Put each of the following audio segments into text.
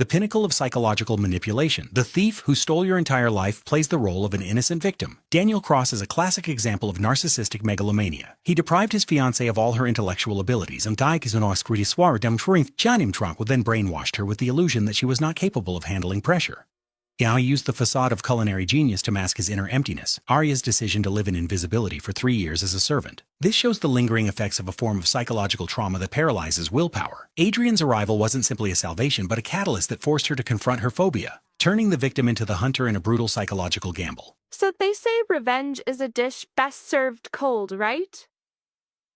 The pinnacle of psychological manipulation. The thief who stole your entire life plays the role of an innocent victim. Daniel Cross is a classic example of narcissistic megalomania. He deprived his fiancée of all her intellectual abilities and then brainwashed her with the illusion that she was not capable of handling pressure. He used the facade of culinary genius to mask his inner emptiness. Arya's decision to live in invisibility for 3 years as a servant. This shows the lingering effects of a form of psychological trauma that paralyzes willpower. Adrian's arrival wasn't simply a salvation, but a catalyst that forced her to confront her phobia, turning the victim into the hunter in a brutal psychological gamble. So they say revenge is a dish best served cold, right?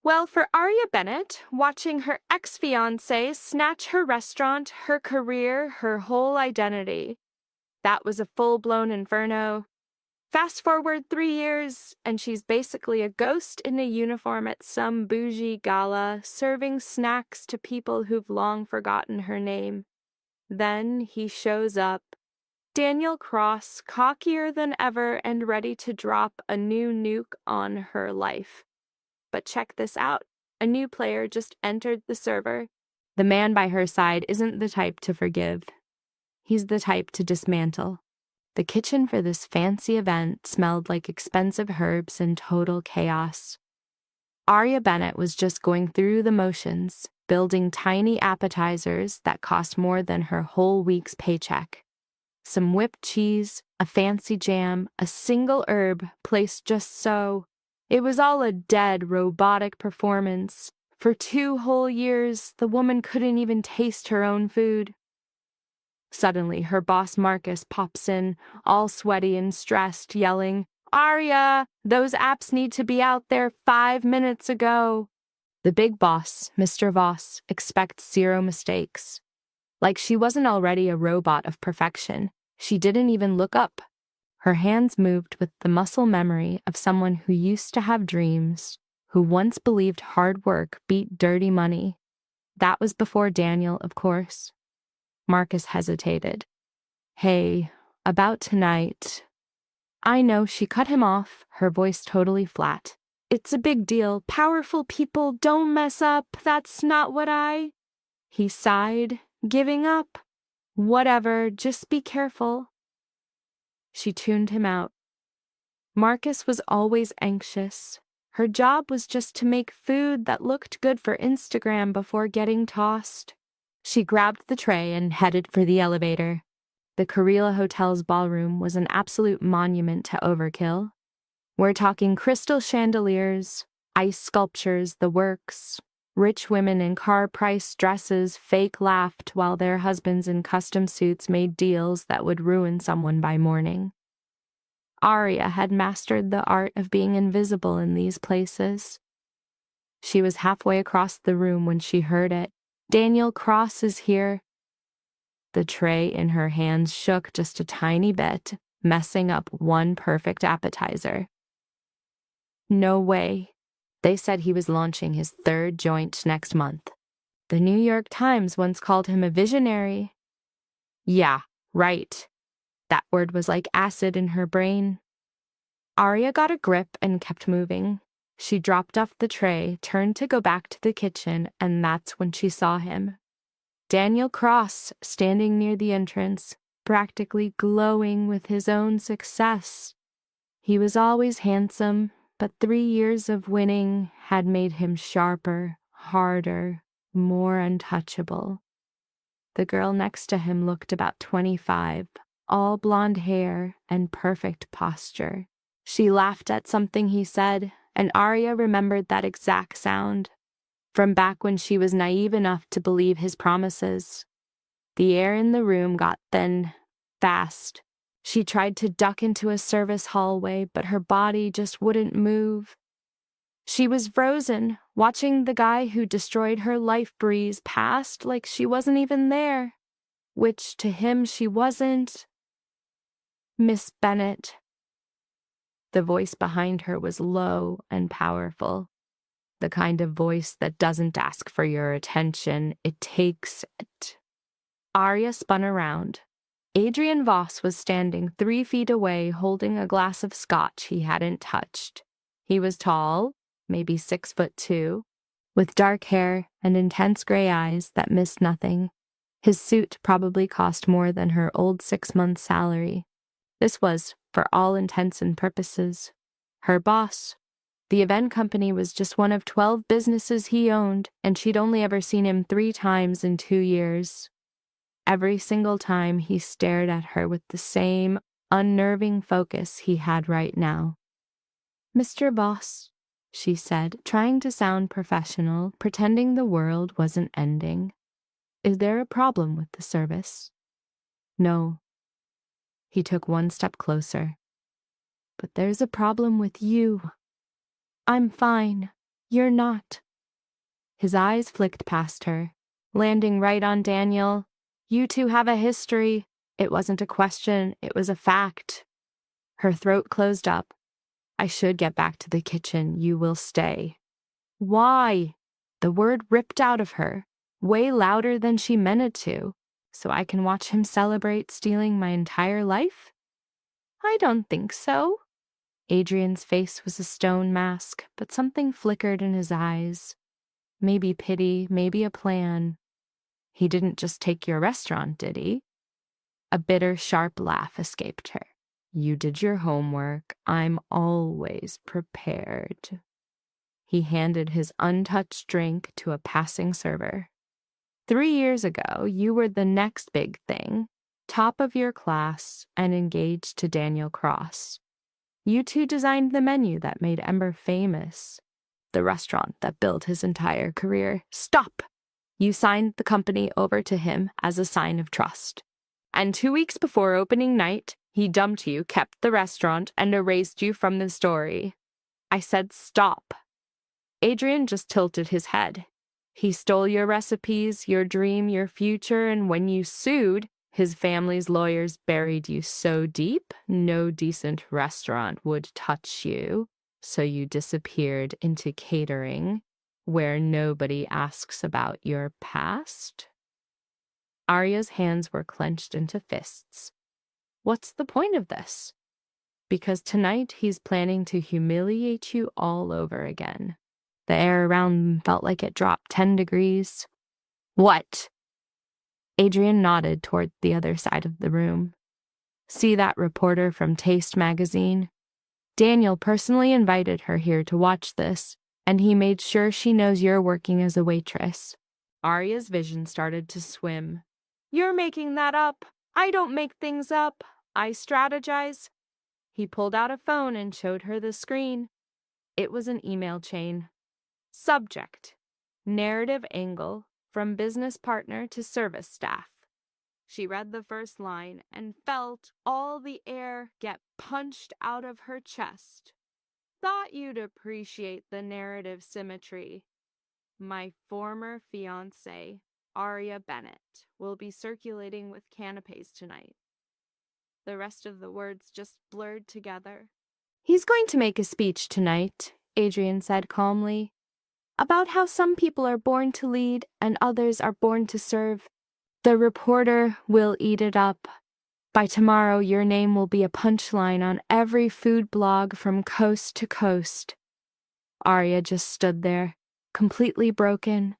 Well, for Arya Bennett, watching her ex-fiancé snatch her restaurant, her career, her whole identity, that was a full-blown inferno. Fast forward 3 years, and she's basically a ghost in a uniform at some bougie gala, serving snacks to people who've long forgotten her name. Then he shows up. Daniel Cross, cockier than ever and ready to drop a new nuke on her life. But check this out. A new player just entered the server. The man by her side isn't the type to forgive. He's the type to dismantle. The kitchen for this fancy event smelled like expensive herbs and total chaos. Arya Bennett was just going through the motions, building tiny appetizers that cost more than her whole week's paycheck. Some whipped cheese, a fancy jam, a single herb placed just so. It was all a dead, robotic performance. For 2 whole years, the woman couldn't even taste her own food. Suddenly, her boss Marcus pops in, all sweaty and stressed, yelling, "Arya, those apps need to be out there 5 minutes ago." The big boss, Mr. Voss, expects 0 mistakes. Like she wasn't already a robot of perfection, she didn't even look up. Her hands moved with the muscle memory of someone who used to have dreams, who once believed hard work beat dirty money. That was before Daniel, of course. Marcus hesitated. "Hey, about tonight." "I know," she cut him off, her voice totally flat. "It's a big deal. Powerful people don't mess up. That's not what I—" He sighed, giving up. "Whatever, just be careful." She tuned him out. Marcus was always anxious. Her job was just to make food that looked good for Instagram before getting tossed. She grabbed the tray and headed for the elevator. The Karela Hotel's ballroom was an absolute monument to overkill. We're talking crystal chandeliers, ice sculptures, the works. Rich women in car-priced dresses fake laughed while their husbands in custom suits made deals that would ruin someone by morning. Arya had mastered the art of being invisible in these places. She was halfway across the room when she heard it. "Daniel Cross is here." The tray in her hands shook just a tiny bit, messing up one perfect appetizer. No way. They said he was launching his 3rd joint next month. The New York Times once called him a visionary. Yeah, right. That word was like acid in her brain. Arya got a grip and kept moving. She dropped off the tray, turned to go back to the kitchen, and that's when she saw him. Daniel Cross, standing near the entrance, practically glowing with his own success. He was always handsome, but 3 years of winning had made him sharper, harder, more untouchable. The girl next to him looked about 25, all blonde hair and perfect posture. She laughed at something he said, and Arya remembered that exact sound, from back when she was naive enough to believe his promises. The air in the room got thin, fast. She tried to duck into a service hallway, but her body just wouldn't move. She was frozen, watching the guy who destroyed her life breeze past like she wasn't even there, which to him she wasn't. "Miss Bennett." The voice behind her was low and powerful, the kind of voice that doesn't ask for your attention, it takes it. Arya spun around. Adrian Voss was standing 3 feet away holding a glass of scotch he hadn't touched. He was tall, maybe 6'2", with dark hair and intense gray eyes that missed nothing. His suit probably cost more than her old 6-month salary. This was, for all intents and purposes, her boss. The event company was just one of 12 businesses he owned, and she'd only ever seen him 3 times in 2 years. Every single time he stared at her with the same unnerving focus he had right now. "Mr. Boss," she said, trying to sound professional, pretending the world wasn't ending. "Is there a problem with the service?" "No." He took one step closer. "But there's a problem with you." "I'm fine. You're not." His eyes flicked past her, landing right on Daniel. "You two have a history." It wasn't a question, it was a fact. Her throat closed up. "I should get back to the kitchen. You will stay." "Why?" The word ripped out of her, way louder than she meant it to. "So I can watch him celebrate stealing my entire life?" "I don't think so." Adrian's face was a stone mask, but something flickered in his eyes. Maybe pity, maybe a plan. "He didn't just take your restaurant, did he?" A bitter, sharp laugh escaped her. "You did your homework. I'm always prepared." He handed his untouched drink to a passing server. 3 years ago, you were the next big thing, top of your class and engaged to Daniel Cross. You two designed the menu that made Ember famous, the restaurant that built his entire career. Stop! You signed the company over to him as a sign of trust. And 2 weeks before opening night, he dumped you, kept the restaurant, and erased you from the story. I said stop. Adrian just tilted his head. He stole your recipes, your dream, your future, and when you sued, his family's lawyers buried you so deep, no decent restaurant would touch you. So you disappeared into catering, where nobody asks about your past. Arya's hands were clenched into fists. What's the point of this? Because tonight he's planning to humiliate you all over again. The air around them felt like it dropped 10 degrees. What? Adrian nodded toward the other side of the room. See that reporter from Taste magazine? Daniel personally invited her here to watch this, and he made sure she knows you're working as a waitress. Arya's vision started to swim. You're making that up. I don't make things up. I strategize. He pulled out a phone and showed her the screen. It was an email chain. Subject: narrative angle from business partner to service staff. She read the first line and felt all the air get punched out of her chest. Thought you'd appreciate the narrative symmetry. My former fiancé, Arya Bennett, will be circulating with canapes tonight. The rest of the words just blurred together. He's going to make a speech tonight, Adrian said calmly, about how some people are born to lead and others are born to serve. The reporter will eat it up. By tomorrow, your name will be a punchline on every food blog from coast to coast. Arya just stood there, completely broken.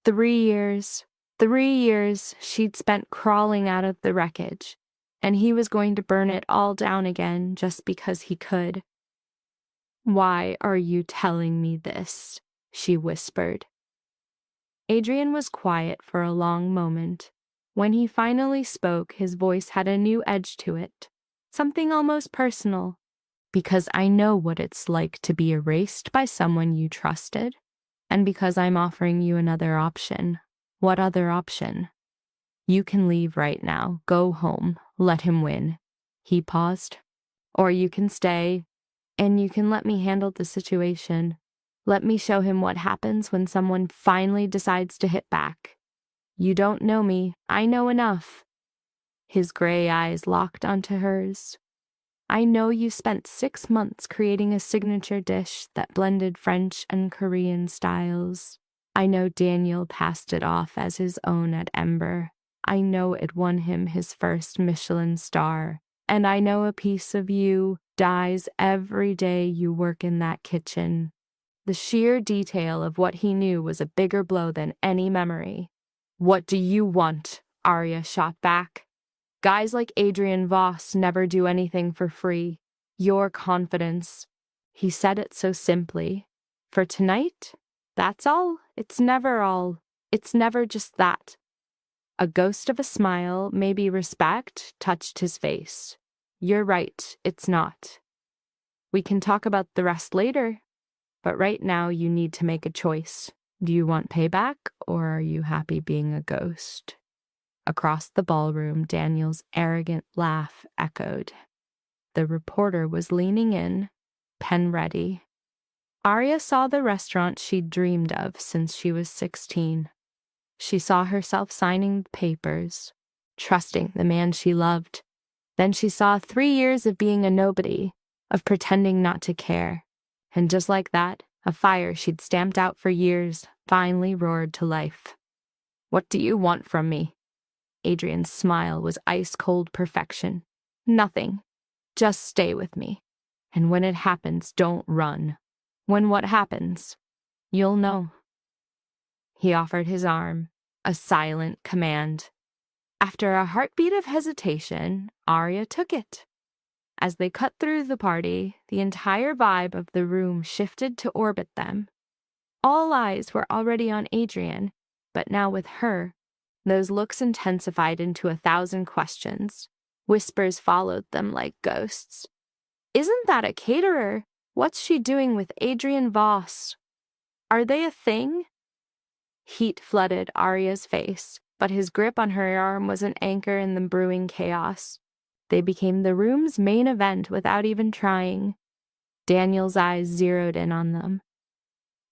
3 years she'd spent crawling out of the wreckage, and he was going to burn it all down again just because he could. Why are you telling me this? She whispered. Adrian was quiet for a long moment. When he finally spoke, his voice had a new edge to it, something almost personal. Because I know what it's like to be erased by someone you trusted, and because I'm offering you another option. What other option? You can leave right now, go home, let him win. He paused. Or you can stay, and you can let me handle the situation. Let me show him what happens when someone finally decides to hit back. You don't know me. I know enough. His gray eyes locked onto hers. I know you spent 6 months creating a signature dish that blended French and Korean styles. I know Daniel passed it off as his own at Ember. I know it won him his first Michelin star. And I know a piece of you dies every day you work in that kitchen. The sheer detail of what he knew was a bigger blow than any memory. What do you want? Arya shot back. Guys like Adrian Voss never do anything for free. Your confidence. He said it so simply. For tonight, that's all. It's never all. It's never just that. A ghost of a smile, maybe respect, touched his face. You're right, it's not. We can talk about the rest later, but right now you need to make a choice. Do you want payback, or are you happy being a ghost? Across the ballroom, Daniel's arrogant laugh echoed. The reporter was leaning in, pen ready. Arya saw the restaurant she'd dreamed of since she was 16. She saw herself signing the papers, trusting the man she loved. Then she saw 3 years of being a nobody, of pretending not to care. And just like that, a fire she'd stamped out for years finally roared to life. What do you want from me? Adrian's smile was ice-cold perfection. Nothing. Just stay with me. And when it happens, don't run. When what happens, you'll know. He offered his arm, a silent command. After a heartbeat of hesitation, Arya took it. As they cut through the party, the entire vibe of the room shifted to orbit them. All eyes were already on Adrian, but now with her, those looks intensified into 1,000 questions. Whispers followed them like ghosts. Isn't that a caterer? What's she doing with Adrian Voss? Are they a thing? Heat flooded Arya's face, but his grip on her arm was an anchor in the brewing chaos. They became the room's main event without even trying. Daniel's eyes zeroed in on them.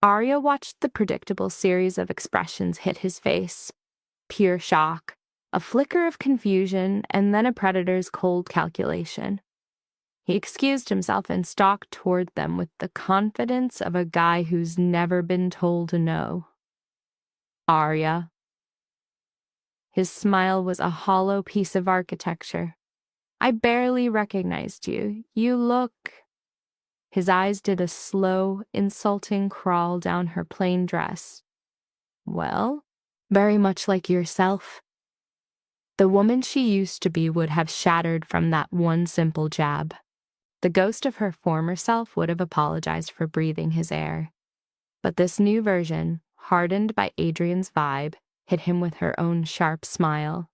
Arya watched the predictable series of expressions hit his face. Pure shock, a flicker of confusion, and then a predator's cold calculation. He excused himself and stalked toward them with the confidence of a guy who's never been told no. Arya. His smile was a hollow piece of architecture. I barely recognized you. You look... His eyes did a slow, insulting crawl down her plain dress. Well, very much like yourself. The woman she used to be would have shattered from that one simple jab. The ghost of her former self would have apologized for breathing his air. But this new version, hardened by Adrian's vibe, hit him with her own sharp smile.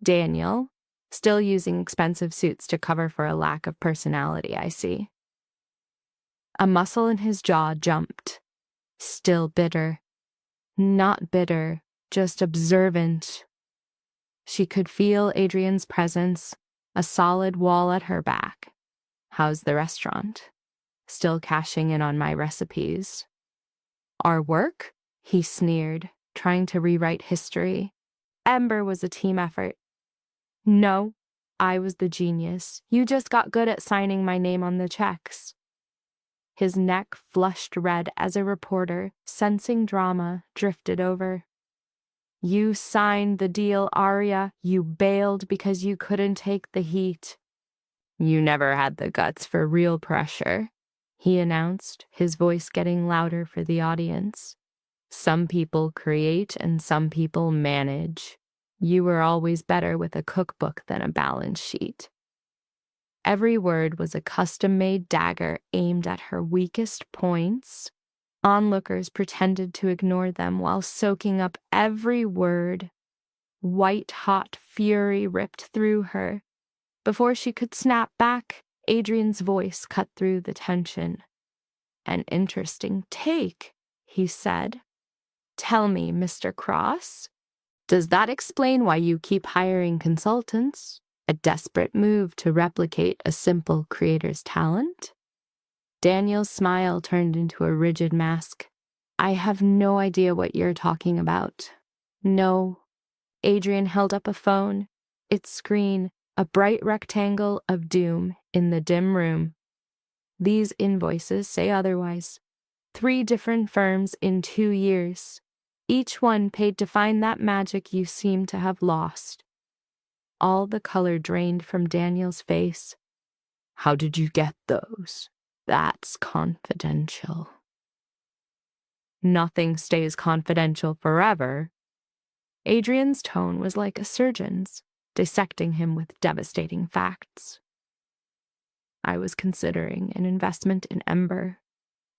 Daniel, still using expensive suits to cover for a lack of personality, I see. A muscle in his jaw jumped. Still bitter. Not bitter, just observant. She could feel Adrian's presence, a solid wall at her back. How's the restaurant? Still cashing in on my recipes. Our work? He sneered, trying to rewrite history. Ember was a team effort. No, I was the genius. You just got good at signing my name on the checks. His neck flushed red as a reporter, sensing drama, drifted over. You signed the deal, Arya. You bailed because you couldn't take the heat. You never had the guts for real pressure, he announced, his voice getting louder for the audience. Some people create and some people manage. You were always better with a cookbook than a balance sheet. Every word was a custom-made dagger aimed at her weakest points. Onlookers pretended to ignore them while soaking up every word. White-hot fury ripped through her. Before she could snap back, Adrian's voice cut through the tension. An interesting take, he said. Tell me, Mr. Cross, does that explain why you keep hiring consultants? A desperate move to replicate a simple creator's talent? Daniel's smile turned into a rigid mask. I have no idea what you're talking about. No. Adrian held up a phone, its screen a bright rectangle of doom in the dim room. These invoices say otherwise. 3 different firms in 2 years. Each one paid to find that magic you seem to have lost. All the color drained from Daniel's face. How did you get those? That's confidential. Nothing stays confidential forever. Adrian's tone was like a surgeon's, dissecting him with devastating facts. I was considering an investment in Ember.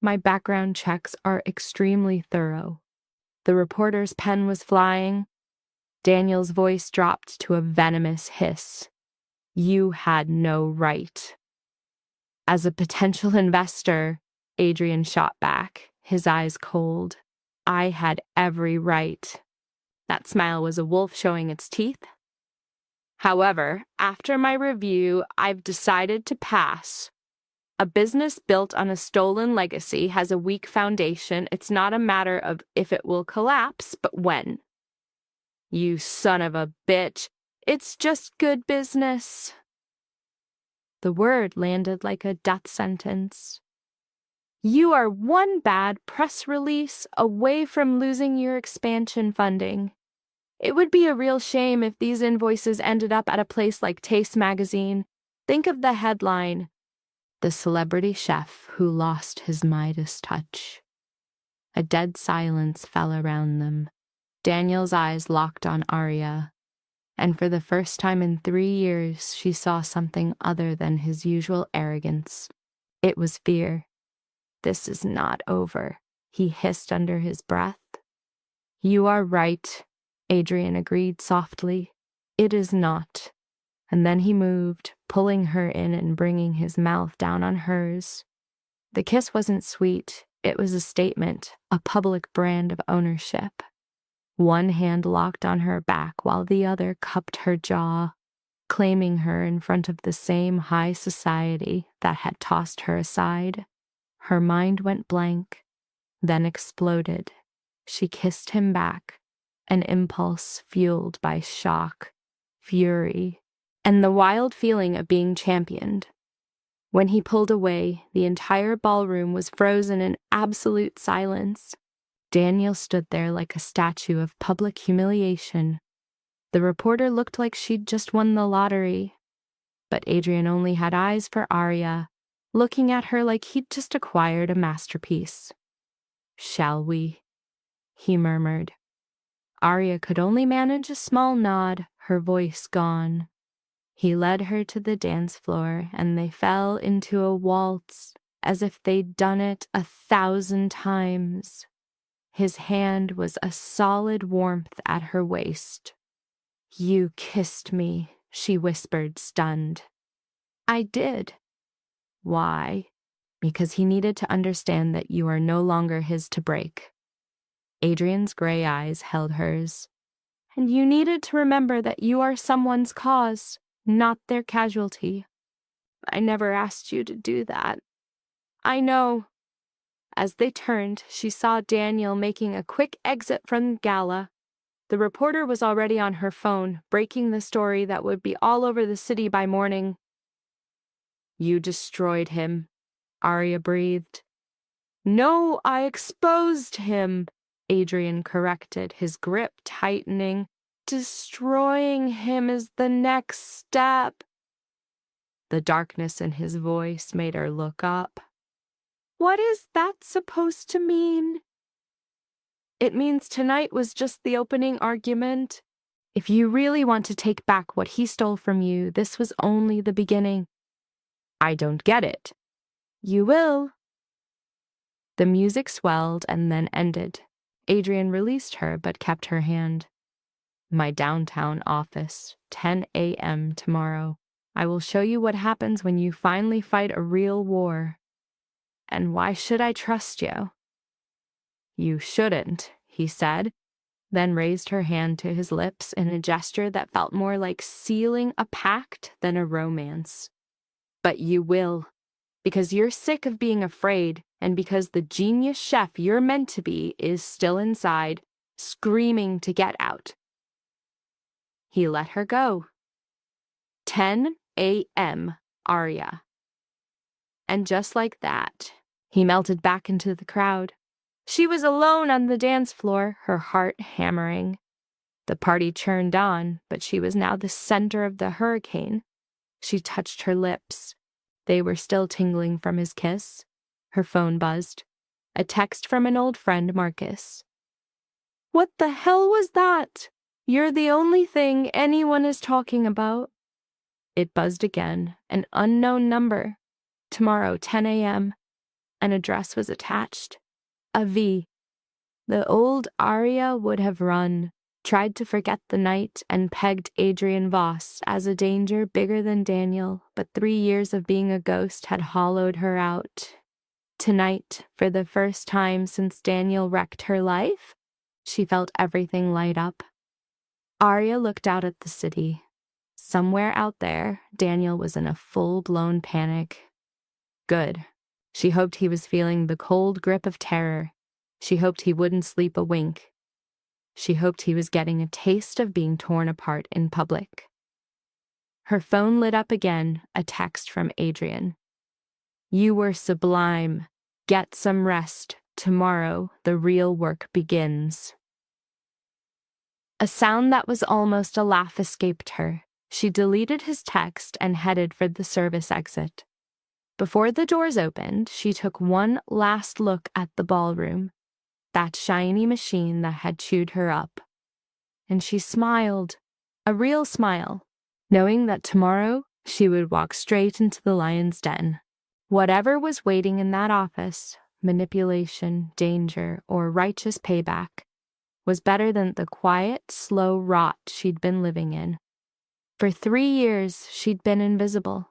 My background checks are extremely thorough. The reporter's pen was flying. Daniel's voice dropped to a venomous hiss. You had no right. As a potential investor, Adrian shot back, his eyes cold. I had every right. That smile was a wolf showing its teeth. However, after my review, I've decided to pass. A business built on a stolen legacy has a weak foundation. It's not a matter of if it will collapse, but when. You son of a bitch. It's just good business. The word landed like a death sentence. You are one bad press release away from losing your expansion funding. It would be a real shame if these invoices ended up at a place like Taste Magazine. Think of the headline, "The Celebrity Chef Who Lost His Midas Touch." A dead silence fell around them. Daniel's eyes locked on Arya, and for the first time in 3 years, she saw something other than his usual arrogance. It was fear. This is not over, he hissed under his breath. You are right, Adrian agreed softly. It is not. And then he moved, pulling her in and bringing his mouth down on hers. The kiss wasn't sweet. It was a statement, a public brand of ownership. One hand locked on her back while the other cupped her jaw, claiming her in front of the same high society that had tossed her aside. Her mind went blank, then exploded. She kissed him back, an impulse fueled by shock, fury, and the wild feeling of being championed. When he pulled away, the entire ballroom was frozen in absolute silence. Daniel stood there like a statue of public humiliation. The reporter looked like she'd just won the lottery, but Adrian only had eyes for Arya, looking at her like he'd just acquired a masterpiece. Shall we? He murmured. Arya could only manage a small nod, her voice gone. He led her to the dance floor, and they fell into a waltz, as if they'd done it 1,000 times. His hand was a solid warmth at her waist. You kissed me, she whispered, stunned. I did. Why? Because he needed to understand that you are no longer his to break. Adrian's gray eyes held hers. And you needed to remember that you are someone's cause, not their casualty. I never asked you to do that. I know. As they turned, she saw Daniel making a quick exit from the gala. The reporter was already on her phone, breaking the story that would be all over the city by morning. You destroyed him, Arya breathed. No, I exposed him, Adrian corrected, his grip tightening. Destroying him is the next step. The darkness in his voice made her look up. What is that supposed to mean? It means tonight was just the opening argument. If you really want to take back what he stole from you, this was only the beginning. I don't get it. You will. The music swelled and then ended. Adrian released her but kept her hand. My downtown office, 10 a.m. tomorrow. I will show you what happens when you finally fight a real war. And why should I trust you? You shouldn't, he said, then raised her hand to his lips in a gesture that felt more like sealing a pact than a romance. But you will, because you're sick of being afraid, and because the genius chef you're meant to be is still inside, screaming to get out. He let her go. 10 a.m., Arya. And just like that, he melted back into the crowd. She was alone on the dance floor, her heart hammering. The party churned on, but she was now the center of the hurricane. She touched her lips. They were still tingling from his kiss. Her phone buzzed. A text from an old friend, Marcus. What the hell was that? You're the only thing anyone is talking about. It buzzed again, an unknown number. Tomorrow, 10 a.m. An address was attached. A V. The old Arya would have run, tried to forget the night, and pegged Adrian Voss as a danger bigger than Daniel, but 3 years of being a ghost had hollowed her out. Tonight, for the first time since Daniel wrecked her life, she felt everything light up. Arya looked out at the city. Somewhere out there, Daniel was in a full-blown panic. Good. She hoped he was feeling the cold grip of terror. She hoped he wouldn't sleep a wink. She hoped he was getting a taste of being torn apart in public. Her phone lit up again, a text from Adrian. You were sublime. Get some rest. Tomorrow, the real work begins. A sound that was almost a laugh escaped her. She deleted his text and headed for the service exit. Before the doors opened, she took one last look at the ballroom, that shiny machine that had chewed her up. And she smiled, a real smile, knowing that tomorrow she would walk straight into the lion's den. Whatever was waiting in that office, manipulation, danger, or righteous payback, was better than the quiet, slow rot she'd been living in. For 3 years, she'd been invisible.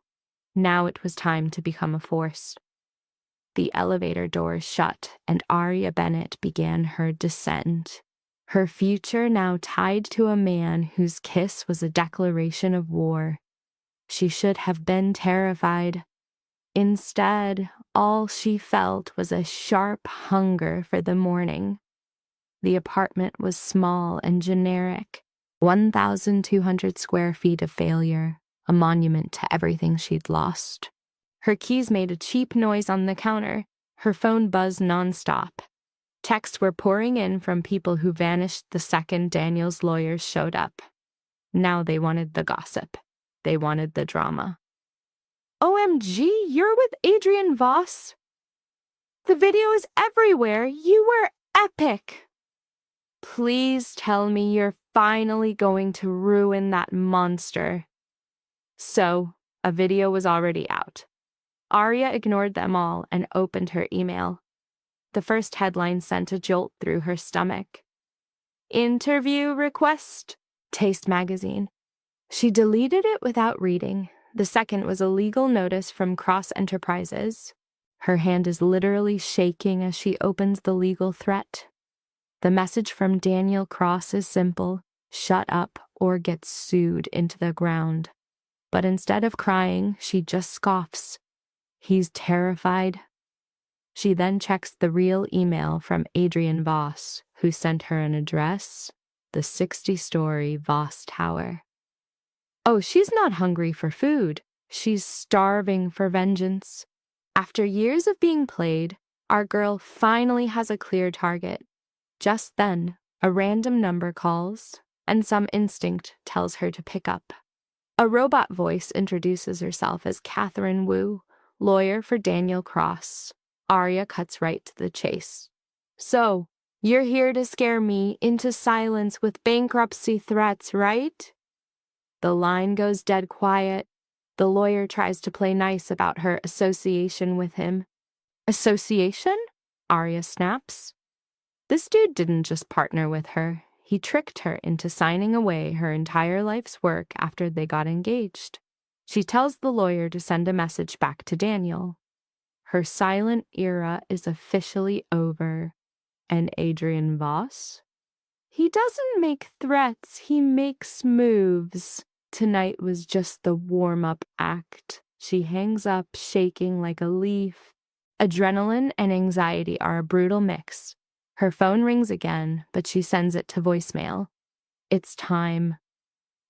Now it was time to become a force. The elevator doors shut, and Arya Bennett began her descent. Her future now tied to a man whose kiss was a declaration of war. She should have been terrified. Instead, all she felt was a sharp hunger for the morning. The apartment was small and generic, 1,200 square feet of failure, a monument to everything she'd lost. Her keys made a cheap noise on the counter. Her phone buzzed nonstop. Texts were pouring in from people who vanished the second Daniel's lawyers showed up. Now they wanted the gossip. They wanted the drama. OMG, you're with Adrian Voss? The video is everywhere. You were epic. Please tell me you're finally going to ruin that monster. So, a video was already out. Arya ignored them all and opened her email. The first headline sent a jolt through her stomach. Interview request? Taste magazine. She deleted it without reading. The second was a legal notice from Cross Enterprises. Her hand is literally shaking as she opens the legal threat. The message from Daniel Cross is simple: shut up or get sued into the ground. But instead of crying, she just scoffs. He's terrified. She then checks the real email from Adrian Voss, who sent her an address, the 60-story Voss Tower. Oh, she's not hungry for food. She's starving for vengeance. After years of being played, our girl finally has a clear target. Just then, a random number calls, and some instinct tells her to pick up. A robot voice introduces herself as Catherine Wu, lawyer for Daniel Cross. Arya cuts right to the chase. So, you're here to scare me into silence with bankruptcy threats, right? The line goes dead quiet. The lawyer tries to play nice about her association with him. Association? Arya snaps. This dude didn't just partner with her. He tricked her into signing away her entire life's work after they got engaged. She tells the lawyer to send a message back to Daniel. Her silent era is officially over. And Adrian Voss? He doesn't make threats, he makes moves. Tonight was just the warm-up act. She hangs up, shaking like a leaf. Adrenaline and anxiety are a brutal mix. Her phone rings again, but she sends it to voicemail. It's time.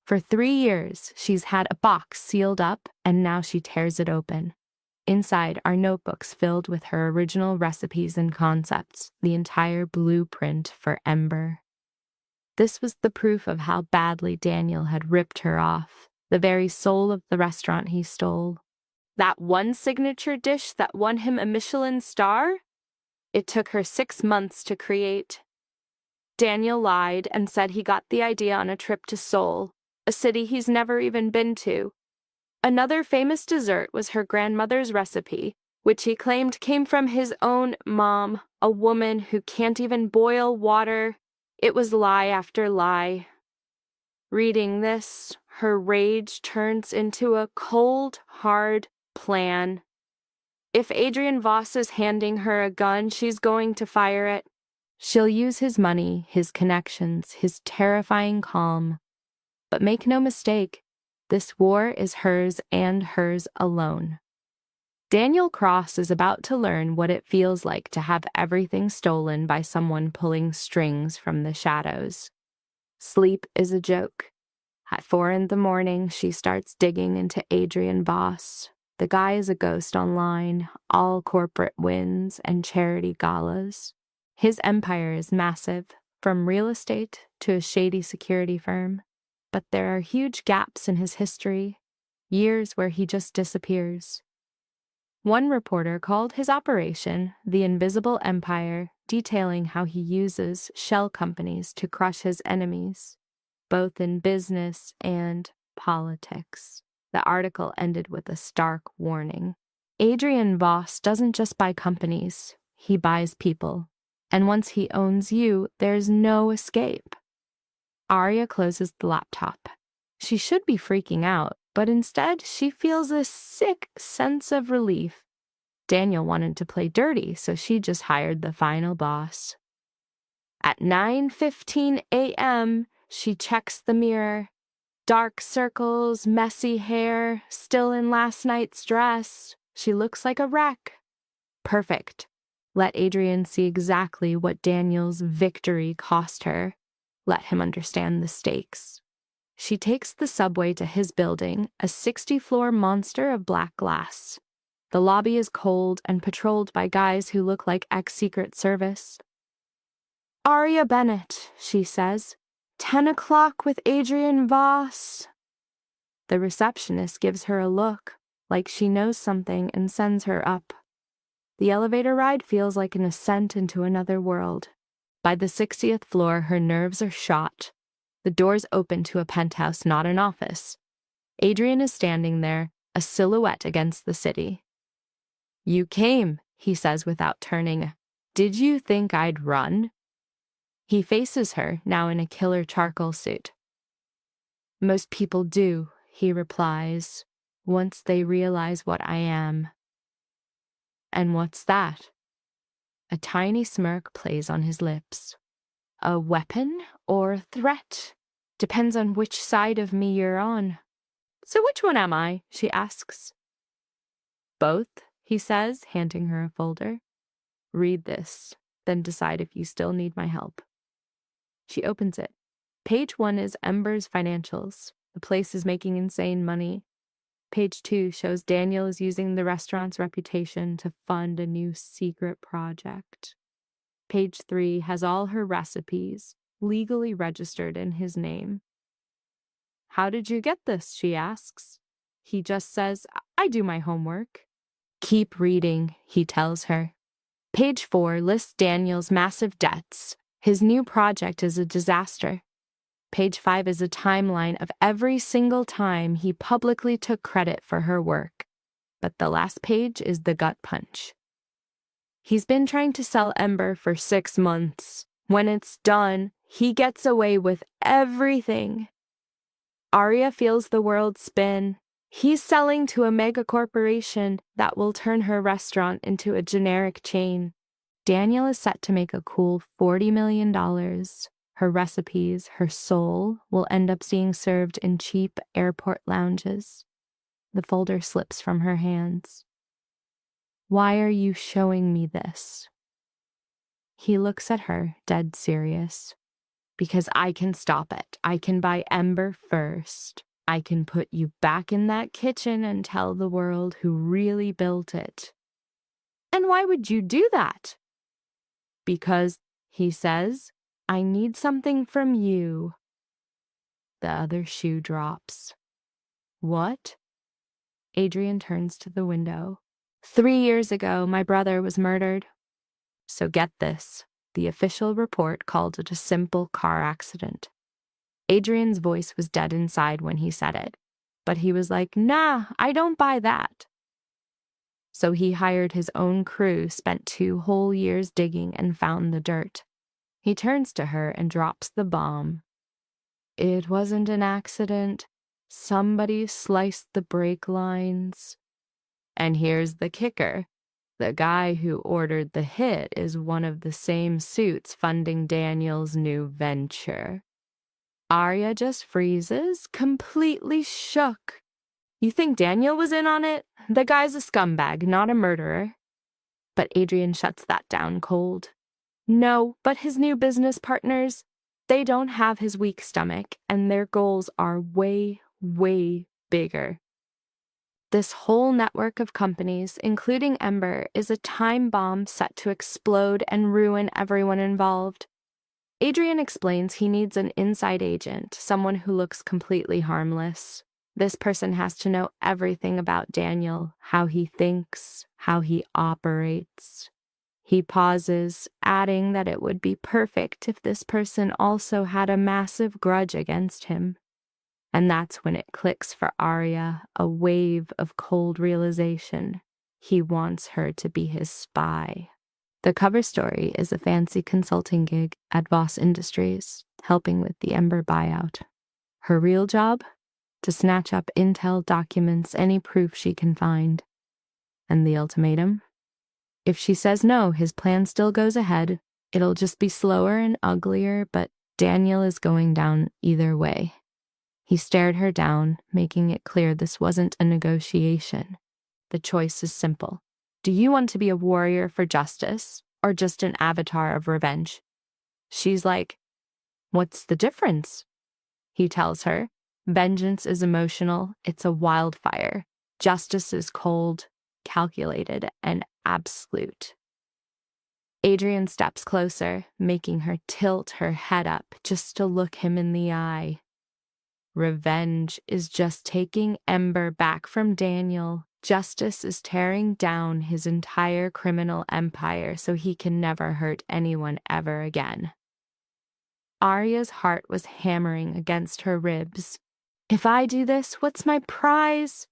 For 3 years, she's had a box sealed up, and now she tears it open. Inside are notebooks filled with her original recipes and concepts, the entire blueprint for Ember. This was the proof of how badly Daniel had ripped her off, the very soul of the restaurant he stole. That one signature dish that won him a Michelin star? It took her 6 months to create. Daniel lied and said he got the idea on a trip to Seoul, a city he's never even been to. Another famous dessert was her grandmother's recipe, which he claimed came from his own mom, a woman who can't even boil water. It was lie after lie. Reading this, her rage turns into a cold, hard plan. If Adrian Voss is handing her a gun, she's going to fire it. She'll use his money, his connections, his terrifying calm. But make no mistake, this war is hers and hers alone. Daniel Cross is about to learn what it feels like to have everything stolen by someone pulling strings from the shadows. Sleep is a joke. At 4 a.m, she starts digging into Adrian Voss. The guy is a ghost online, all corporate wins and charity galas. His empire is massive, from real estate to a shady security firm. But there are huge gaps in his history, years where he just disappears. One reporter called his operation the Invisible Empire, detailing how he uses shell companies to crush his enemies, both in business and politics. The article ended with a stark warning. Adrian Voss doesn't just buy companies, he buys people. And once he owns you, there's no escape. Arya closes the laptop. She should be freaking out, but instead she feels a sick sense of relief. Daniel wanted to play dirty, so she just hired the final boss. At 9:15 a.m., she checks the mirror. Dark circles, messy hair, still in last night's dress. She looks like a wreck. Perfect. Let Adrian see exactly what Daniel's victory cost her. Let him understand the stakes. She takes the subway to his building, a 60-floor monster of black glass. The lobby is cold and patrolled by guys who look like ex-Secret Service. "Arya Bennett," she says. 10 o'clock with Adrian Voss. The receptionist gives her a look, like she knows something, and sends her up. The elevator ride feels like an ascent into another world. By the 60th floor, her nerves are shot. The doors open to a penthouse, not an office. Adrian is standing there, a silhouette against the city. "You came," he says without turning. "Did you think I'd run?" He faces her, now in a killer charcoal suit. "Most people do," he replies, "once they realize what I am." "And what's that?" A tiny smirk plays on his lips. "A weapon or a threat? Depends on which side of me you're on." "So which one am I?" she asks. "Both," he says, handing her a folder. "Read this, then decide if you still need my help." She opens it. Page 1 is Ember's financials. The place is making insane money. Page 2 shows Daniel is using the restaurant's reputation to fund a new secret project. Page 3 has all her recipes, legally registered in his name. "How did you get this?" she asks. He just says, "I do my homework." "Keep reading," he tells her. Page 4 lists Daniel's massive debts. His new project is a disaster. Page 5 is a timeline of every single time he publicly took credit for her work. But the last page is the gut punch. He's been trying to sell Ember for 6 months. When it's done, he gets away with everything. Arya feels the world spin. He's selling to a mega corporation that will turn her restaurant into a generic chain. Daniel is set to make a cool $40 million. Her recipes, her soul, will end up being served in cheap airport lounges. The folder slips from her hands. "Why are you showing me this?" He looks at her, dead serious. "Because I can stop it. I can buy Ember first. I can put you back in that kitchen and tell the world who really built it." "And why would you do that?" "Because," he says, "I need something from you." The other shoe drops. "What?" Adrian turns to the window. 3 years ago, my brother was murdered. So get this. The official report called it a simple car accident. Adrian's voice was dead inside when he said it, but he was like, "Nah, I don't buy that." So he hired his own crew, spent 2 whole years digging, and found the dirt. He turns to her and drops the bomb. "It wasn't an accident. Somebody sliced the brake lines. And here's the kicker. The guy who ordered the hit is one of the same suits funding Daniel's new venture." Arya just freezes, completely shook. "You think Daniel was in on it? The guy's a scumbag, not a murderer." But Adrian shuts that down cold. "No, but his new business partners, they don't have his weak stomach, and their goals are way, way bigger. This whole network of companies, including Ember, is a time bomb set to explode and ruin everyone involved." Adrian explains he needs an inside agent, someone who looks completely harmless. This person has to know everything about Daniel, how he thinks, how he operates. He pauses, adding that it would be perfect if this person also had a massive grudge against him. And that's when it clicks for Arya, a wave of cold realization. He wants her to be his spy. The cover story is a fancy consulting gig at Voss Industries, helping with the Ember buyout. Her real job? To snatch up intel, documents, any proof she can find. And the ultimatum? If she says no, his plan still goes ahead. It'll just be slower and uglier, but Daniel is going down either way. He stared her down, making it clear this wasn't a negotiation. The choice is simple. Do you want to be a warrior for justice, or just an avatar of revenge? She's like, "What's the difference?" He tells her, "Vengeance is emotional, it's a wildfire. Justice is cold, calculated, and absolute." Adrian steps closer, making her tilt her head up just to look him in the eye. Revenge is just taking Ember back from Daniel. Justice is tearing down his entire criminal empire so he can never hurt anyone ever again. Arya's heart was hammering against her ribs. "If I do this, what's my prize?"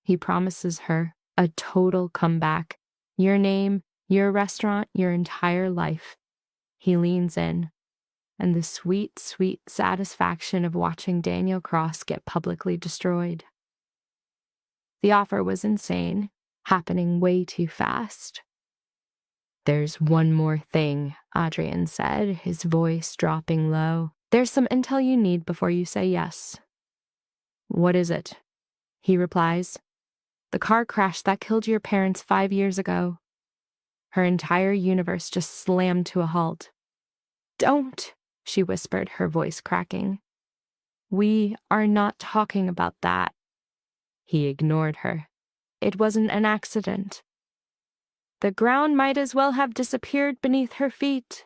He promises her a total comeback. Your name, your restaurant, your entire life. He leans in, and the sweet, sweet satisfaction of watching Daniel Cross get publicly destroyed. The offer was insane, happening way too fast. "There's one more thing," Adrian said, his voice dropping low. "There's some intel you need before you say yes." "What is it?" He replies. "The car crash that killed your parents 5 years ago." Her entire universe just slammed to a halt. "Don't," she whispered, her voice cracking. "We are not talking about that." He ignored her. "It wasn't an accident." The ground might as well have disappeared beneath her feet.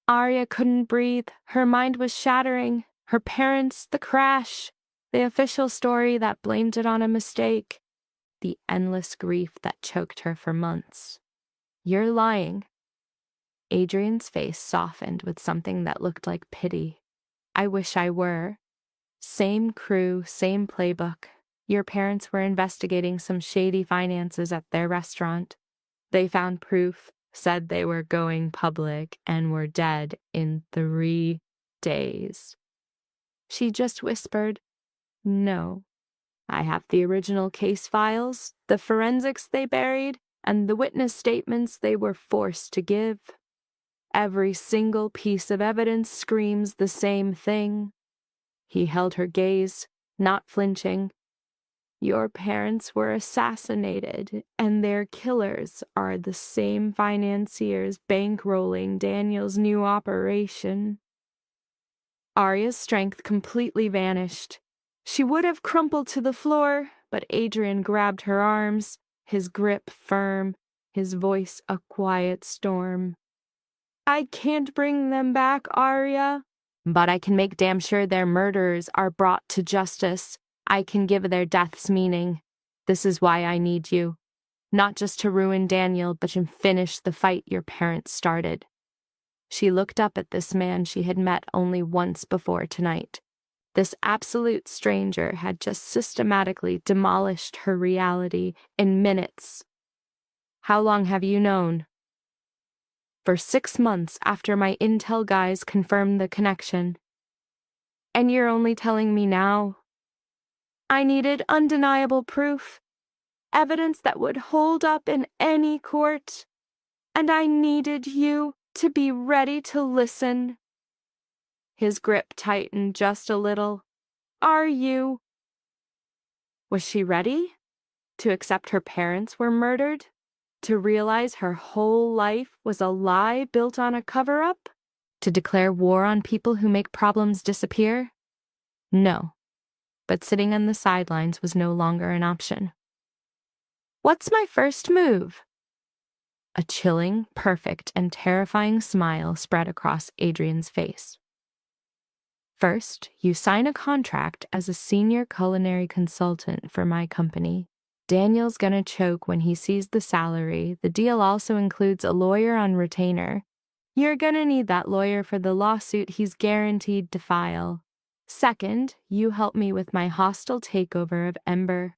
Arya couldn't breathe. Her mind was shattering. Her parents, the crash, the official story that blamed it on a mistake, the endless grief that choked her for months. "You're lying." Adrian's face softened with something that looked like pity. "I wish I were. Same crew, same playbook. Your parents were investigating some shady finances at their restaurant. They found proof, said they were going public, and were dead in 3 days." She just whispered, "No. I have the original case files, the forensics they buried, and the witness statements they were forced to give. Every single piece of evidence screams the same thing." He held her gaze, not flinching. "Your parents were assassinated, and their killers are the same financiers bankrolling Daniel's new operation." Arya's strength completely vanished. She would have crumpled to the floor, but Adrian grabbed her arms, his grip firm, his voice a quiet storm. "I can't bring them back, Arya, but I can make damn sure their murderers are brought to justice. I can give their deaths meaning. This is why I need you. Not just to ruin Daniel, but to finish the fight your parents started." She looked up at this man she had met only once before tonight. This absolute stranger had just systematically demolished her reality in minutes. How long have you known? For 6 months after my intel guys confirmed the connection. And you're only telling me now? I needed undeniable proof, evidence that would hold up in any court, and I needed you to be ready to listen. His grip tightened just a little. Are you? Was she ready to accept her parents were murdered? To realize her whole life was a lie built on a cover-up? To declare war on people who make problems disappear? No, but sitting on the sidelines was no longer an option. What's my first move? A chilling, perfect, and terrifying smile spread across Adrian's face. First, you sign a contract as a senior culinary consultant for my company. Daniel's gonna choke when he sees the salary. The deal also includes a lawyer on retainer. You're gonna need that lawyer for the lawsuit he's guaranteed to file. Second, you help me with my hostile takeover of Ember.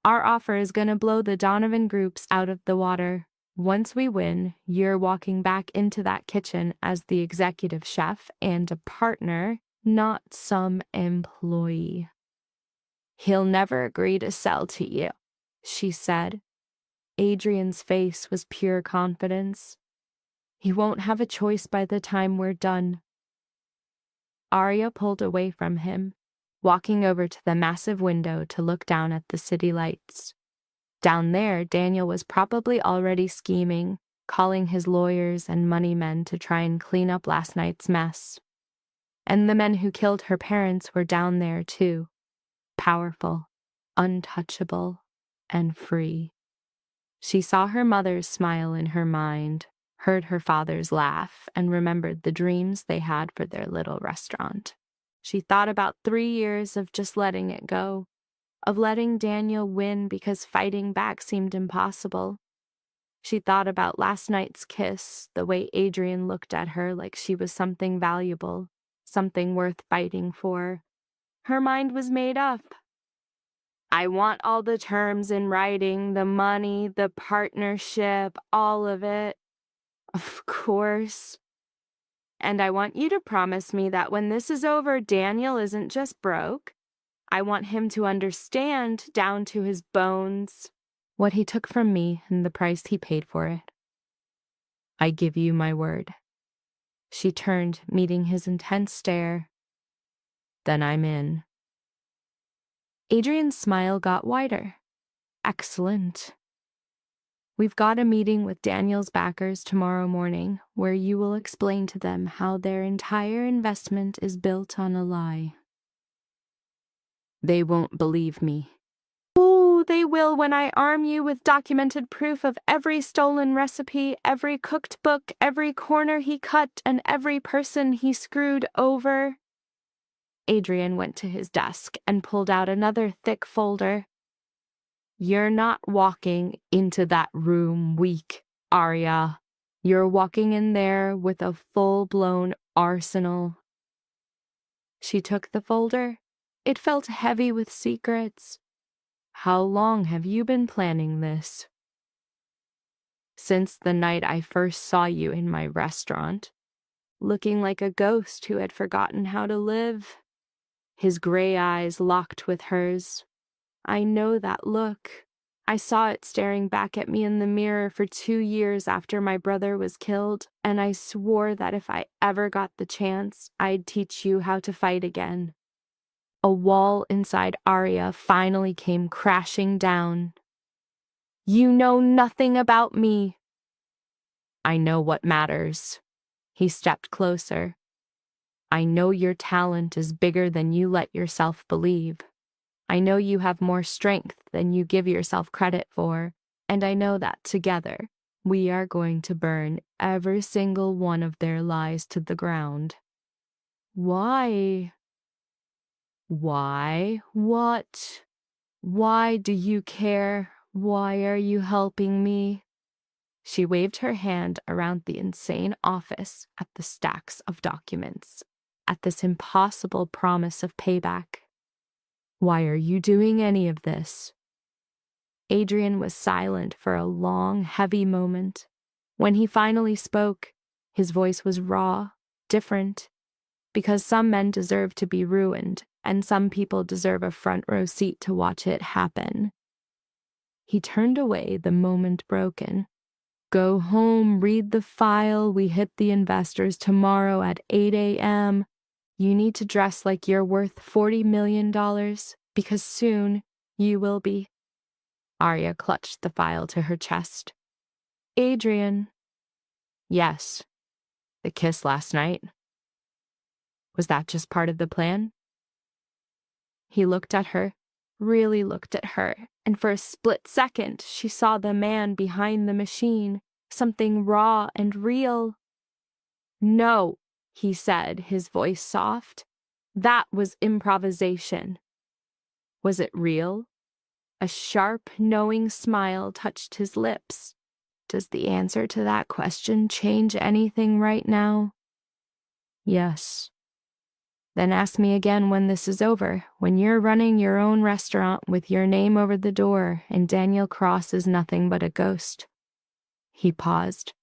Our offer is gonna blow the Donovan groups out of the water. Once we win, you're walking back into that kitchen as the executive chef and a partner, not some employee. He'll never agree to sell to you, she said. Adrian's face was pure confidence. He won't have a choice by the time we're done. Arya pulled away from him, walking over to the massive window to look down at the city lights. Down there, Daniel was probably already scheming, calling his lawyers and money men to try and clean up last night's mess. And the men who killed her parents were down there too, powerful, untouchable, and free. She saw her mother's smile in her mind, heard her father's laugh, and remembered the dreams they had for their little restaurant. She thought about 3 years of just letting it go, of letting Daniel win because fighting back seemed impossible. She thought about last night's kiss, the way Adrian looked at her like she was something valuable, something worth fighting for. Her mind was made up. I want all the terms in writing, the money, the partnership, all of it. Of course. And I want you to promise me that when this is over, Daniel isn't just broke. I want him to understand down to his bones what he took from me and the price he paid for it. I give you my word. She turned, meeting his intense stare. Then I'm in. Adrian's smile got wider. Excellent. We've got a meeting with Daniel's backers tomorrow morning where you will explain to them how their entire investment is built on a lie. They won't believe me. Oh, they will when I arm you with documented proof of every stolen recipe, every cooked book, every corner he cut, and every person he screwed over. Adrian went to his desk and pulled out another thick folder. You're not walking into that room weak, Arya. You're walking in there with a full-blown arsenal. She took the folder. It felt heavy with secrets. How long have you been planning this? Since the night I first saw you in my restaurant, looking like a ghost who had forgotten how to live. His gray eyes locked with hers. I know that look. I saw it staring back at me in the mirror for 2 years after my brother was killed, and I swore that if I ever got the chance, I'd teach you how to fight again. A wall inside Arya finally came crashing down. You know nothing about me. I know what matters. He stepped closer. I know your talent is bigger than you let yourself believe. I know you have more strength than you give yourself credit for, and I know that together, we are going to burn every single one of their lies to the ground. Why? Why? What? Why do you care? Why are you helping me? She waved her hand around the insane office, at the stacks of documents, at this impossible promise of payback. Why are you doing any of this? Adrian was silent for a long, heavy moment. When he finally spoke, his voice was raw, different, because some men deserve to be ruined, and some people deserve a front row seat to watch it happen. He turned away the moment broken. Go home, read the file. We hit the investors tomorrow at 8 a.m. You need to dress like you're worth $40 million, because soon you will be. Arya clutched the file to her chest. Adrian. Yes. The kiss last night. Was that just part of the plan? He looked at her, really looked at her, and for a split second she saw the man behind the machine, something raw and real. No, he said, his voice soft. That was improvisation. Was it real? A sharp, knowing smile touched his lips. Does the answer to that question change anything right now? Yes. Then ask me again when this is over, when you're running your own restaurant with your name over the door and Daniel Cross is nothing but a ghost. He paused.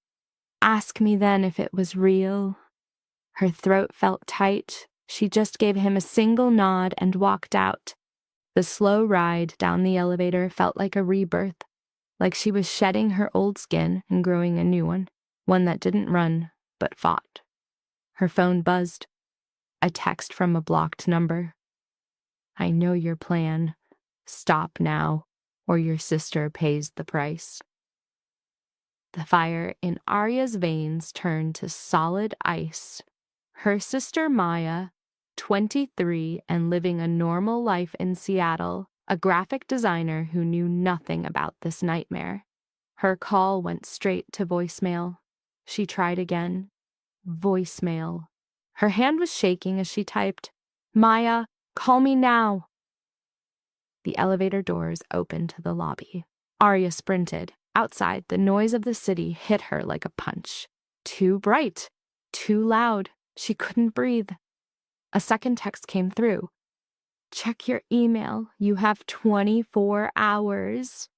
Ask me then if it was real. Her throat felt tight. She just gave him a single nod and walked out. The slow ride down the elevator felt like a rebirth, like she was shedding her old skin and growing a new one that didn't run but fought. Her phone buzzed. A text from a blocked number. I know your plan. Stop now, or your sister pays the price. The fire in Arya's veins turned to solid ice. Her sister Maya, 23 and living a normal life in Seattle, a graphic designer who knew nothing about this nightmare. Her call went straight to voicemail. She tried again. Voicemail. Her hand was shaking as she typed, Maya, call me now. The elevator doors opened to the lobby. Arya sprinted. Outside, the noise of the city hit her like a punch. Too bright. Too loud. She couldn't breathe. A second text came through. Check your email. You have 24 hours.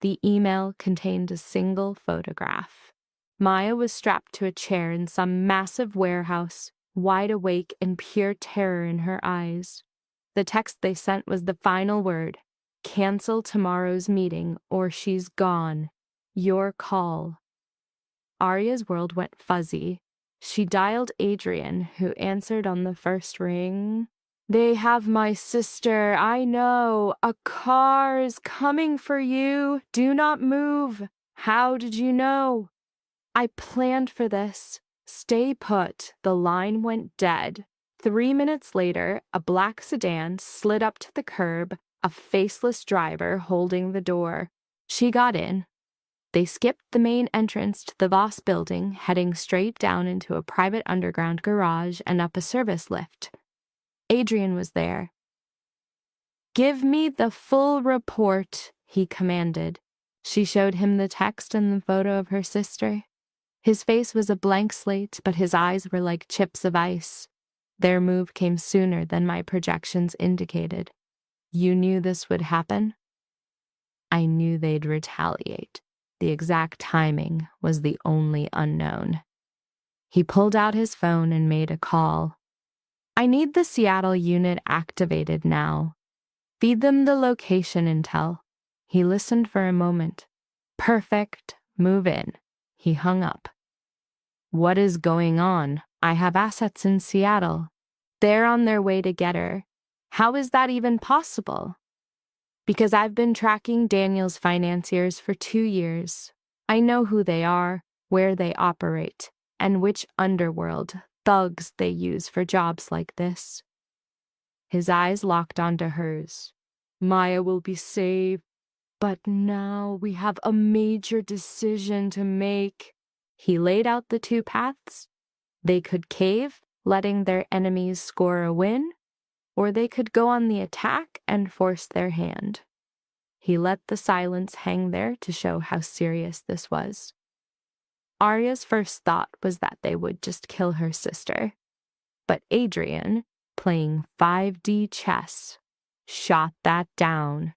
The email contained a single photograph. Maya was strapped to a chair in some massive warehouse, wide awake and pure terror in her eyes. The text they sent was the final word. Cancel tomorrow's meeting or she's gone. Your call. Arya's world went fuzzy. She dialed Adrian, who answered on the first ring. They have my sister, I know. A car is coming for you. Do not move. How did you know? I planned for this. Stay put. The line went dead. 3 minutes later, a black sedan slid up to the curb, a faceless driver holding the door. She got in. They skipped the main entrance to the Voss building, heading straight down into a private underground garage and up a service lift. Adrian was there. Give me the full report, he commanded. She showed him the text and the photo of her sister. His face was a blank slate, but his eyes were like chips of ice. Their move came sooner than my projections indicated. You knew this would happen? I knew they'd retaliate. The exact timing was the only unknown. He pulled out his phone and made a call. I need the Seattle unit activated now. Feed them the location intel. He listened for a moment. Perfect. Move in. He hung up. What is going on? I have assets in Seattle. They're on their way to get her. How is that even possible? Because I've been tracking Daniel's financiers for 2 years. I know who they are, where they operate, and which underworld thugs they use for jobs like this. His eyes locked onto hers. Maya will be safe, but now we have a major decision to make. He laid out the 2 paths. They could cave, letting their enemies score a win, or they could go on the attack and force their hand. He let the silence hang there to show how serious this was. Arya's first thought was that they would just kill her sister. But Adrian, playing 5D chess, shot that down.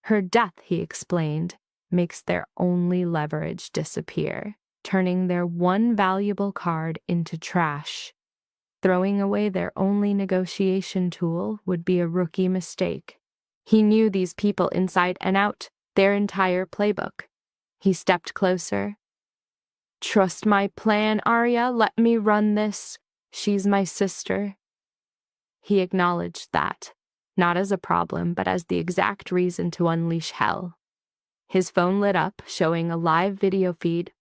Her death, he explained, makes their only leverage disappear, turning their one valuable card into trash. Throwing away their only negotiation tool would be a rookie mistake. He knew these people inside and out, their entire playbook. He stepped closer. "Trust my plan, Arya. Let me run this. She's my sister." He acknowledged that, not as a problem, but as the exact reason to unleash hell. His phone lit up, showing a live video feed,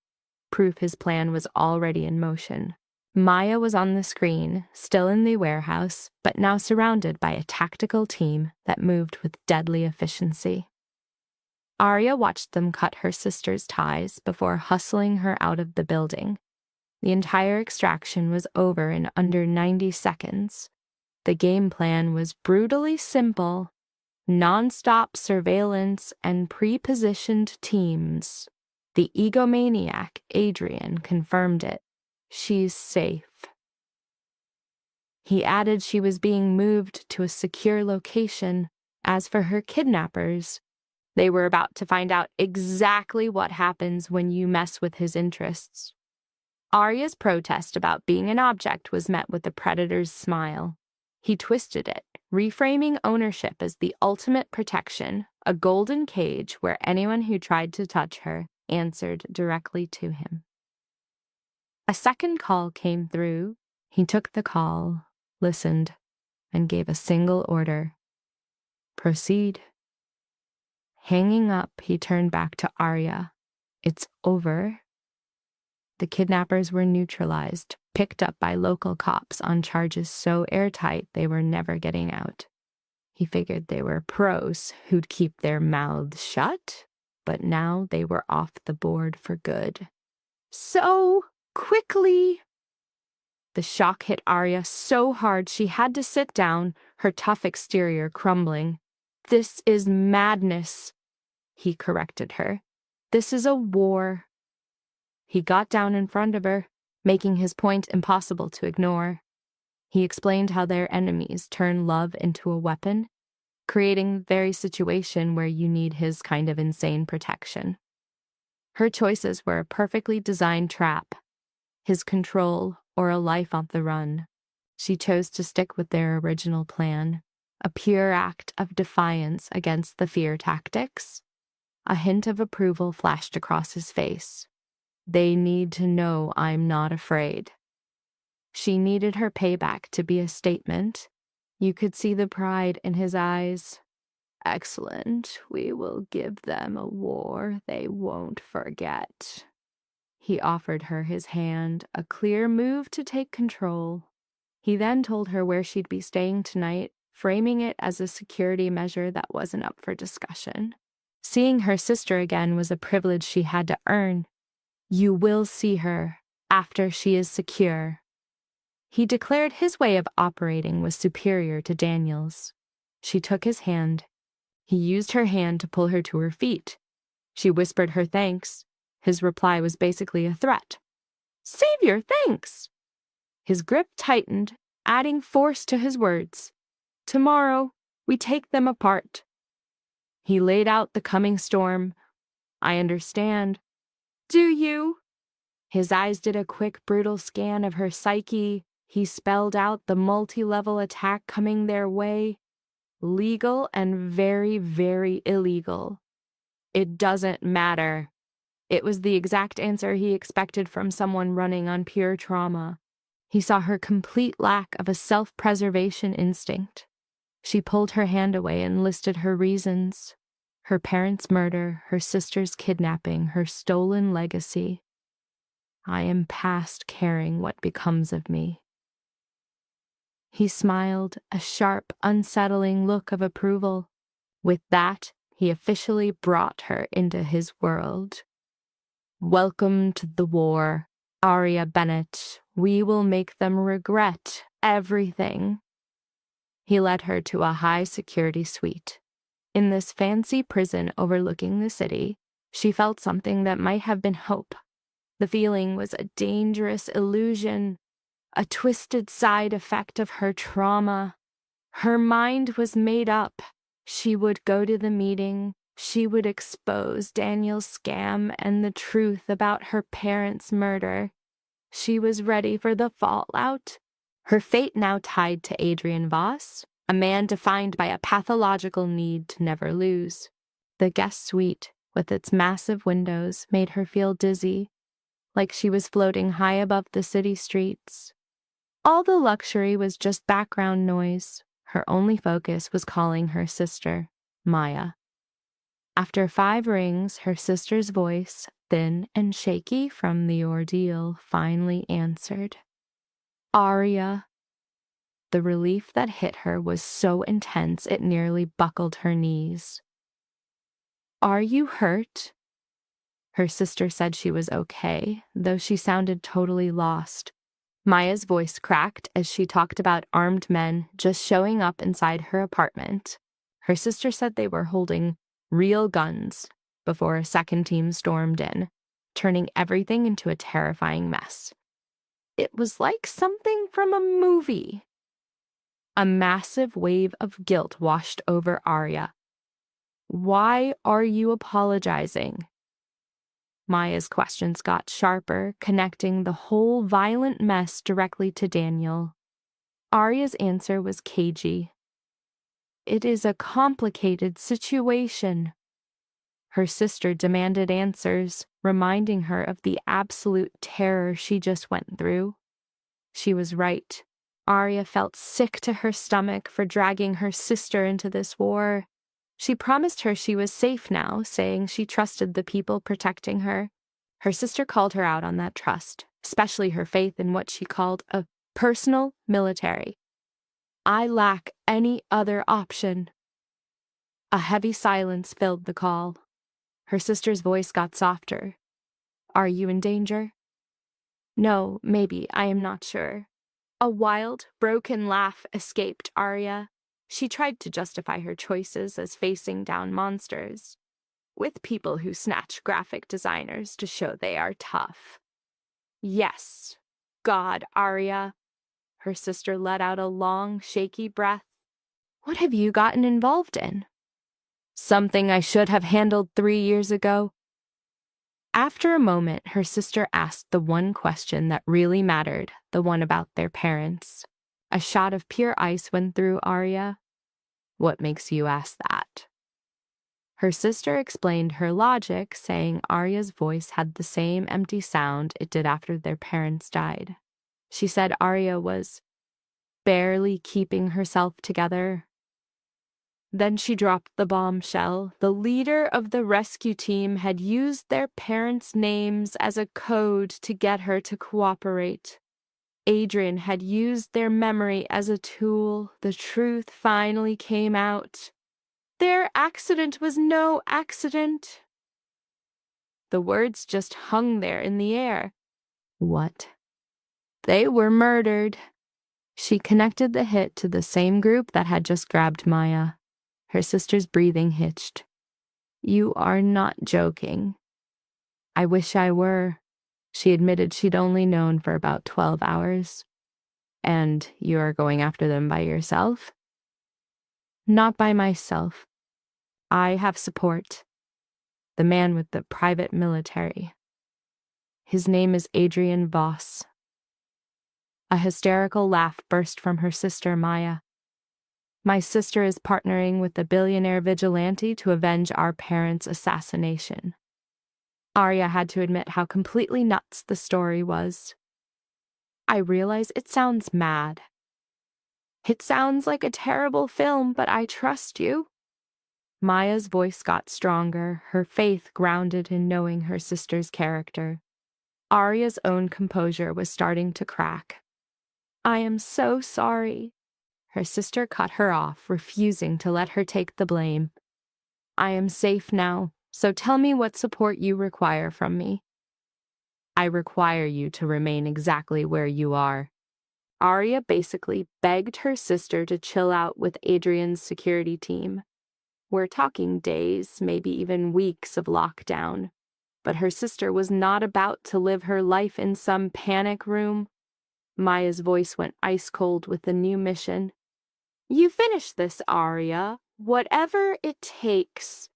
proof his plan was already in motion. Maya was on the screen, still in the warehouse, but now surrounded by a tactical team that moved with deadly efficiency. Arya watched them cut her sister's ties before hustling her out of the building. The entire extraction was over in under 90 seconds. The game plan was brutally simple: non-stop surveillance and pre-positioned teams. The egomaniac, Adrian, confirmed it. "She's safe." He added she was being moved to a secure location. As for her kidnappers, they were about to find out exactly what happens when you mess with his interests. Arya's protest about being an object was met with the Predator's smile. He twisted it, reframing ownership as the ultimate protection, a golden cage where anyone who tried to touch her answered directly to him. A second call came through. He took the call, listened, and gave a single order: "Proceed." Hanging up, he turned back to Arya. "It's over." The kidnappers were neutralized, picked up by local cops on charges so airtight they were never getting out. He figured they were pros who'd keep their mouths shut, but now they were off the board for good. So quickly! The shock hit Arya so hard she had to sit down, her tough exterior crumbling. "This is madness," he corrected her. "This is a war." He got down in front of her, making his point impossible to ignore. He explained how their enemies turn love into a weapon, creating the very situation where you need his kind of insane protection. Her choices were a perfectly designed trap: his control or a life on the run. She chose to stick with their original plan, a pure act of defiance against the fear tactics. A hint of approval flashed across his face. "They need to know I'm not afraid." She needed her payback to be a statement. You could see the pride in his eyes. "Excellent. We will give them a war they won't forget." He offered her his hand, a clear move to take control. He then told her where she'd be staying tonight, framing it as a security measure that wasn't up for discussion. Seeing her sister again was a privilege she had to earn. "You will see her after she is secure." He declared his way of operating was superior to Daniel's. She took his hand. He used her hand to pull her to her feet. She whispered her thanks. His reply was basically a threat. "Save your thanks." His grip tightened, adding force to his words. "Tomorrow, we take them apart." He laid out the coming storm. "I understand." "Do you?" His eyes did a quick, brutal scan of her psyche. He spelled out the multi-level attack coming their way. Legal and very, very illegal. "It doesn't matter." It was the exact answer he expected from someone running on pure trauma. He saw her complete lack of a self-preservation instinct. She pulled her hand away and listed her reasons: her parents' murder, her sister's kidnapping, her stolen legacy. "I am past caring what becomes of me." He smiled, a sharp, unsettling look of approval. With that, he officially brought her into his world. "Welcome to the war, Arya Bennett. We will make them regret everything." He led her to a high-security suite. In this fancy prison overlooking the city, she felt something that might have been hope. The feeling was a dangerous illusion, a twisted side effect of her trauma. Her mind was made up. She would go to the meeting. She would expose Daniel's scam and the truth about her parents' murder. She was ready for the fallout. Her fate now tied to Adrian Voss, a man defined by a pathological need to never lose. The guest suite, with its massive windows, made her feel dizzy, like she was floating high above the city streets. All the luxury was just background noise. Her only focus was calling her sister, Maya. After 5 rings, her sister's voice, thin and shaky from the ordeal, finally answered. Arya. The relief that hit her was so intense it nearly buckled her knees. Are you hurt? Her sister said she was okay, though she sounded totally lost. Maya's voice cracked as she talked about armed men just showing up inside her apartment. Her sister said they were holding real guns before a second team stormed in, turning everything into a terrifying mess. It was like something from a movie. A massive wave of guilt washed over Arya. Why are you apologizing? Maya's questions got sharper, connecting the whole violent mess directly to Daniel. Arya's answer was cagey. It is a complicated situation. Her sister demanded answers, reminding her of the absolute terror she just went through. She was right. Arya felt sick to her stomach for dragging her sister into this war. She promised her she was safe now, saying she trusted the people protecting her. Her sister called her out on that trust, especially her faith in what she called a personal military. I lack any other option. A heavy silence filled the call. Her sister's voice got softer. Are you in danger? No, maybe, I am not sure. A wild, broken laugh escaped Arya. She tried to justify her choices as facing down monsters, with people who snatch graphic designers to show they are tough. Yes, God, Arya. Her sister let out a long, shaky breath. What have you gotten involved in? Something I should have handled 3 years ago. After a moment, her sister asked the one question that really mattered, the one about their parents. A shot of pure ice went through Arya. What makes you ask that? Her sister explained her logic, saying Arya's voice had the same empty sound it did after their parents died. She said Arya was barely keeping herself together. Then she dropped the bombshell. The leader of the rescue team had used their parents' names as a code to get her to cooperate. Adrian had used their memory as a tool. The truth finally came out. Their accident was no accident. The words just hung there in the air. What? They were murdered. She connected the hit to the same group that had just grabbed Maya. Her sister's breathing hitched. You are not joking. I wish I were. She admitted she'd only known for about 12 hours. And you are going after them by yourself? Not by myself. I have support. The man with the private military. His name is Adrian Voss. A hysterical laugh burst from her sister, Maya. My sister is partnering with the billionaire vigilante to avenge our parents' assassination. Arya had to admit how completely nuts the story was. I realize it sounds mad. It sounds like a terrible film, but I trust you. Maya's voice got stronger, her faith grounded in knowing her sister's character. Arya's own composure was starting to crack. I am so sorry. Her sister cut her off, refusing to let her take the blame. I am safe now, so tell me what support you require from me. I require you to remain exactly where you are. Arya basically begged her sister to chill out with Adrian's security team. We're talking days, maybe even weeks of lockdown. But her sister was not about to live her life in some panic room. Maya's voice went ice cold with the new mission. You finish this, Arya, whatever it takes.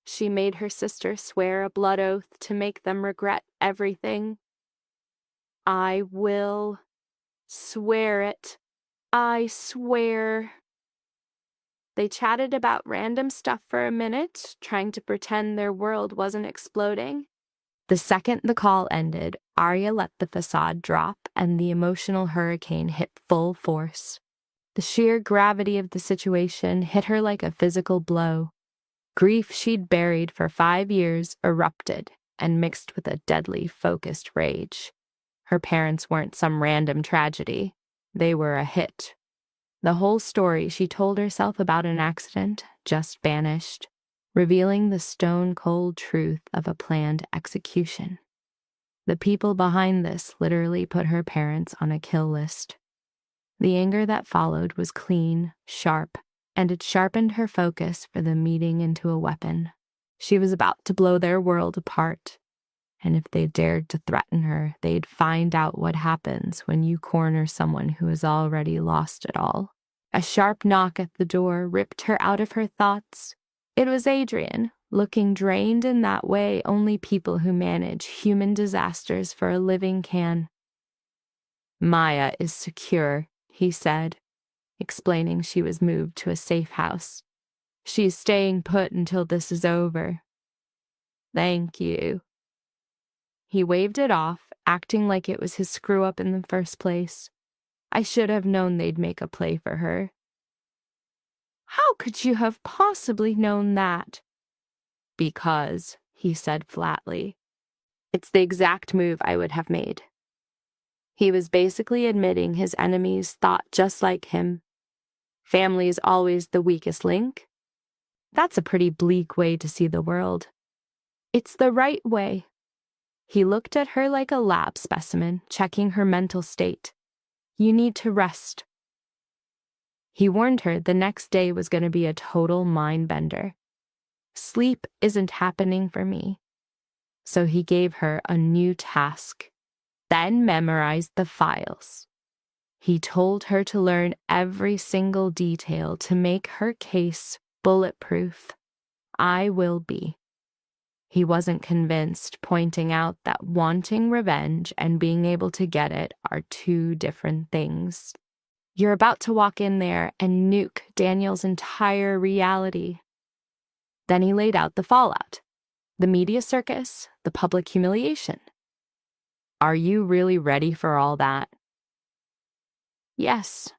She made her sister swear a blood oath to make them regret everything. I will swear it. I swear. They chatted about random stuff for a minute, trying to pretend their world wasn't exploding. The second the call ended, Arya let the facade drop and the emotional hurricane hit full force. The sheer gravity of the situation hit her like a physical blow. Grief she'd buried for 5 years erupted and mixed with a deadly, focused rage. Her parents weren't some random tragedy. They were a hit. The whole story she told herself about an accident just vanished, revealing the stone-cold truth of a planned execution. The people behind this literally put her parents on a kill list. The anger that followed was clean, sharp, and it sharpened her focus for the meeting into a weapon. She was about to blow their world apart, and if they dared to threaten her, they'd find out what happens when you corner someone who has already lost it all. A sharp knock at the door ripped her out of her thoughts. It was Adrian, looking drained in that way only people who manage human disasters for a living can. Maya is secure, he said, explaining she was moved to a safe house. She's staying put until this is over. Thank you. He waved it off, acting like it was his screw-up in the first place. I should have known they'd make a play for her. How could you have possibly known that? Because, he said flatly, it's the exact move I would have made. He was basically admitting his enemies thought just like him. Family is always the weakest link. That's a pretty bleak way to see the world. It's the right way. He looked at her like a lab specimen, checking her mental state. You need to rest. He warned her the next day was going to be a total mind bender. Sleep isn't happening for me. So he gave her a new task. Then memorize the files. He told her to learn every single detail to make her case bulletproof. I will be. He wasn't convinced, pointing out that wanting revenge and being able to get it are two different things. You're about to walk in there and nuke Daniel's entire reality. Then he laid out the fallout, the media circus, the public humiliation. Are you really ready for all that? Yes.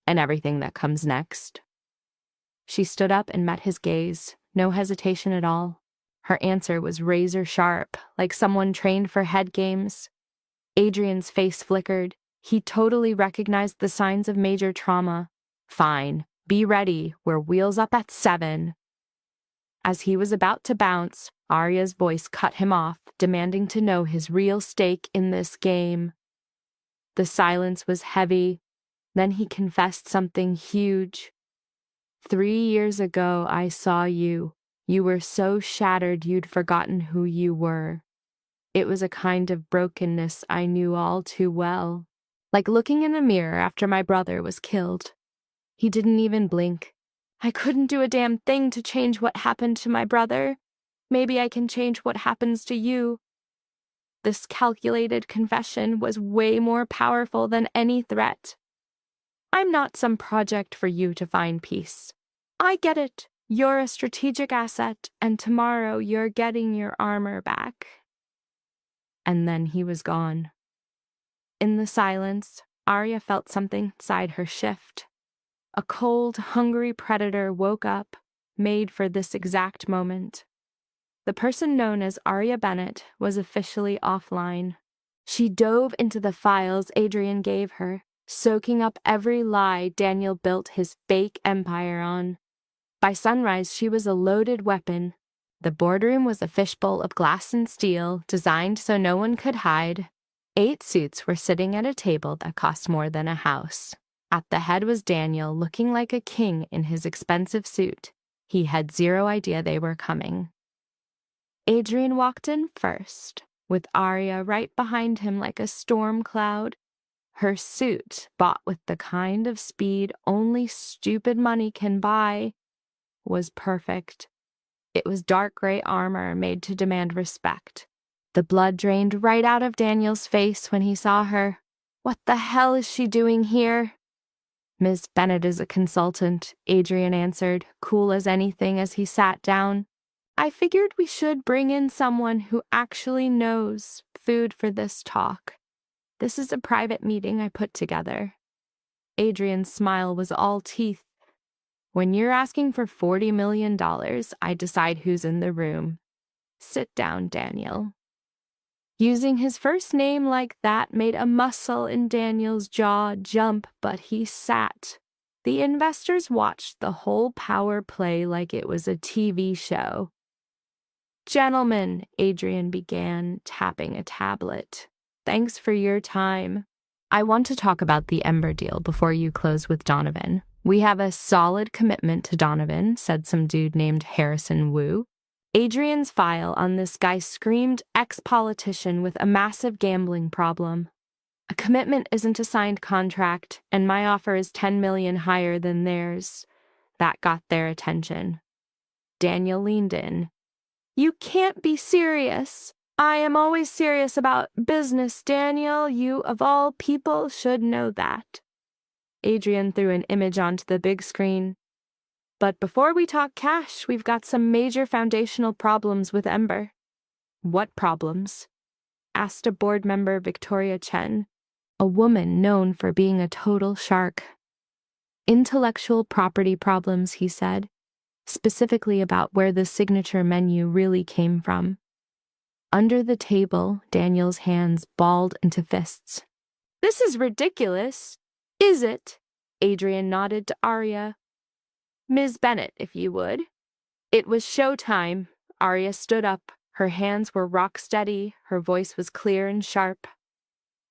And everything that comes next. She stood up and met his gaze, no hesitation at all. Her answer was razor sharp, like someone trained for head games. Adrian's face flickered. He totally recognized the signs of major trauma. Fine, be ready, we're wheels up at 7. As he was about to bounce, Arya's voice cut him off, demanding to know his real stake in this game. The silence was heavy. Then he confessed something huge. 3 years ago, I saw you. You were so shattered you'd forgotten who you were. It was a kind of brokenness I knew all too well. Like looking in a mirror after my brother was killed. He didn't even blink. I couldn't do a damn thing to change what happened to my brother. Maybe I can change what happens to you. This calculated confession was way more powerful than any threat. I'm not some project for you to find peace. I get it. You're a strategic asset, and tomorrow you're getting your armor back. And then he was gone. In the silence, Arya felt something inside her shift. A cold, hungry predator woke up, made for this exact moment. The person known as Arya Bennett was officially offline. She dove into the files Adrian gave her, soaking up every lie Daniel built his fake empire on. By sunrise, she was a loaded weapon. The boardroom was a fishbowl of glass and steel, designed so no one could hide. 8 suits were sitting at a table that cost more than a house. At the head was Daniel, looking like a king in his expensive suit. He had zero idea they were coming. Adrian walked in first, with Arya right behind him like a storm cloud. Her suit, bought with the kind of speed only stupid money can buy, was perfect. It was dark gray armor made to demand respect. The blood drained right out of Daniel's face when he saw her. What the hell is she doing here? Miss Bennet is a consultant, Adrian answered, cool as anything as he sat down. I figured we should bring in someone who actually knows food for this talk. This is a private meeting I put together. Adrian's smile was all teeth. When you're asking for $40 million, I decide who's in the room. Sit down, Daniel. Using his first name like that made a muscle in Daniel's jaw jump, but he sat. The investors watched the whole power play like it was a TV show. Gentlemen, Adrian began, tapping a tablet. Thanks for your time. I want to talk about the Ember deal before you close with Donovan. We have a solid commitment to Donovan, said some dude named Harrison Wu. Adrian's file on this guy screamed ex-politician with a massive gambling problem. A commitment isn't a signed contract, and my offer is $10 million higher than theirs. That got their attention. Daniel leaned in. You can't be serious. I am always serious about business, Daniel. You, of all people, should know that. Adrian threw an image onto the big screen. But before we talk cash, we've got some major foundational problems with Ember. What problems? Asked a board member, Victoria Chen, a woman known for being a total shark. Intellectual property problems, he said, specifically about where the signature menu really came from. Under the table, Daniel's hands balled into fists. This is ridiculous. Is it? Adrian nodded to Arya. Ms. Bennet, if you would. It was showtime. Arya stood up. Her hands were rock steady. Her voice was clear and sharp.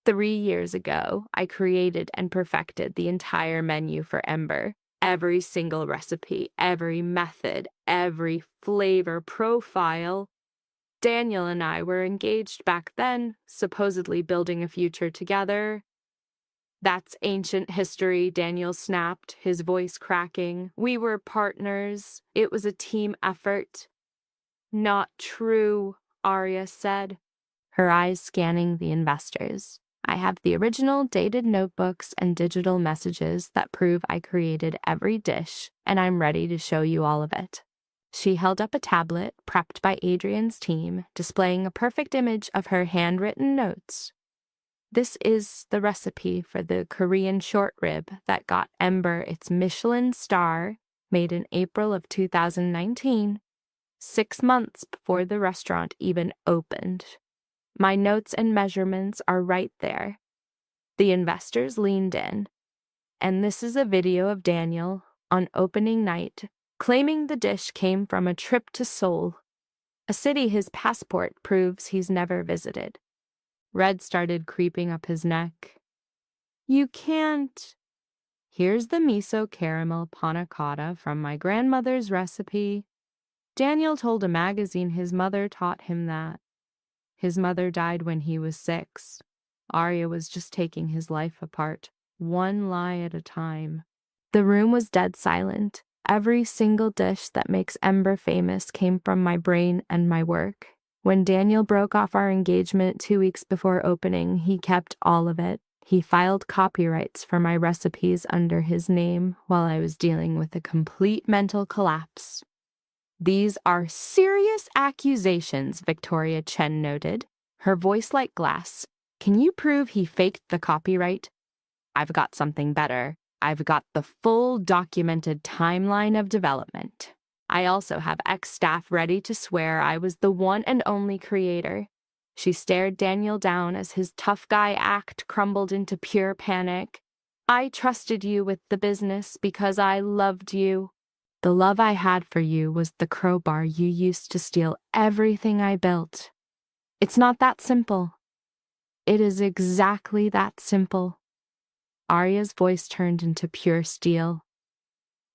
3 years ago, I created and perfected the entire menu for Ember. Every single recipe, every method, every flavor profile. Daniel and I were engaged back then, supposedly building a future together. That's ancient history, Daniel snapped, his voice cracking. We were partners. It was a team effort. Not true, Arya said, her eyes scanning the investors. I have the original dated notebooks and digital messages that prove I created every dish, and I'm ready to show you all of it. She held up a tablet prepped by Adrian's team, displaying a perfect image of her handwritten notes. This is the recipe for the Korean short rib that got Ember its Michelin star, made in April of 2019, 6 months before the restaurant even opened. My notes and measurements are right there. The investors leaned in, and this is a video of Daniel on opening night, claiming the dish came from a trip to Seoul, a city his passport proves he's never visited. Red started creeping up his neck. You can't. Here's the miso caramel panna cotta from my grandmother's recipe. Daniel told a magazine his mother taught him that. His mother died when he was 6. Arya was just taking his life apart, one lie at a time. The room was dead silent. Every single dish that makes Ember famous came from my brain and my work. When Daniel broke off our engagement 2 weeks before opening, he kept all of it. He filed copyrights for my recipes under his name while I was dealing with a complete mental collapse. These are serious accusations, Victoria Chen noted, her voice like glass. Can you prove he faked the copyright? I've got something better. I've got the full documented timeline of development. I also have ex-staff ready to swear I was the one and only creator. She stared Daniel down as his tough guy act crumbled into pure panic. I trusted you with the business because I loved you. The love I had for you was the crowbar you used to steal everything I built. It's not that simple. It is exactly that simple. Arya's voice turned into pure steel.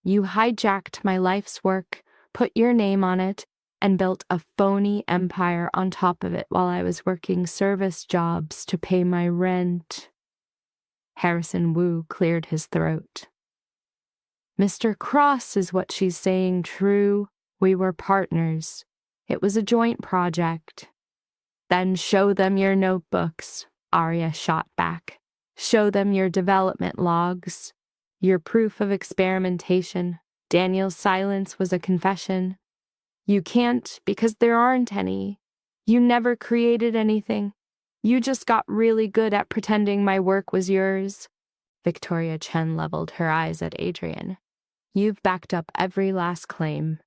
You hijacked my life's work, put your name on it, and built a phony empire on top of it while I was working service jobs to pay my rent. Harrison Wu cleared his throat. Mr. Cross is what she's saying true. We were partners. It was a joint project. Then show them your notebooks, Arya shot back. Show them your development logs, your proof of experimentation. Daniel's silence was a confession. You can't because there aren't any. You never created anything. You just got really good at pretending my work was yours. Victoria Chen leveled her eyes at Adrian. You've backed up every last claim.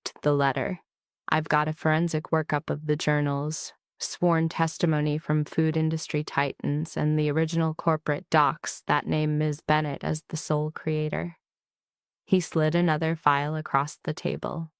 To the letter. I've got a forensic workup of the journals, sworn testimony from food industry titans, and the original corporate docs that name Ms. Bennett as the sole creator. He slid another file across the table.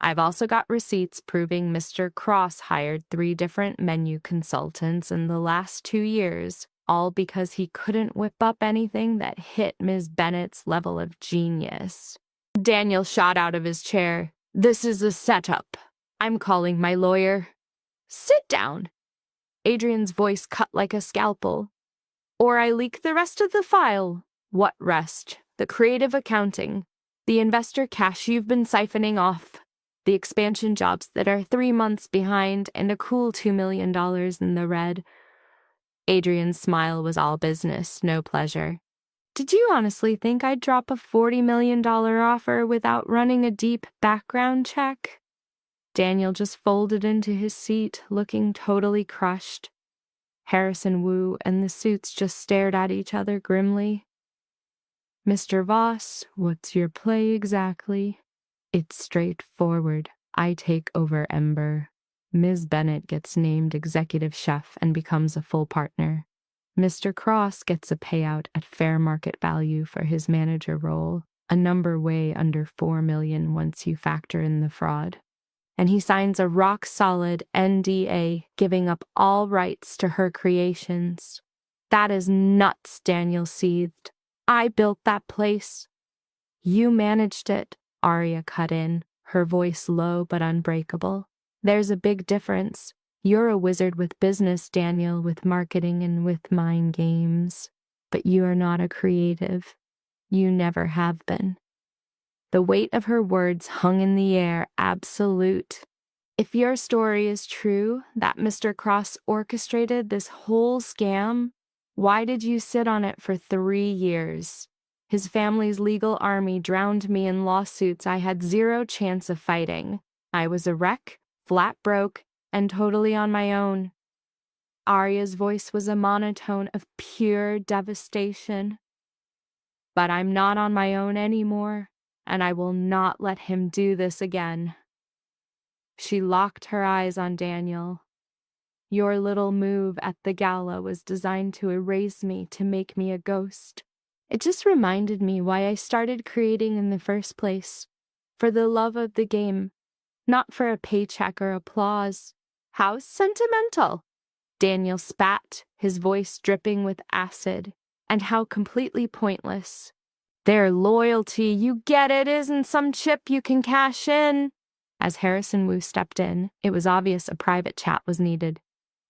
I've also got receipts proving Mr. Cross hired 3 different menu consultants in the last 2 years, all because he couldn't whip up anything that hit Ms. Bennett's level of genius. Daniel shot out of his chair. This is a setup. I'm calling my lawyer. Sit down. Adrian's voice cut like a scalpel. Or I leak the rest of the file. What rest? The creative accounting. The investor cash you've been siphoning off. The expansion jobs that are 3 months behind and a cool $2 million in the red. Adrian's smile was all business, no pleasure. Did you honestly think I'd drop a $40 million offer without running a deep background check? Daniel just folded into his seat, looking totally crushed. Harrison Wu and the suits just stared at each other grimly. Mr. Voss, what's your play exactly? It's straightforward. I take over Ember. Ms. Bennett gets named executive chef and becomes a full partner. Mr. Cross gets a payout at fair market value for his manager role, a number way under $4 million once you factor in the fraud. And he signs a rock-solid NDA giving up all rights to her creations. That is nuts, Daniel seethed. I built that place. You managed it, Arya cut in, her voice low but unbreakable. There's a big difference. You're a wizard with business, Daniel, with marketing and with mind games. But you are not a creative. You never have been. The weight of her words hung in the air, absolute. If your story is true, that Mr. Cross orchestrated this whole scam, why did you sit on it for 3 years? His family's legal army drowned me in lawsuits I had 0 chance of fighting. I was a wreck, flat broke, and totally on my own. Arya's voice was a monotone of pure devastation. But I'm not on my own anymore, and I will not let him do this again. She locked her eyes on Daniel. Your little move at the gala was designed to erase me, to make me a ghost. It just reminded me why I started creating in the first place. For the love of the game, not for a paycheck or applause. How sentimental! Daniel spat, his voice dripping with acid. And how completely pointless. Their loyalty, you get it, isn't some chip you can cash in. As Harrison Wu stepped in, it was obvious a private chat was needed.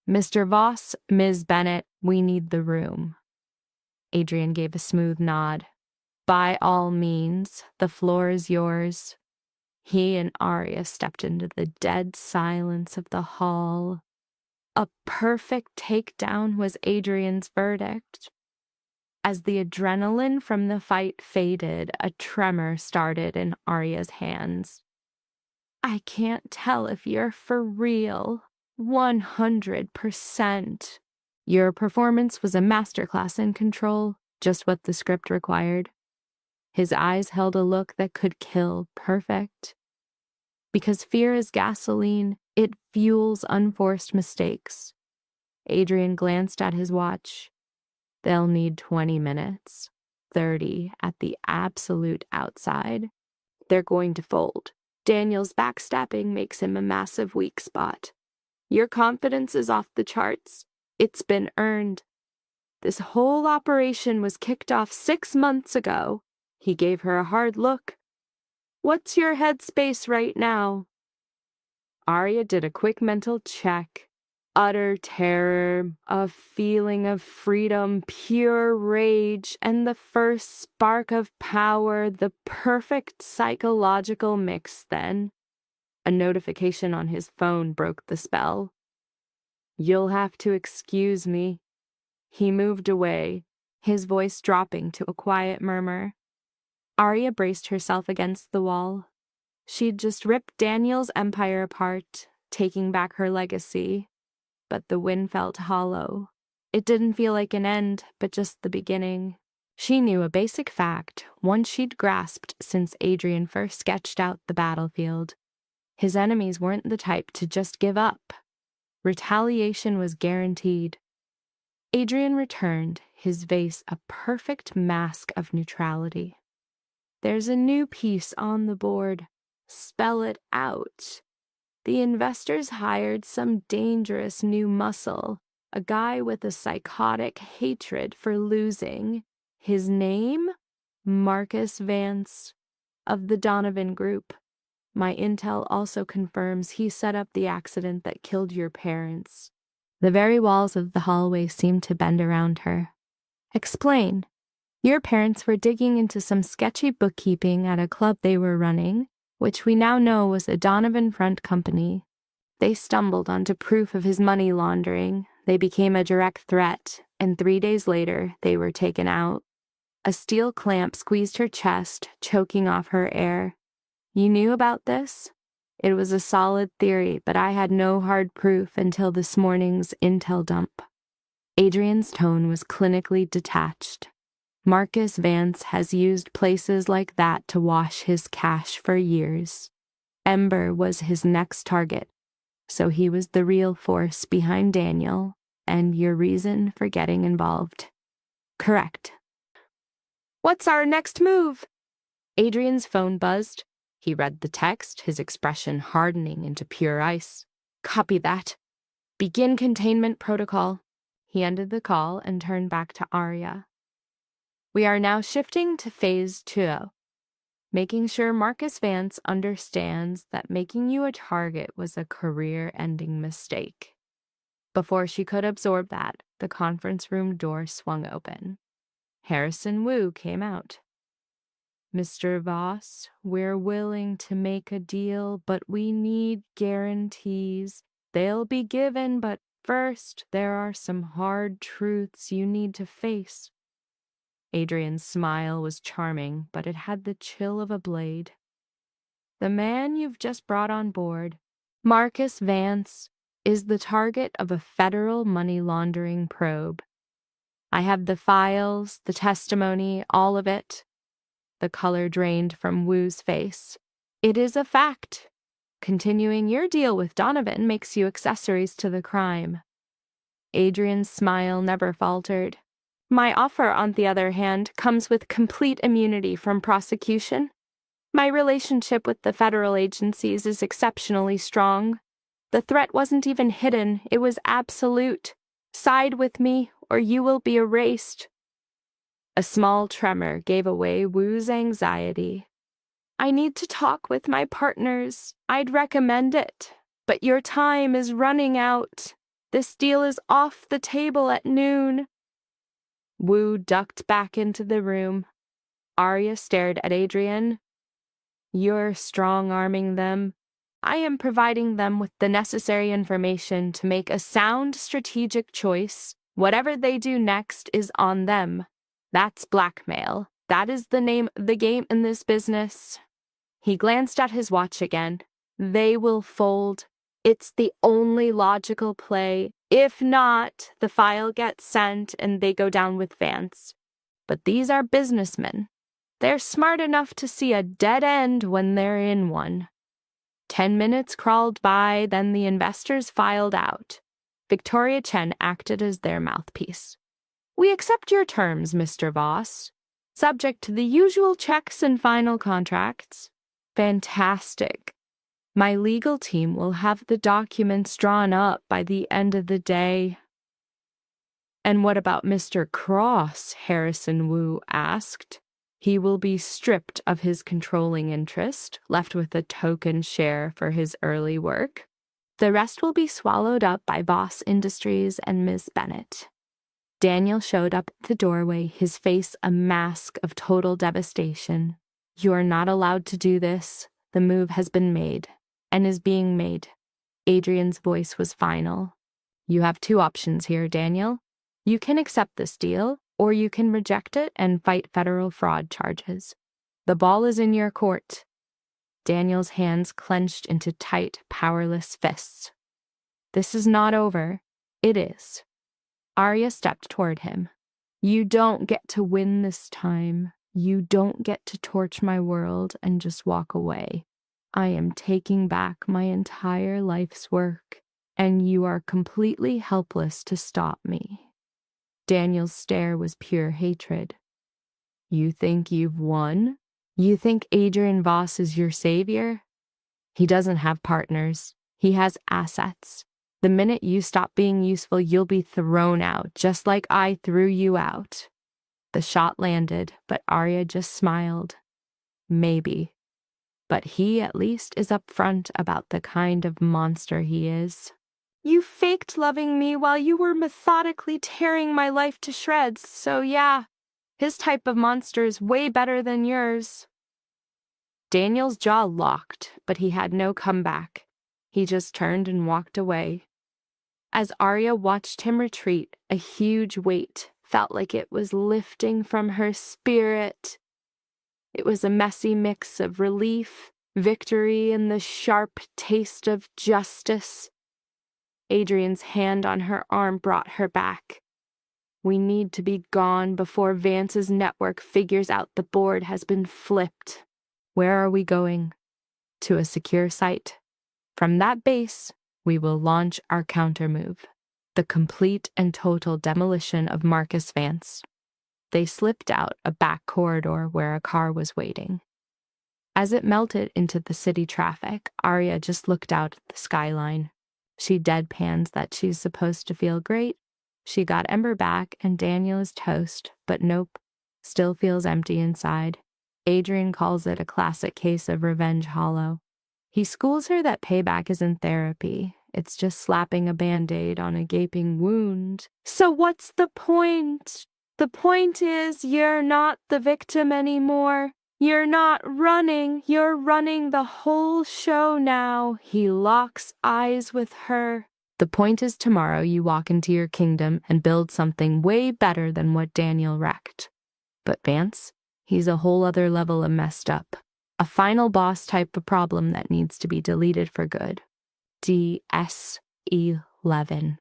Mr. Voss, Ms. Bennett, we need the room. Adrian gave a smooth nod. By all means, the floor is yours. He and Arya stepped into the dead silence of the hall. A perfect takedown was Adrian's verdict. As the adrenaline from the fight faded, a tremor started in Arya's hands. I can't tell if you're for real. 100%. Your performance was a masterclass in control, just what the script required. His eyes held a look that could kill perfect. Because fear is gasoline, it fuels unforced mistakes. Adrian glanced at his watch. They'll need 20 minutes, 30 at the absolute outside. They're going to fold. Daniel's backstabbing makes him a massive weak spot. Your confidence is off the charts. It's been earned. This whole operation was kicked off 6 months ago. He gave her a hard look. What's your headspace right now? Arya did a quick mental check. Utter terror, a feeling of freedom, pure rage, and the first spark of power, the perfect psychological mix then. A notification on his phone broke the spell. You'll have to excuse me. He moved away, his voice dropping to a quiet murmur. Arya braced herself against the wall. She'd just ripped Daniel's empire apart, taking back her legacy. But the win felt hollow. It didn't feel like an end, but just the beginning. She knew a basic fact, one she'd grasped since Adrian first sketched out the battlefield. His enemies weren't the type to just give up. Retaliation was guaranteed. Adrian returned, his face a perfect mask of neutrality. There's a new piece on the board. Spell it out. The investors hired some dangerous new muscle, a guy with a psychotic hatred for losing. His name? Marcus Vance, of the Donovan Group. My intel also confirms he set up the accident that killed your parents. The very walls of the hallway seemed to bend around her. Explain. Your parents were digging into some sketchy bookkeeping at a club they were running, which we now know was a Donovan front company. They stumbled onto proof of his money laundering. They became a direct threat, and 3 days later, they were taken out. A steel clamp squeezed her chest, choking off her air. You knew about this? It was a solid theory, but I had no hard proof until this morning's intel dump. Adrian's tone was clinically detached. Marcus Vance has used places like that to wash his cash for years. Ember was his next target, so he was the real force behind Daniel and your reason for getting involved. Correct. What's our next move? Adrian's phone buzzed. He read the text, his expression hardening into pure ice. Copy that. Begin containment protocol. He ended the call and turned back to Arya. We are now shifting to phase 2, making sure Marcus Vance understands that making you a target was a career-ending mistake. Before she could absorb that, the conference room door swung open. Harrison Wu came out. Mr. Voss, we're willing to make a deal, but we need guarantees. They'll be given, but first, there are some hard truths you need to face. Adrian's smile was charming, but it had the chill of a blade. The man you've just brought on board, Marcus Vance, is the target of a federal money laundering probe. I have the files, the testimony, all of it. The color drained from Wu's face. It is a fact. Continuing your deal with Donovan makes you accessories to the crime. Adrian's smile never faltered. My offer, on the other hand, comes with complete immunity from prosecution. My relationship with the federal agencies is exceptionally strong. The threat wasn't even hidden, it was absolute. Side with me, or you will be erased. A small tremor gave away Wu's anxiety. I need to talk with my partners. I'd recommend it. But your time is running out. This deal is off the table at noon. Wu ducked back into the room. Arya stared at Adrian. You're strong-arming them. I am providing them with the necessary information to make a sound strategic choice. Whatever they do next is on them. That's blackmail. That is the name of the game in this business. He glanced at his watch again. They will fold. It's the only logical play. If not, the file gets sent and they go down with Vance. But these are businessmen. They're smart enough to see a dead end when they're in one. 10 minutes crawled by, then the investors filed out. Victoria Chen acted as their mouthpiece. We accept your terms, Mr. Voss. Subject to the usual checks and final contracts. Fantastic. My legal team will have the documents drawn up by the end of the day. And what about Mr. Cross? Harrison Wu asked. He will be stripped of his controlling interest, left with a token share for his early work. The rest will be swallowed up by Voss Industries and Ms. Bennett. Daniel showed up at the doorway, his face a mask of total devastation. You are not allowed to do this. The move has been made, and is being made. Adrian's voice was final. You have two options here, Daniel. You can accept this deal, or you can reject it and fight federal fraud charges. The ball is in your court. Daniel's hands clenched into tight, powerless fists. This is not over. It is. Arya stepped toward him. You don't get to win this time. You don't get to torch my world and just walk away. I am taking back my entire life's work, and you are completely helpless to stop me. Daniel's stare was pure hatred. You think you've won? You think Adrian Voss is your savior? He doesn't have partners. He has assets. The minute you stop being useful, you'll be thrown out, just like I threw you out. The shot landed, but Arya just smiled. Maybe. But he at least is upfront about the kind of monster he is. You faked loving me while you were methodically tearing my life to shreds, so yeah, his type of monster is way better than yours. Daniel's jaw locked, but he had no comeback. He just turned and walked away. As Arya watched him retreat, a huge weight felt like it was lifting from her spirit. It was a messy mix of relief, victory, and the sharp taste of justice. Adrian's hand on her arm brought her back. We need to be gone before Vance's network figures out the board has been flipped. Where are we going? To a secure site. From that base, we will launch our countermove, the complete and total demolition of Marcus Vance. They slipped out a back corridor where a car was waiting. As it melted into the city traffic, Arya just looked out at the skyline. She deadpans that she's supposed to feel great. She got Ember back and Daniel is toast, but nope, still feels empty inside. Adrian calls it a classic case of revenge hollow. He schools her that payback isn't therapy. It's just slapping a Band-Aid on a gaping wound. So what's the point? The point is you're not the victim anymore. You're not running. You're running the whole show now. He locks eyes with her. The point is tomorrow you walk into your kingdom and build something way better than what Daniel wrecked. But Vance, he's a whole other level of messed up. A final boss type of problem that needs to be deleted for good. DS-11.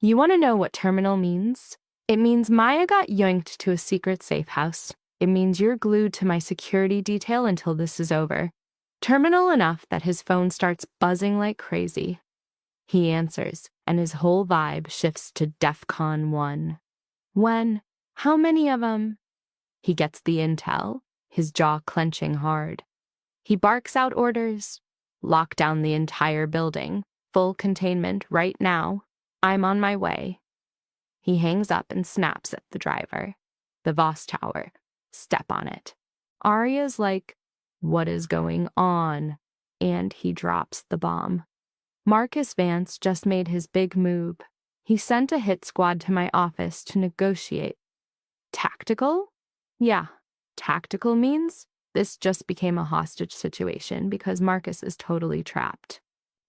You want to know what terminal means? It means Maya got yoinked to a secret safe house. It means you're glued to my security detail until this is over. Terminal enough that his phone starts buzzing like crazy. He answers, and his whole vibe shifts to DEFCON 1. When? How many of them? He gets the intel, his jaw clenching hard. He barks out orders. Lock down the entire building. Full containment right now. I'm on my way. He hangs up and snaps at the driver. The Voss Tower. Step on it. Arya's like, what is going on? And he drops the bomb. Marcus Vance just made his big move. He sent a hit squad to my office to negotiate. Tactical? Yeah, tactical means this just became a hostage situation because Marcus is totally trapped.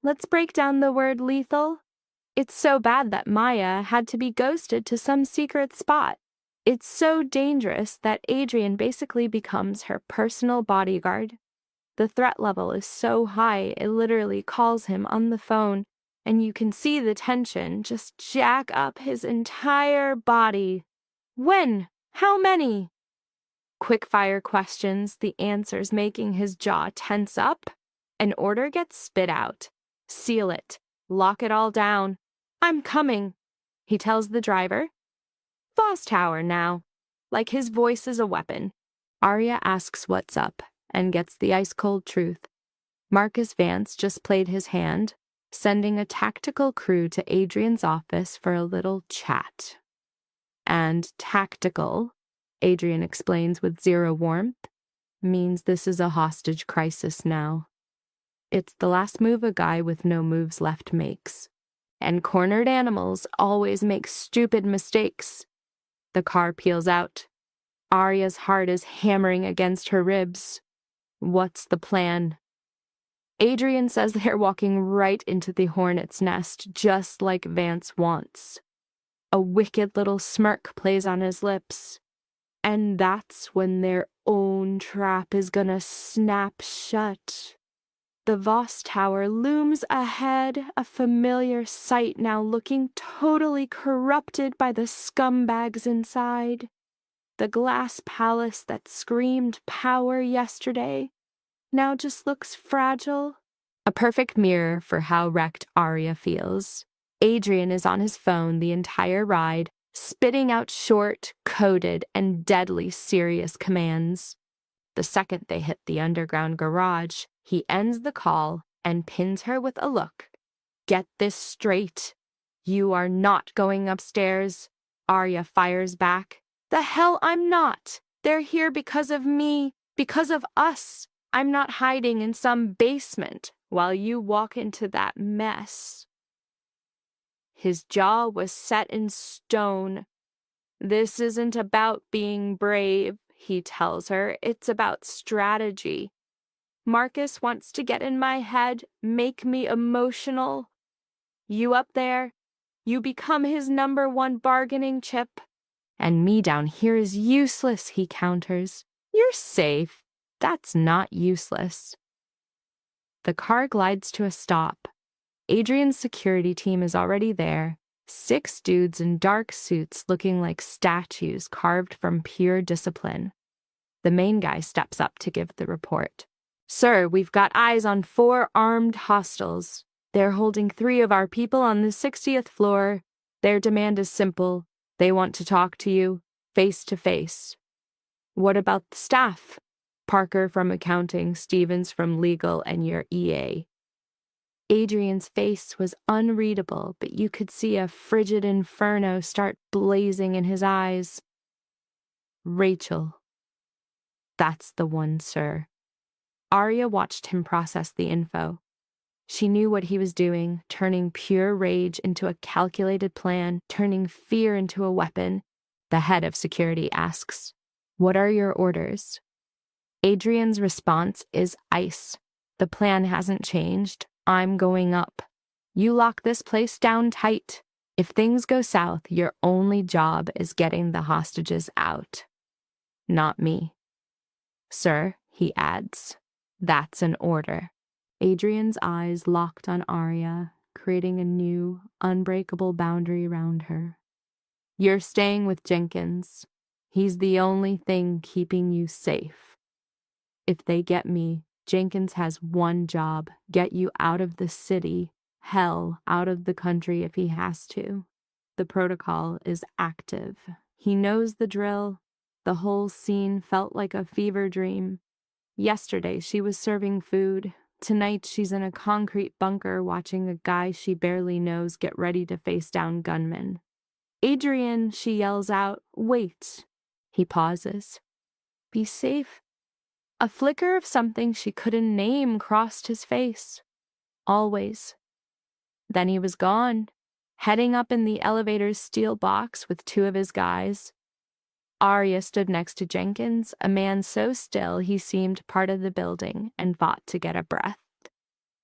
Let's break down the word lethal. It's so bad that Maya had to be ghosted to some secret spot. It's so dangerous that Adrian basically becomes her personal bodyguard. The threat level is so high, it literally calls him on the phone, and you can see the tension just jack up his entire body. When? How many? Quick-fire questions, the answers making his jaw tense up. An order gets spit out. Seal it. Lock it all down. I'm coming, he tells the driver. Voss Tower now. Like his voice is a weapon. Arya asks what's up and gets the ice-cold truth. Marcus Vance just played his hand. sending a tactical crew to Adrian's office for a little chat. And tactical, Adrian explains with zero warmth, means this is a hostage crisis now. It's the last move a guy with no moves left makes. And cornered animals always make stupid mistakes. The car peels out. Arya's heart is hammering against her ribs. What's the plan? Adrian says they're walking right into the hornet's nest, just like Vance wants. A wicked little smirk plays on his lips. And that's when their own trap is gonna snap shut. The Voss Tower looms ahead, a familiar sight now looking totally corrupted by the scumbags inside. The glass palace that screamed power yesterday now just looks fragile. A perfect mirror for how wrecked Arya feels. Adrian is on his phone the entire ride, spitting out short, coded, and deadly serious commands. The second they hit the underground garage, he ends the call and pins her with a look. Get this straight. You are not going upstairs. Arya fires back. The hell I'm not. They're here because of me, because of us. I'm not hiding in some basement while you walk into that mess. His jaw was set in stone. This isn't about being brave, he tells her. It's about strategy. Marcus wants to get in my head, make me emotional. You up there, you become his #1 bargaining chip. And me down here is useless, he counters. You're safe. That's not useless. The car glides to a stop. Adrian's security team is already there. 6 dudes in dark suits looking like statues carved from pure discipline. The main guy steps up to give the report. Sir, we've got eyes on 4 armed hostiles. They're holding 3 of our people on the 60th floor. Their demand is simple. They want to talk to you, face to face. What about the staff? Parker from accounting, Stevens from legal, and your EA. Adrian's face was unreadable, but you could see a frigid inferno start blazing in his eyes. Rachel. That's the one, sir. Arya watched him process the info. She knew what he was doing, turning pure rage into a calculated plan, turning fear into a weapon. The head of security asks, "What are your orders?" Adrian's response is ice. The plan hasn't changed. I'm going up. You lock this place down tight. If things go south, your only job is getting the hostages out. Not me. Sir, he adds, that's an order. Adrian's eyes locked on Arya, creating a new, unbreakable boundary around her. You're staying with Jenkins. He's the only thing keeping you safe. If they get me, Jenkins has one job, get you out of the city, hell, out of the country if he has to. The protocol is active. He knows the drill. The whole scene felt like a fever dream. Yesterday, she was serving food. Tonight, she's in a concrete bunker watching a guy she barely knows get ready to face down gunmen. Adrian, she yells out, wait. He pauses. Be safe. A flicker of something she couldn't name crossed his face. Always. Then he was gone, heading up in the elevator's steel box with 2 of his guys. Arya stood next to Jenkins, a man so still he seemed part of the building, and fought to get a breath.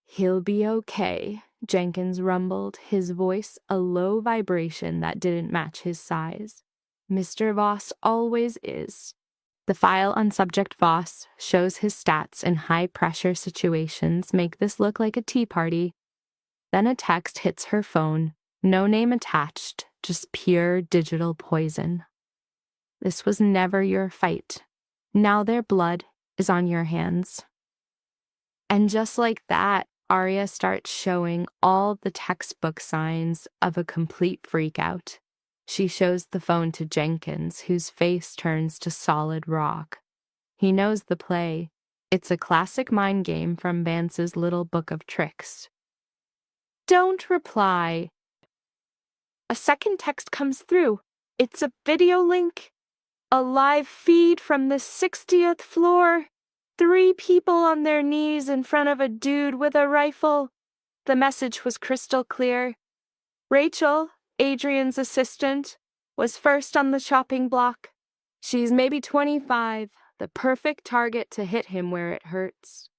He'll be okay, Jenkins rumbled, his voice a low vibration that didn't match his size. Mr. Voss always is. The file on Subject Voss shows his stats in high-pressure situations make this look like a tea party. Then a text hits her phone, no name attached, just pure digital poison. This was never your fight. Now their blood is on your hands. And just like that, Arya starts showing all the textbook signs of a complete freakout. She shows the phone to Jenkins, whose face turns to solid rock. He knows the play. It's a classic mind game from Vance's little book of tricks. Don't reply. A second text comes through. It's a video link. A live feed from the 60th floor. 3 people on their knees in front of a dude with a rifle. The message was crystal clear. Rachel, Adrian's assistant, was first on the chopping block. She's maybe 25, the perfect target to hit him where it hurts.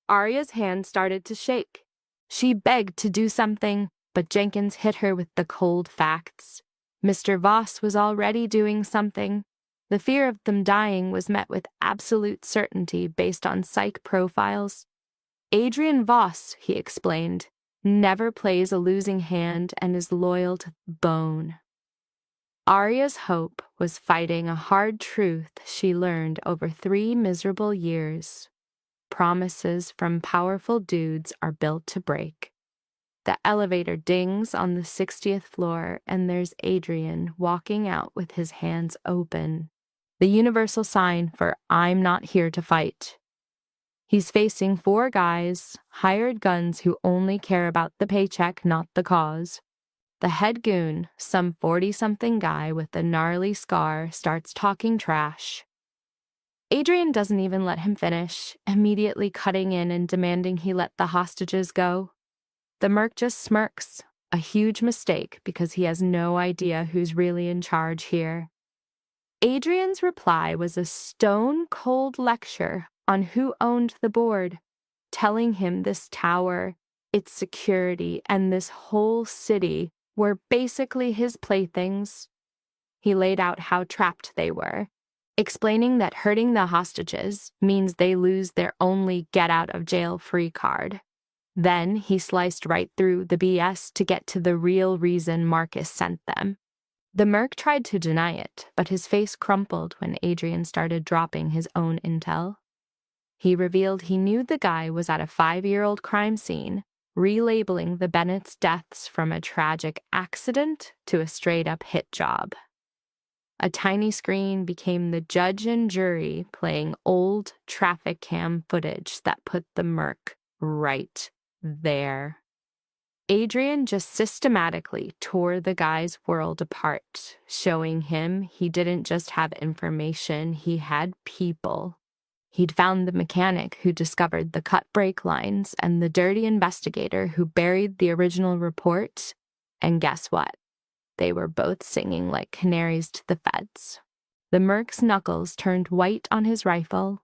Arya's hand started to shake. She begged to do something, but Jenkins hit her with the cold facts. Mr. Voss was already doing something. The fear of them dying was met with absolute certainty based on psych profiles. Adrian Voss, he explained, never plays a losing hand and is loyal to the bone. Arya's hope was fighting a hard truth she learned over 3 miserable years. Promises from powerful dudes are built to break. The elevator dings on the 60th floor, and there's Adrian walking out with his hands open. The universal sign for I'm not here to fight. He's facing 4 guys, hired guns who only care about the paycheck, not the cause. The head goon, some 40-something guy with a gnarly scar, starts talking trash. Adrian doesn't even let him finish, immediately cutting in and demanding he let the hostages go. The merc just smirks, a huge mistake because he has no idea who's really in charge here. Adrian's reply was a stone-cold lecture on who owned the board, telling him this tower, its security, and this whole city were basically his playthings. He laid out how trapped they were, explaining that hurting the hostages means they lose their only get-out-of-jail-free card. Then he sliced right through the BS to get to the real reason Marcus sent them. The merc tried to deny it, but his face crumpled when Adrian started dropping his own intel. He revealed he knew the guy was at a 5-year-old crime scene, relabeling the Bennett's deaths from a tragic accident to a straight-up hit job. A tiny screen became the judge and jury playing old traffic cam footage that put the merc right there. Adrian just systematically tore the guy's world apart, showing him he didn't just have information, he had people. He'd found the mechanic who discovered the cut brake lines and the dirty investigator who buried the original report. And guess what? They were both singing like canaries to the feds. The merc's knuckles turned white on his rifle,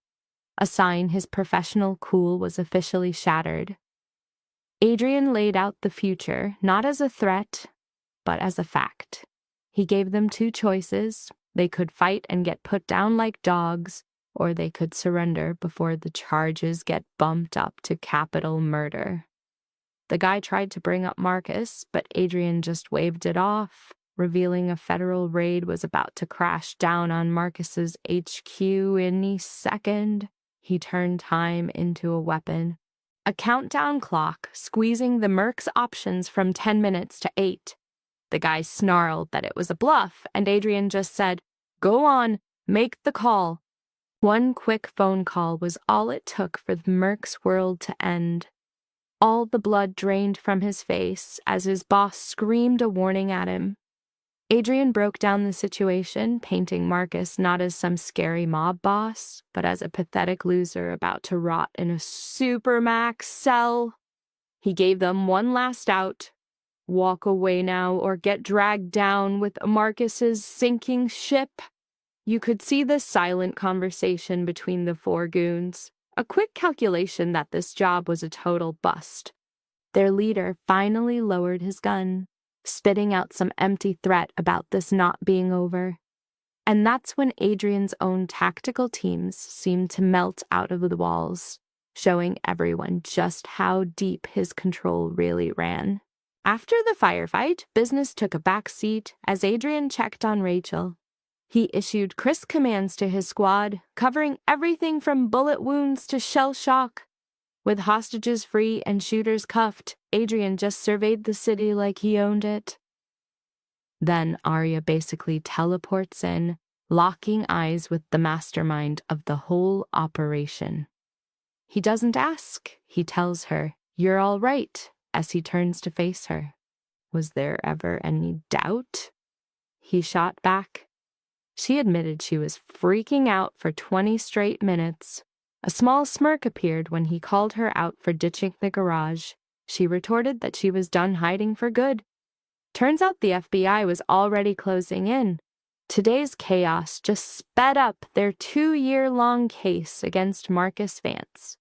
a sign his professional cool was officially shattered. Adrian laid out the future not as a threat, but as a fact. He gave them 2 choices. They could fight and get put down like dogs, or they could surrender before the charges get bumped up to capital murder. The guy tried to bring up Marcus, but Adrian just waved it off, revealing a federal raid was about to crash down on Marcus's HQ any second. He turned time into a weapon. A countdown clock squeezing the merc's options from 10 minutes to 8. The guy snarled that it was a bluff, and Adrian just said, "Go on, make the call." One quick phone call was all it took for the merc's world to end. All the blood drained from his face as his boss screamed a warning at him. Adrian broke down the situation, painting Marcus not as some scary mob boss, but as a pathetic loser about to rot in a supermax cell. He gave them one last out. Walk away now or get dragged down with Marcus's sinking ship. You could see the silent conversation between the 4 goons, a quick calculation that this job was a total bust. Their leader finally lowered his gun, spitting out some empty threat about this not being over. And that's when Adrian's own tactical teams seemed to melt out of the walls, showing everyone just how deep his control really ran. After the firefight, business took a back seat as Adrian checked on Rachel. He issued crisp commands to his squad, covering everything from bullet wounds to shell shock. With hostages free and shooters cuffed, Adrian just surveyed the city like he owned it. Then Arya basically teleports in, locking eyes with the mastermind of the whole operation. He doesn't ask. He tells her, "You're all right," as he turns to face her. Was there ever any doubt? He shot back. She admitted she was freaking out for 20 straight minutes. A small smirk appeared when he called her out for ditching the garage. She retorted that she was done hiding for good. Turns out the FBI was already closing in. Today's chaos just sped up their 2-year-long case against Marcus Vance.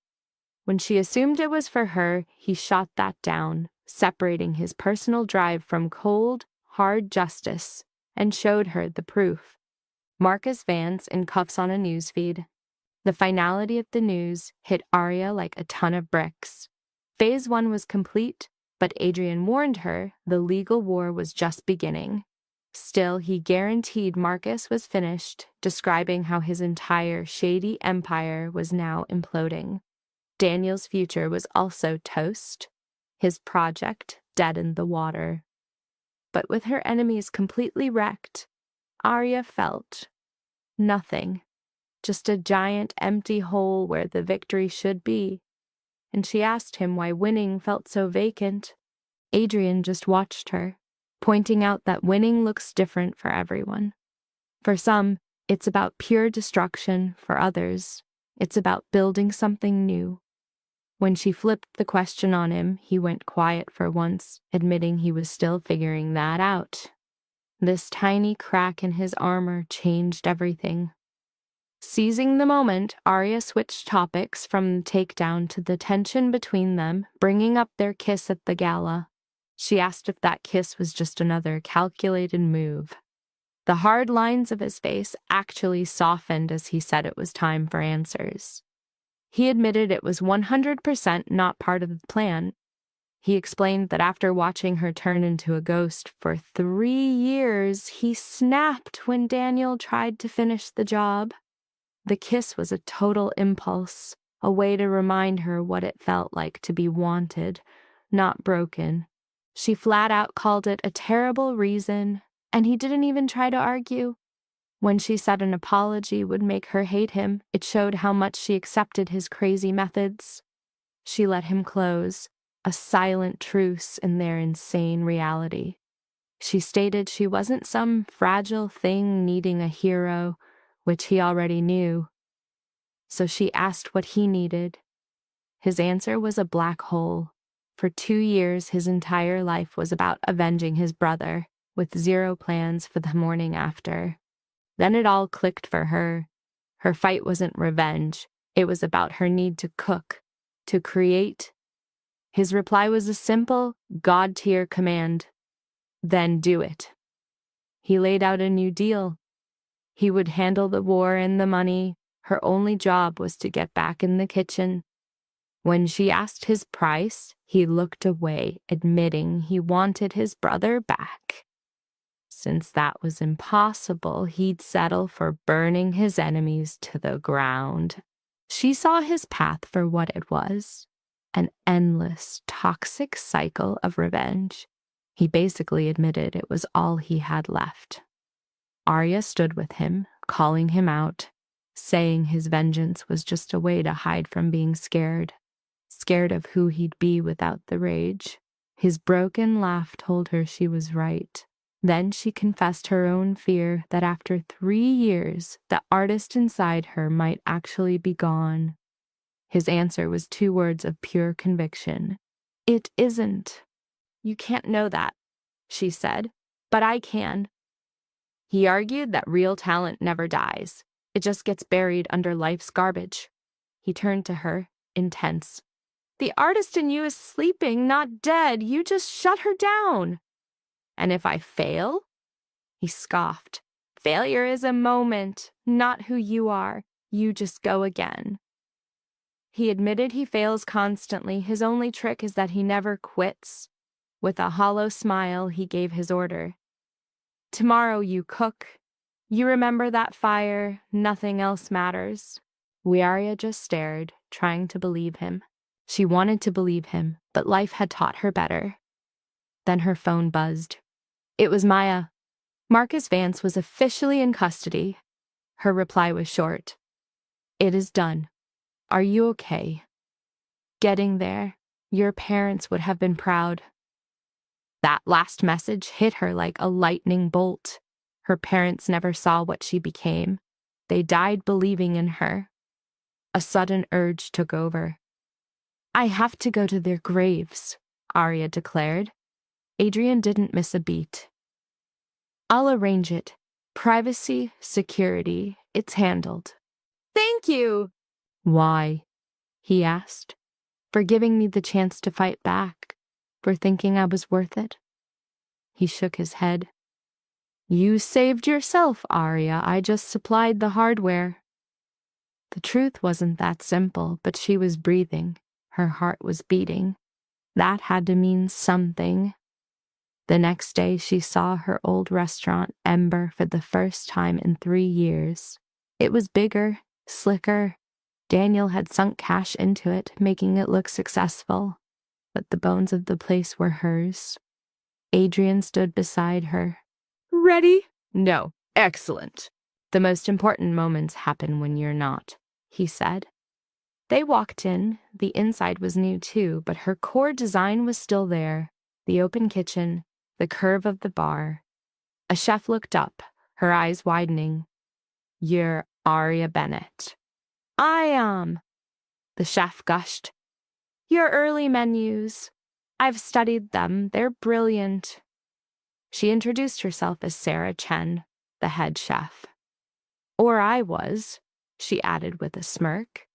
When she assumed it was for her, he shot that down, separating his personal drive from cold, hard justice, and showed her the proof. Marcus Vance in cuffs on a newsfeed. The finality of the news hit Arya like a ton of bricks. Phase 1 was complete, but Adrian warned her the legal war was just beginning. Still, he guaranteed Marcus was finished, describing how his entire shady empire was now imploding. Daniel's future was also toast. His project dead in the water. But with her enemies completely wrecked, Arya felt nothing. Just a giant empty hole where the victory should be. And she asked him why winning felt so vacant. Adrian just watched her, pointing out that winning looks different for everyone. For some, it's about pure destruction. For others, it's about building something new. When she flipped the question on him, he went quiet for once, admitting he was still figuring that out. This tiny crack in his armor changed everything. Seizing the moment, Arya switched topics from the takedown to the tension between them, bringing up their kiss at the gala. She asked if that kiss was just another calculated move. The hard lines of his face actually softened as he said it was time for answers. He admitted it was 100% not part of the plan. He explained that after watching her turn into a ghost for 3 years, he snapped when Daniel tried to finish the job. The kiss was a total impulse, a way to remind her what it felt like to be wanted, not broken. She flat out called it a terrible reason, and he didn't even try to argue. When she said an apology would make her hate him, it showed how much she accepted his crazy methods. She let him close, a silent truce in their insane reality. She stated she wasn't some fragile thing needing a hero, which he already knew. So she asked what he needed. His answer was a black hole. For 2 years, his entire life was about avenging his brother, with zero plans for the morning after. Then it all clicked for her. Her fight wasn't revenge. It was about her need to cook, to create. His reply was a simple, God-tier command. Then do it. He laid out a new deal. He would handle the war and the money. Her only job was to get back in the kitchen. When she asked his price, he looked away, admitting he wanted his brother back. Since that was impossible, he'd settle for burning his enemies to the ground. She saw his path for what it was, an endless, toxic cycle of revenge. He basically admitted it was all he had left. Arya stood with him, calling him out, saying his vengeance was just a way to hide from being scared of who he'd be without the rage. His broken laugh told her she was right. Then she confessed her own fear that after 3 years, the artist inside her might actually be gone. His answer was 2 words of pure conviction. "It isn't." "You can't know that," she said, "but I can." He argued that real talent never dies. It just gets buried under life's garbage. He turned to her, intense. "The artist in you is sleeping, not dead. You just shut her down." "And if I fail?" He scoffed. "Failure is a moment, not who you are. You just go again." He admitted he fails constantly. His only trick is that he never quits. With a hollow smile, he gave his order. "Tomorrow you cook. You remember that fire. Nothing else matters." Arya just stared, trying to believe him. She wanted to believe him, but life had taught her better. Then her phone buzzed. It was Maya. Marcus Vance was officially in custody. Her reply was short. "It is done. Are you okay?" "Getting there. Your parents would have been proud." That last message hit her like a lightning bolt. Her parents never saw what she became. They died believing in her. A sudden urge took over. "I have to go to their graves," Arya declared. Adrian didn't miss a beat. "I'll arrange it. Privacy, security, it's handled." "Thank you." "Why?" he asked. "For giving me the chance to fight back. For thinking I was worth it." He shook his head. "You saved yourself, Arya. I just supplied the hardware." The truth wasn't that simple, but she was breathing. Her heart was beating. That had to mean something. The next day, she saw her old restaurant, Ember, for the first time in 3 years. It was bigger, slicker. Daniel had sunk cash into it, making it look successful. But the bones of the place were hers. Adrian stood beside her. "Ready?" "No." "Excellent." "The most important moments happen when you're not," he said. They walked in. The inside was new too, but her core design was still there. The open kitchen, the curve of the bar. A chef looked up, her eyes widening. "You're Arya Bennett." "I am," the chef gushed. "Your early menus. I've studied them. They're brilliant." She introduced herself as Sarah Chen, the head chef. "Or I was," she added with a smirk.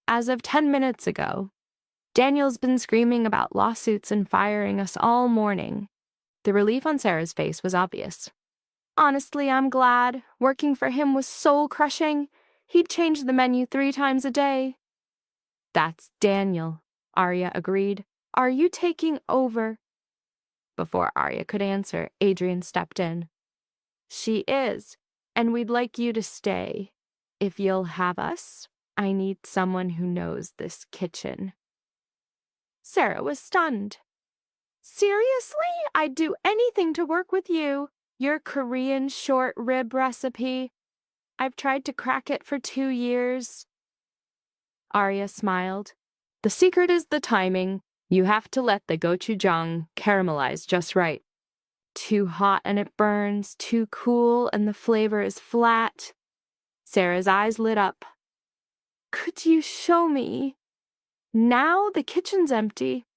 "As of 10 minutes ago. Daniel's been screaming about lawsuits and firing us all morning." The relief on Sarah's face was obvious. "Honestly, I'm glad. Working for him was soul-crushing. He'd change the menu 3 times a day." "That's Daniel," Arya agreed. "Are you taking over?" Before Arya could answer, Adrian stepped in. "She is, and we'd like you to stay. If you'll have us, I need someone who knows this kitchen." Sarah was stunned. "Seriously? I'd do anything to work with you. Your Korean short rib recipe. I've tried to crack it for 2 years." Arya smiled. "The secret is the timing. You have to let the gochujang caramelize just right. Too hot and it burns, too cool and the flavor is flat." Sarah's eyes lit up. "Could you show me?" "Now the kitchen's empty."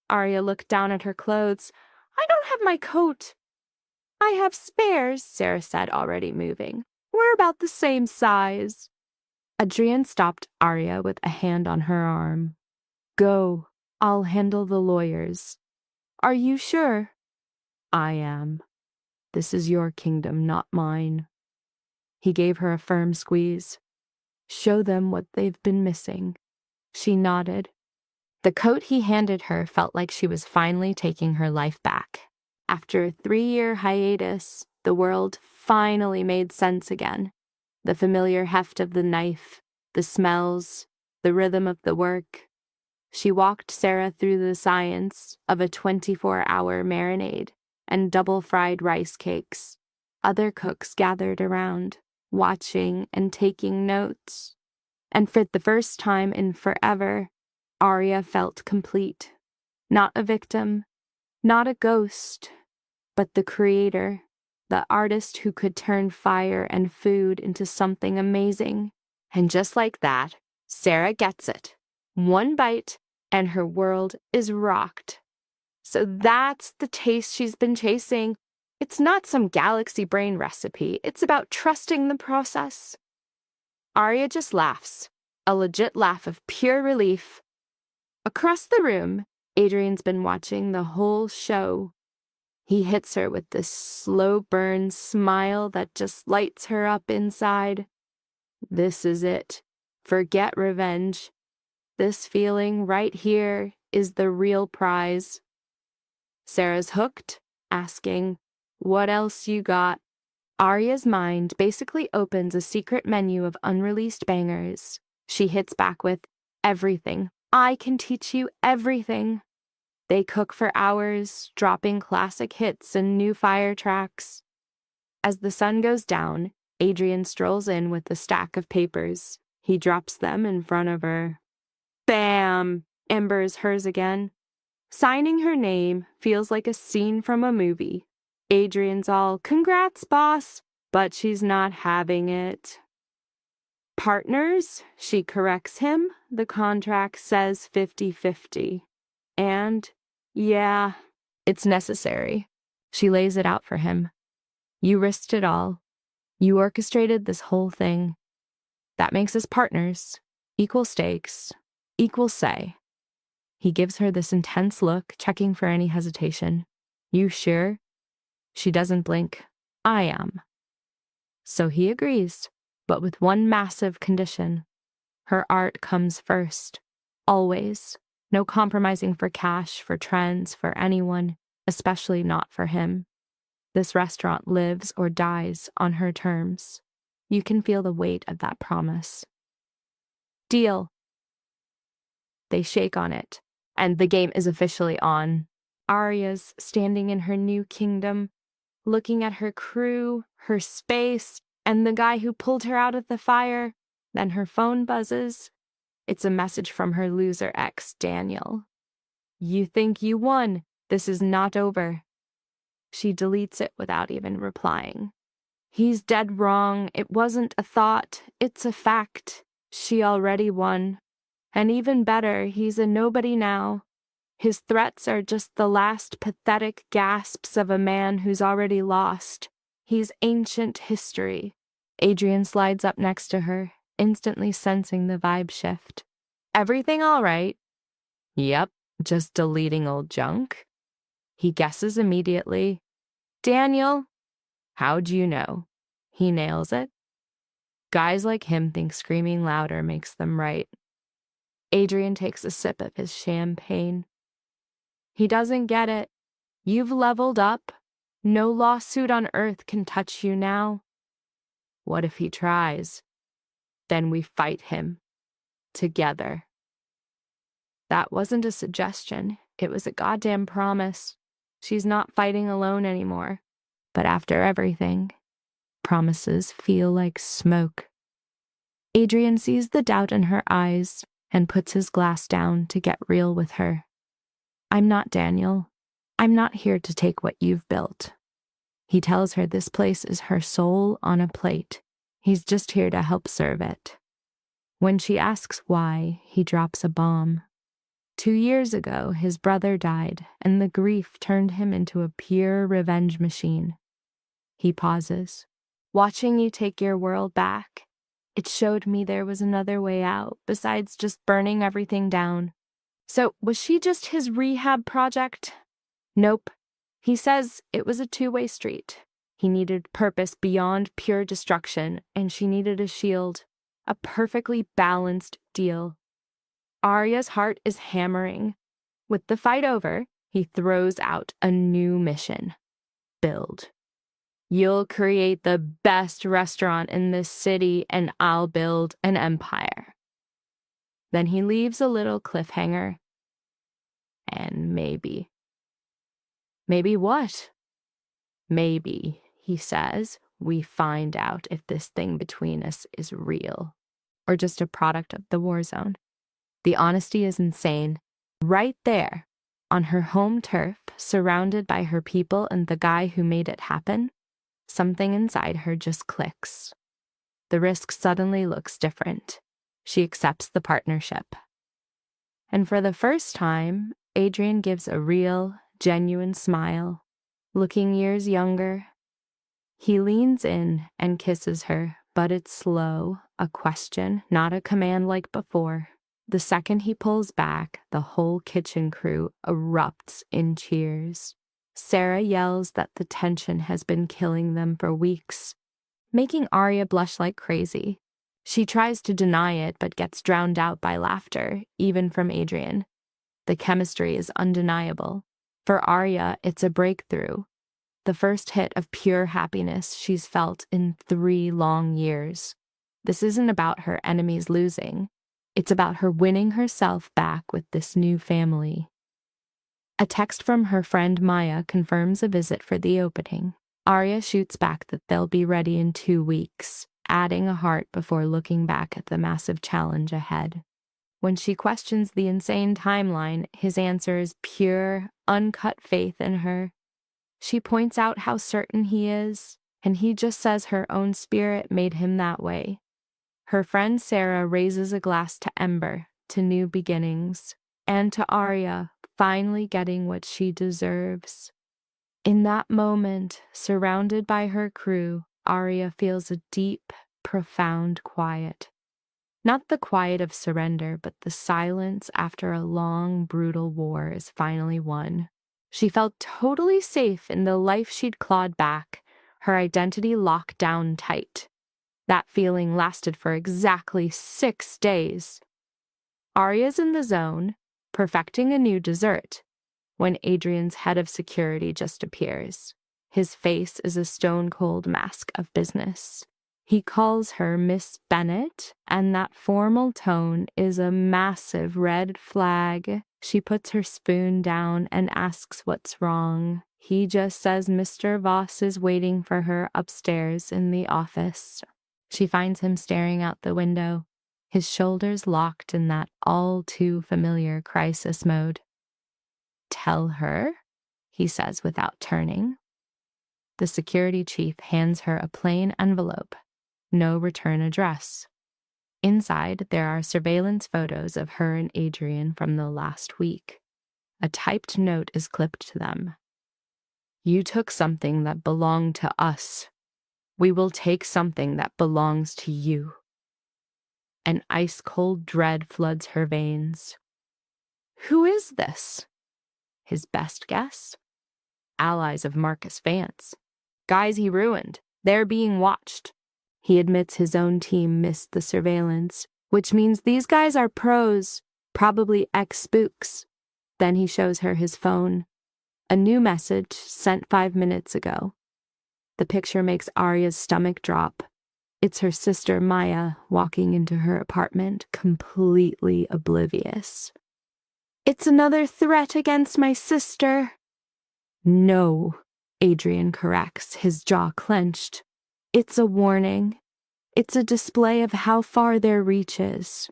Arya looked down at her clothes. "I don't have my coat." "I have spares," Sarah said, already moving. "We're about the same size." Adrian stopped Arya with a hand on her arm. "Go. I'll handle the lawyers." "Are you sure?" "I am. This is your kingdom, not mine." He gave her a firm squeeze. "Show them what they've been missing." She nodded. The coat he handed her felt like she was finally taking her life back. After a 3-year hiatus, the world finally made sense again. The familiar heft of the knife, the smells, the rhythm of the work. She walked Sarah through the science of a 24-hour marinade and double-fried rice cakes. Other cooks gathered around, watching and taking notes. And for the first time in forever, Arya felt complete. Not a victim, not a ghost, but the creator, the artist who could turn fire and food into something amazing. And just like that, Sarah gets it. One bite, and her world is rocked. So that's the taste she's been chasing. It's not some galaxy brain recipe. It's about trusting the process. Arya just laughs, a legit laugh of pure relief. Across the room, Adrian's been watching the whole show. He hits her with this slow burn smile that just lights her up inside. This is it. Forget revenge. This feeling right here is the real prize. Sarah's hooked, asking, "What else you got?" Arya's mind basically opens a secret menu of unreleased bangers. She hits back with, "Everything. I can teach you everything." They cook for hours, dropping classic hits and new fire tracks. As the sun goes down, Adrian strolls in with a stack of papers. He drops them in front of her. Bam! Amber is hers again. Signing her name feels like a scene from a movie. Adrian's all, "Congrats, boss," but she's not having it. "Partners," she corrects him. The contract says 50-50. And, yeah, it's necessary. She lays it out for him. "You risked it all. You orchestrated this whole thing. That makes us partners. Equal stakes. Equal say." He gives her this intense look, checking for any hesitation. "You sure?" She doesn't blink. "I am." So he agrees, but with one massive condition. Her art comes first. Always. No compromising for cash, for trends, for anyone, especially not for him. This restaurant lives or dies on her terms. You can feel the weight of that promise. "Deal." They shake on it, and the game is officially on. Arya's standing in her new kingdom, looking at her crew, her space, and the guy who pulled her out of the fire. Then her phone buzzes. It's a message from her loser ex, Daniel. "You think you won. This is not over." She deletes it without even replying. He's dead wrong. It wasn't a thought. It's a fact. She already won. And even better, he's a nobody now. His threats are just the last pathetic gasps of a man who's already lost. He's ancient history. Adrian slides up next to her, instantly sensing the vibe shift. "Everything all right?" "Yep, just deleting old junk." He guesses immediately. "Daniel." "How'd you know?" He nails it. Guys like him think screaming louder makes them right. Adrian takes a sip of his champagne. He doesn't get it. You've leveled up. No lawsuit on earth can touch you now. What if he tries? Then we fight him. Together. That wasn't a suggestion. It was a goddamn promise. She's not fighting alone anymore. But after everything, promises feel like smoke. Adrian sees the doubt in her eyes and puts his glass down to get real with her. "I'm not Daniel. I'm not here to take what you've built." He tells her this place is her soul on a plate. He's just here to help serve it. When she asks why, he drops a bomb. 2 years ago, his brother died, and the grief turned him into a pure revenge machine. He pauses. "Watching you take your world back, it showed me there was another way out, besides just burning everything down." So, was she just his rehab project? Nope. He says it was a two-way street. He needed purpose beyond pure destruction, and she needed a shield. A perfectly balanced deal. Arya's heart is hammering. With the fight over, he throws out a new mission. Build. "You'll create the best restaurant in this city, and I'll build an empire." Then he leaves a little cliffhanger. And maybe. Maybe what? "Maybe," he says, "we find out if this thing between us is real, or just a product of the war zone." The honesty is insane. Right there, on her home turf, surrounded by her people and the guy who made it happen, something inside her just clicks. The risk suddenly looks different. She accepts the partnership. And for the first time, Adrian gives a real, genuine smile, looking years younger. He leans in and kisses her, but it's slow, a question, not a command like before. The second he pulls back, the whole kitchen crew erupts in cheers. Sarah yells that the tension has been killing them for weeks, making Arya blush like crazy. She tries to deny it, but gets drowned out by laughter, even from Adrian. The chemistry is undeniable. For Arya, it's a breakthrough. The first hit of pure happiness she's felt in 3 long years. This isn't about her enemies losing. It's about her winning herself back with this new family. A text from her friend Maya confirms a visit for the opening. Arya shoots back that they'll be ready in 2 weeks, adding a heart before looking back at the massive challenge ahead. When she questions the insane timeline, his answer is pure, uncut faith in her. She points out how certain he is, and he just says her own spirit made him that way. Her friend Sarah raises a glass to Ember, to new beginnings, and to Arya, finally getting what she deserves. In that moment, surrounded by her crew, Arya feels a deep, profound quiet. Not the quiet of surrender, but the silence after a long, brutal war is finally won. She felt totally safe in the life she'd clawed back, her identity locked down tight. That feeling lasted for exactly 6 days. Arya's in the zone, perfecting a new dessert, when Adrian's head of security just appears. His face is a stone-cold mask of business. He calls her Miss Bennett, and that formal tone is a massive red flag. She puts her spoon down and asks what's wrong. He just says Mr. Voss is waiting for her upstairs in the office. She finds him staring out the window, his shoulders locked in that all-too-familiar crisis mode. "Tell her," he says without turning. The security chief hands her a plain envelope. No return address. Inside, there are surveillance photos of her and Adrian from the last week. A typed note is clipped to them. "You took something that belonged to us. We will take something that belongs to you." An ice-cold dread floods her veins. Who is this? His best guess? Allies of Marcus Vance. Guys he ruined. They're being watched. He admits his own team missed the surveillance, which means these guys are pros, probably ex-spooks. Then he shows her his phone. A new message sent 5 minutes ago. The picture makes Arya's stomach drop. It's her sister Maya walking into her apartment, completely oblivious. "It's another threat against my sister." "No," Adrian corrects, his jaw clenched. "It's a warning. It's a display of how far their reach is."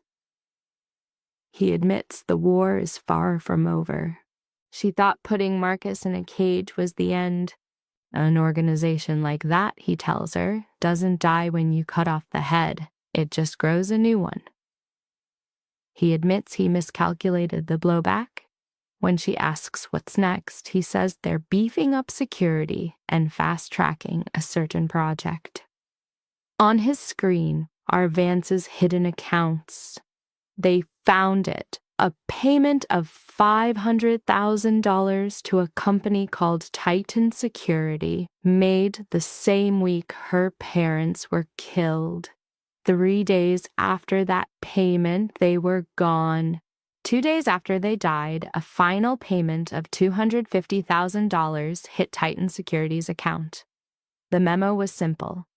He admits the war is far from over. She thought putting Marcus in a cage was the end. An organization like that, he tells her, doesn't die when you cut off the head. It just grows a new one. He admits he miscalculated the blowback. When she asks what's next, he says they're beefing up security and fast-tracking a certain project. On his screen are Vance's hidden accounts. They found it. A payment of $500,000 to a company called Titan Security, made the same week her parents were killed. 3 days after that payment, they were gone. 2 days after they died, a final payment of $250,000 hit Titan Security's account. The memo was simple.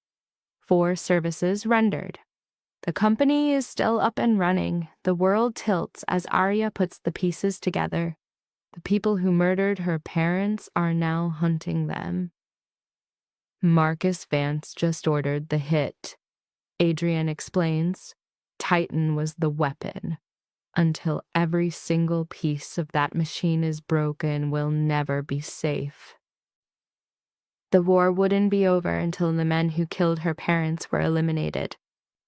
4 services rendered. The company is still up and running. The world tilts as Arya puts the pieces together. The people who murdered her parents are now hunting them. Marcus Vance just ordered the hit. Adrian explains. Titan was the weapon. Until every single piece of that machine is broken, we'll never be safe. The war wouldn't be over until the men who killed her parents were eliminated.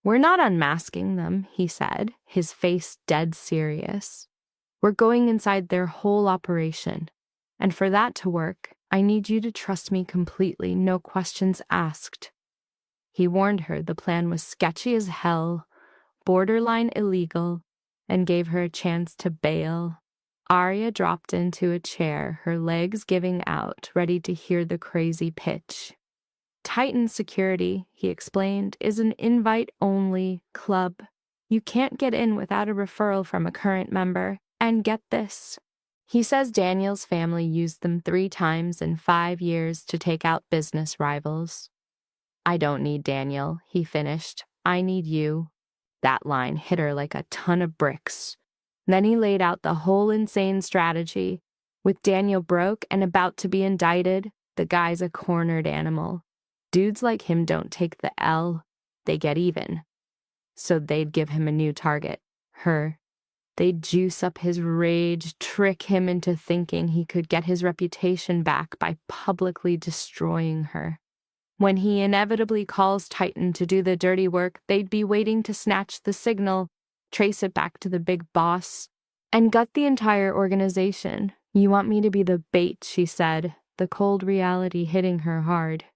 "We're not unmasking them," he said, his face dead serious. "We're going inside their whole operation. And for that to work, I need you to trust me completely, no questions asked." He warned her the plan was sketchy as hell, borderline illegal, and gave her a chance to bail. Arya dropped into a chair, her legs giving out, ready to hear the crazy pitch. Titan Security, he explained, is an invite-only club. You can't get in without a referral from a current member. And get this. He says Daniel's family used them 3 times in 5 years to take out business rivals. "I don't need Daniel," he finished. "I need you." That line hit her like a ton of bricks. Then he laid out the whole insane strategy. With Daniel broke and about to be indicted, the guy's a cornered animal. Dudes like him don't take the L, they get even. So they'd give him a new target, her. They'd juice up his rage, trick him into thinking he could get his reputation back by publicly destroying her. When he inevitably calls Titan to do the dirty work, they'd be waiting to snatch the signal, trace it back to the big boss, and gut the entire organization. "You want me to be the bait," she said, the cold reality hitting her hard.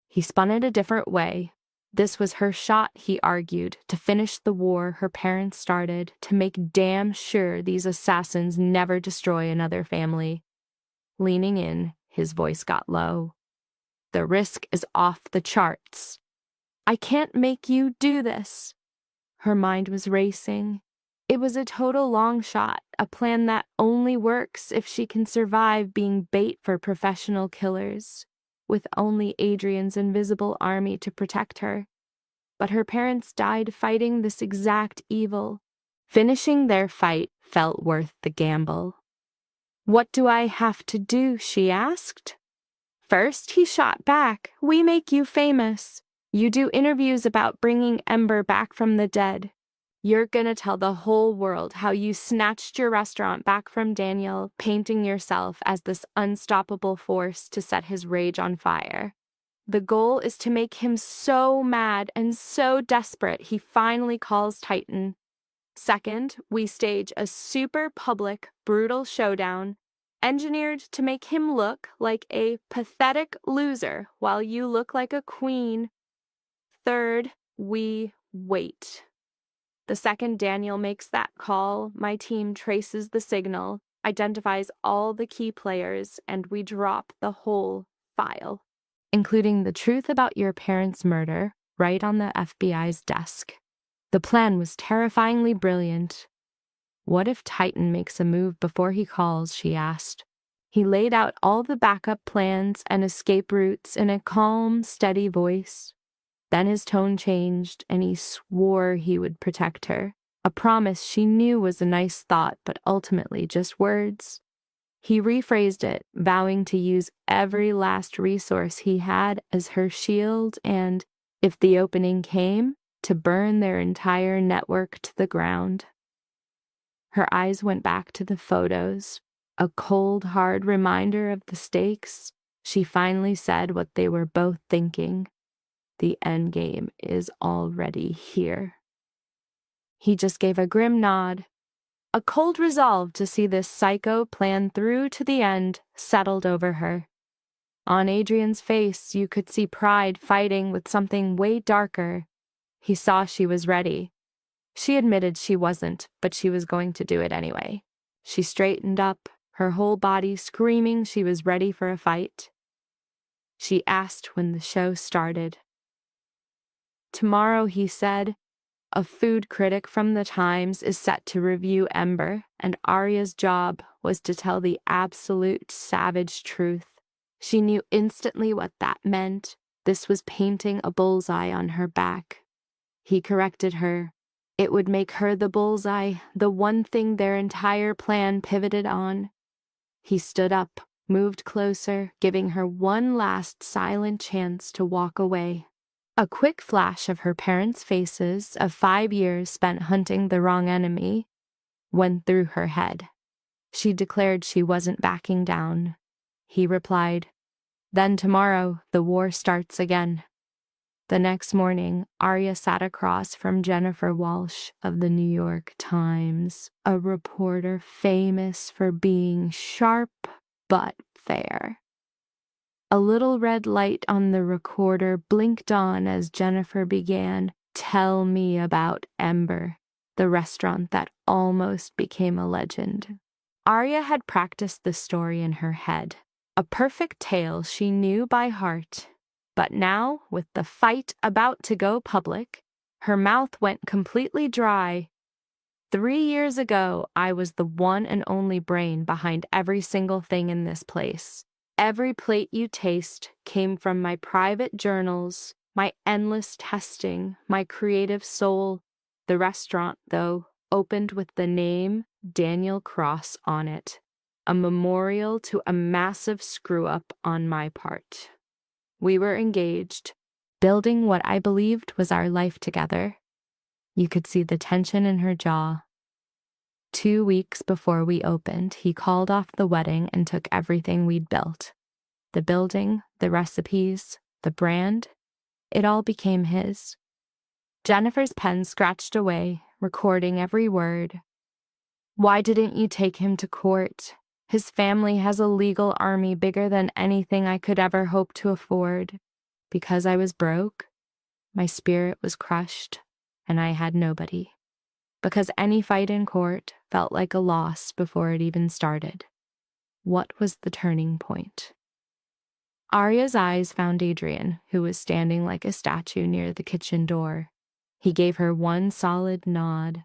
He spun it a different way. This was her shot, he argued, to finish the war her parents started, to make damn sure these assassins never destroy another family. Leaning in, his voice got low. "The risk is off the charts. I can't make you do this." Her mind was racing. It was a total long shot, a plan that only works if she can survive being bait for professional killers, with only Adrian's invisible army to protect her. But her parents died fighting this exact evil. Finishing their fight felt worth the gamble. "What do I have to do?" she asked. First, he shot back. "We make you famous. You do interviews about bringing Ember back from the dead. You're gonna tell the whole world how you snatched your restaurant back from Daniel, painting yourself as this unstoppable force to set his rage on fire. The goal is to make him so mad and so desperate he finally calls Titan. Second, we stage a super public, brutal showdown, engineered to make him look like a pathetic loser while you look like a queen. Third, we wait. The second Daniel makes that call, my team traces the signal, identifies all the key players, and we drop the whole file, including the truth about your parents' murder, right on the FBI's desk. The plan was terrifyingly brilliant. "What if Titan makes a move before he calls?" she asked. He laid out all the backup plans and escape routes in a calm, steady voice. Then his tone changed, and he swore he would protect her, a promise she knew was a nice thought, but ultimately just words. He rephrased it, vowing to use every last resource he had as her shield and, if the opening came, to burn their entire network to the ground. Her eyes went back to the photos, a cold, hard reminder of the stakes. She finally said what they were both thinking. The endgame is already here. He just gave a grim nod. A cold resolve to see this psycho plan through to the end settled over her. On Adrian's face, you could see pride fighting with something way darker. He saw she was ready. She admitted she wasn't, but she was going to do it anyway. She straightened up, her whole body screaming she was ready for a fight. She asked when the show started. "Tomorrow," he said, "a food critic from the Times is set to review Ember, and Arya's job was to tell the absolute savage truth." She knew instantly what that meant. This was painting a bullseye on her back. He corrected her. It would make her the bullseye, the one thing their entire plan pivoted on. He stood up, moved closer, giving her one last silent chance to walk away. A quick flash of her parents' faces of 5 years spent hunting the wrong enemy went through her head. She declared she wasn't backing down. He replied, "Then tomorrow, the war starts again." The next morning, Arya sat across from Jennifer Walsh of the New York Times, a reporter famous for being sharp but fair. A little red light on the recorder blinked on as Jennifer began, "Tell me about Ember, the restaurant that almost became a legend." Arya had practiced the story in her head, a perfect tale she knew by heart. But now, with the fight about to go public, her mouth went completely dry. 3 years ago, I was the one and only brain behind every single thing in this place. Every plate you taste came from my private journals, my endless testing, my creative soul. The restaurant, though, opened with the name Daniel Cross on it, a memorial to a massive screw-up on my part. We were engaged, building what I believed was our life together. You could see the tension in her jaw. 2 weeks before we opened, he called off the wedding and took everything we'd built. The building, the recipes, the brand, it all became his. Jennifer's pen scratched away, recording every word. Why didn't you take him to court? His family has a legal army bigger than anything I could ever hope to afford. Because I was broke, my spirit was crushed, and I had nobody. Because any fight in court felt like a loss before it even started. What was the turning point? Arya's eyes found Adrian, who was standing like a statue near the kitchen door. He gave her one solid nod.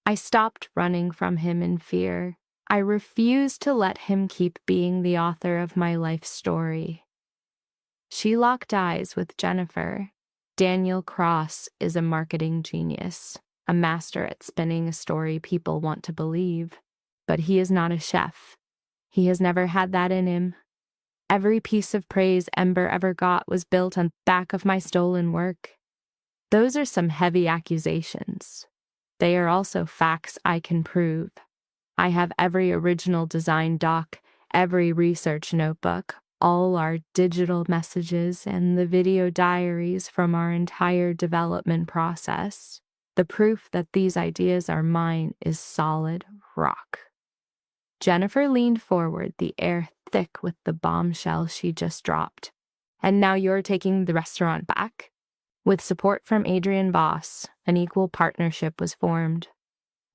I stopped running from him in fear. I refused to let him keep being the author of my life story. She locked eyes with Jennifer. Daniel Cross is a marketing genius, a master at spinning a story people want to believe. But he is not a chef. He has never had that in him. Every piece of praise Ember ever got was built on the back of my stolen work. Those are some heavy accusations. They are also facts I can prove. I have every original design doc, every research notebook, all our digital messages, and the video diaries from our entire development process. The proof that these ideas are mine is solid rock. Jennifer leaned forward, the air thick with the bombshell she just dropped. And now you're taking the restaurant back? With support from Adrian Voss, an equal partnership was formed.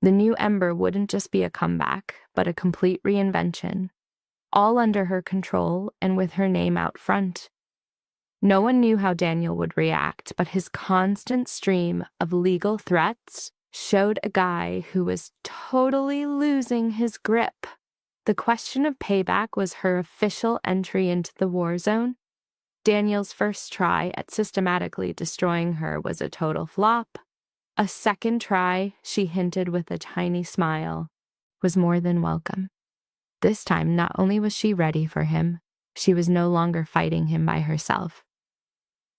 The new Ember wouldn't just be a comeback, but a complete reinvention, all under her control and with her name out front. No one knew how Daniel would react, but his constant stream of legal threats showed a guy who was totally losing his grip. The question of payback was her official entry into the war zone. Daniel's first try at systematically destroying her was a total flop. A second try, she hinted with a tiny smile, was more than welcome. This time, not only was she ready for him, she was no longer fighting him by herself.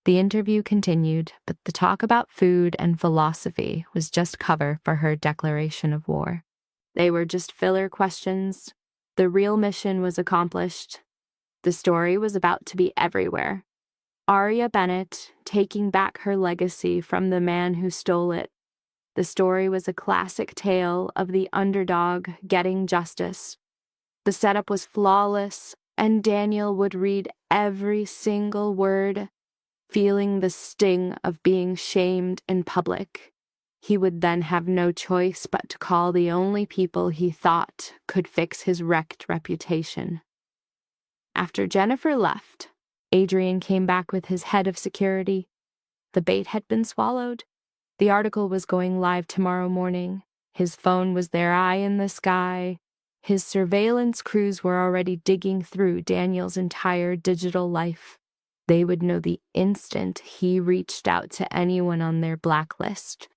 The interview continued, but the talk about food and philosophy was just cover for her declaration of war. They were just filler questions. The real mission was accomplished. The story was about to be everywhere. Arya Bennett taking back her legacy from the man who stole it. The story was a classic tale of the underdog getting justice. The setup was flawless, and Daniel would read every single word, feeling the sting of being shamed in public. He would then have no choice but to call the only people he thought could fix his wrecked reputation. After Jennifer left, Adrian came back with his head of security. The bait had been swallowed. The article was going live tomorrow morning. His phone was their eye in the sky. His surveillance crews were already digging through Daniel's entire digital life. They would know the instant he reached out to anyone on their blacklist.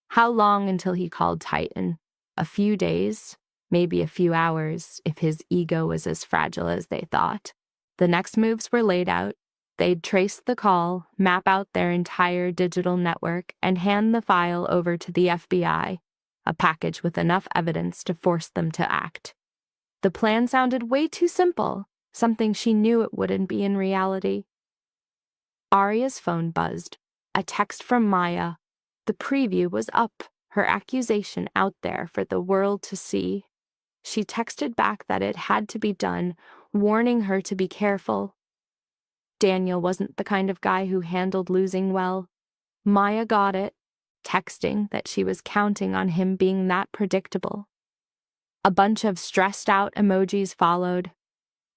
How long until he called Titan? A few days, maybe a few hours, if his ego was as fragile as they thought. The next moves were laid out. They'd trace the call, map out their entire digital network, and hand the file over to the FBI, a package with enough evidence to force them to act. The plan sounded way too simple, something she knew it wouldn't be in reality. Arya's phone buzzed. A text from Maya. The preview was up, her accusation out there for the world to see. She texted back that it had to be done, warning her to be careful. Daniel wasn't the kind of guy who handled losing well. Maya got it, texting that she was counting on him being that predictable. A bunch of stressed-out emojis followed.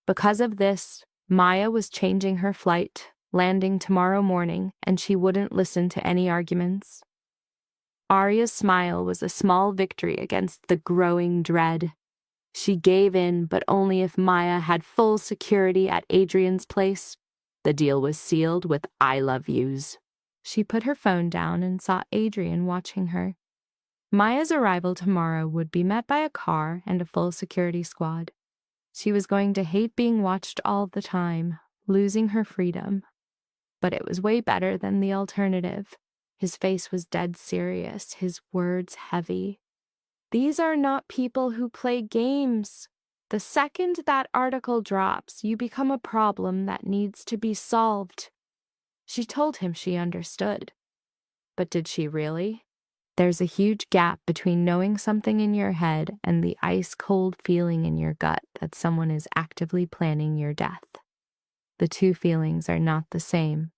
Because of this, Maya was changing her flight, landing tomorrow morning, and she wouldn't listen to any arguments. Arya's smile was a small victory against the growing dread. She gave in, but only if Maya had full security at Adrian's place. The deal was sealed with I love yous. She put her phone down and saw Adrian watching her. Maya's arrival tomorrow would be met by a car and a full security squad. She was going to hate being watched all the time, losing her freedom. But it was way better than the alternative. His face was dead serious, his words heavy. These are not people who play games. The second that article drops, you become a problem that needs to be solved. She told him she understood. But did she really? There's a huge gap between knowing something in your head and the ice-cold feeling in your gut that someone is actively planning your death. The two feelings are not the same.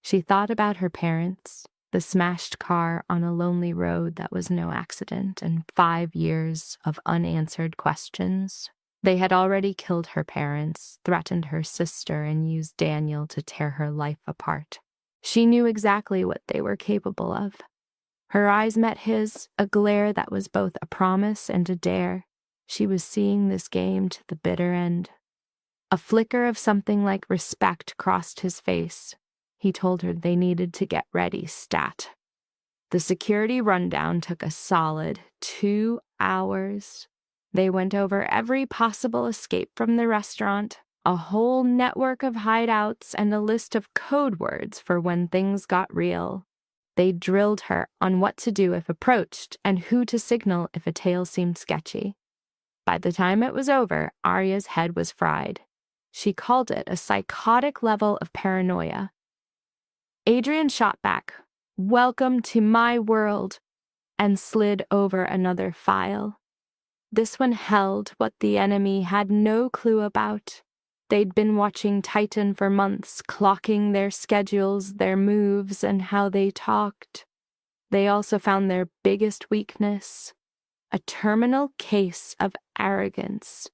She thought about her parents, the smashed car on a lonely road that was no accident, and 5 years of unanswered questions. They had already killed her parents, threatened her sister, and used Daniel to tear her life apart. She knew exactly what they were capable of. Her eyes met his, a glare that was both a promise and a dare. She was seeing this game to the bitter end. A flicker of something like respect crossed his face. He told her they needed to get ready, stat. The security rundown took a solid 2 hours. They went over every possible escape from the restaurant, a whole network of hideouts, and a list of code words for when things got real. They drilled her on what to do if approached and who to signal if a tale seemed sketchy. By the time it was over, Arya's head was fried. She called it a psychotic level of paranoia. Adrian shot back, "Welcome to my world," and slid over another file. This one held what the enemy had no clue about. They'd been watching Titan for months, clocking their schedules, their moves, and how they talked. They also found their biggest weakness, a terminal case of arrogance.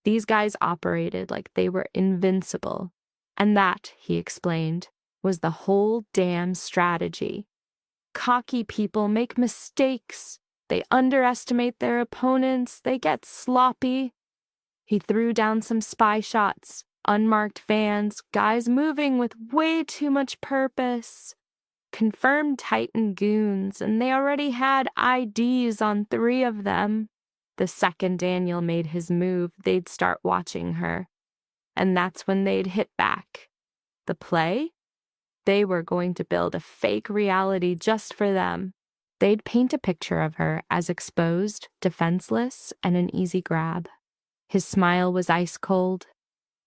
These guys operated like they were invincible, and that, he explained, was the whole damn strategy. Cocky people make mistakes. They underestimate their opponents. They get sloppy. He threw down some spy shots, unmarked vans, guys moving with way too much purpose. Confirmed Titan goons, and they already had IDs on 3 of them. The second Daniel made his move, they'd start watching her. And that's when they'd hit back. The play? They were going to build a fake reality just for them. They'd paint a picture of her as exposed, defenseless, and an easy grab. His smile was ice cold.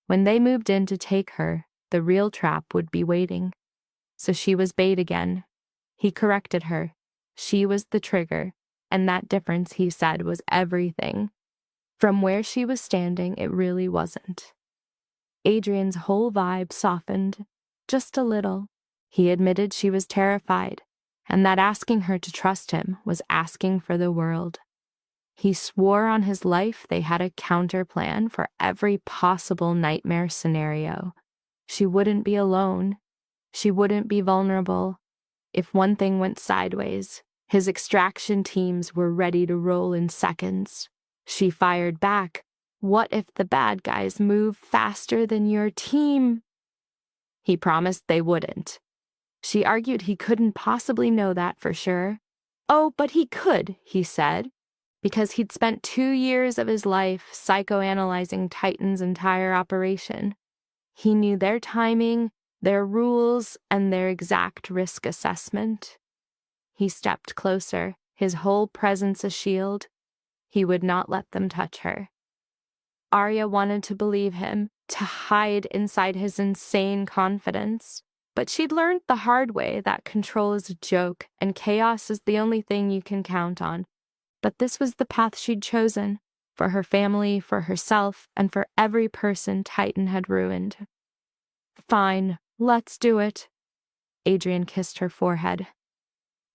When they moved in to take her, the real trap would be waiting. So she was bait again. He corrected her. She was the trigger, and that difference, he said, was everything. From where she was standing, it really wasn't. Adrian's whole vibe softened, just a little. He admitted she was terrified, and that asking her to trust him was asking for the world. He swore on his life they had a counter plan for every possible nightmare scenario. She wouldn't be alone. She wouldn't be vulnerable. If one thing went sideways, his extraction teams were ready to roll in seconds. She fired back. What if the bad guys move faster than your team? He promised they wouldn't. She argued he couldn't possibly know that for sure. Oh, but he could, he said, because he'd spent 2 years of his life psychoanalyzing Titan's entire operation. He knew their timing, their rules, and their exact risk assessment. He stepped closer, his whole presence a shield. He would not let them touch her. Arya wanted to believe him, to hide inside his insane confidence. But she'd learned the hard way that control is a joke and chaos is the only thing you can count on. But this was the path she'd chosen, for her family, for herself, and for every person Titan had ruined. Fine, let's do it. Adrian kissed her forehead.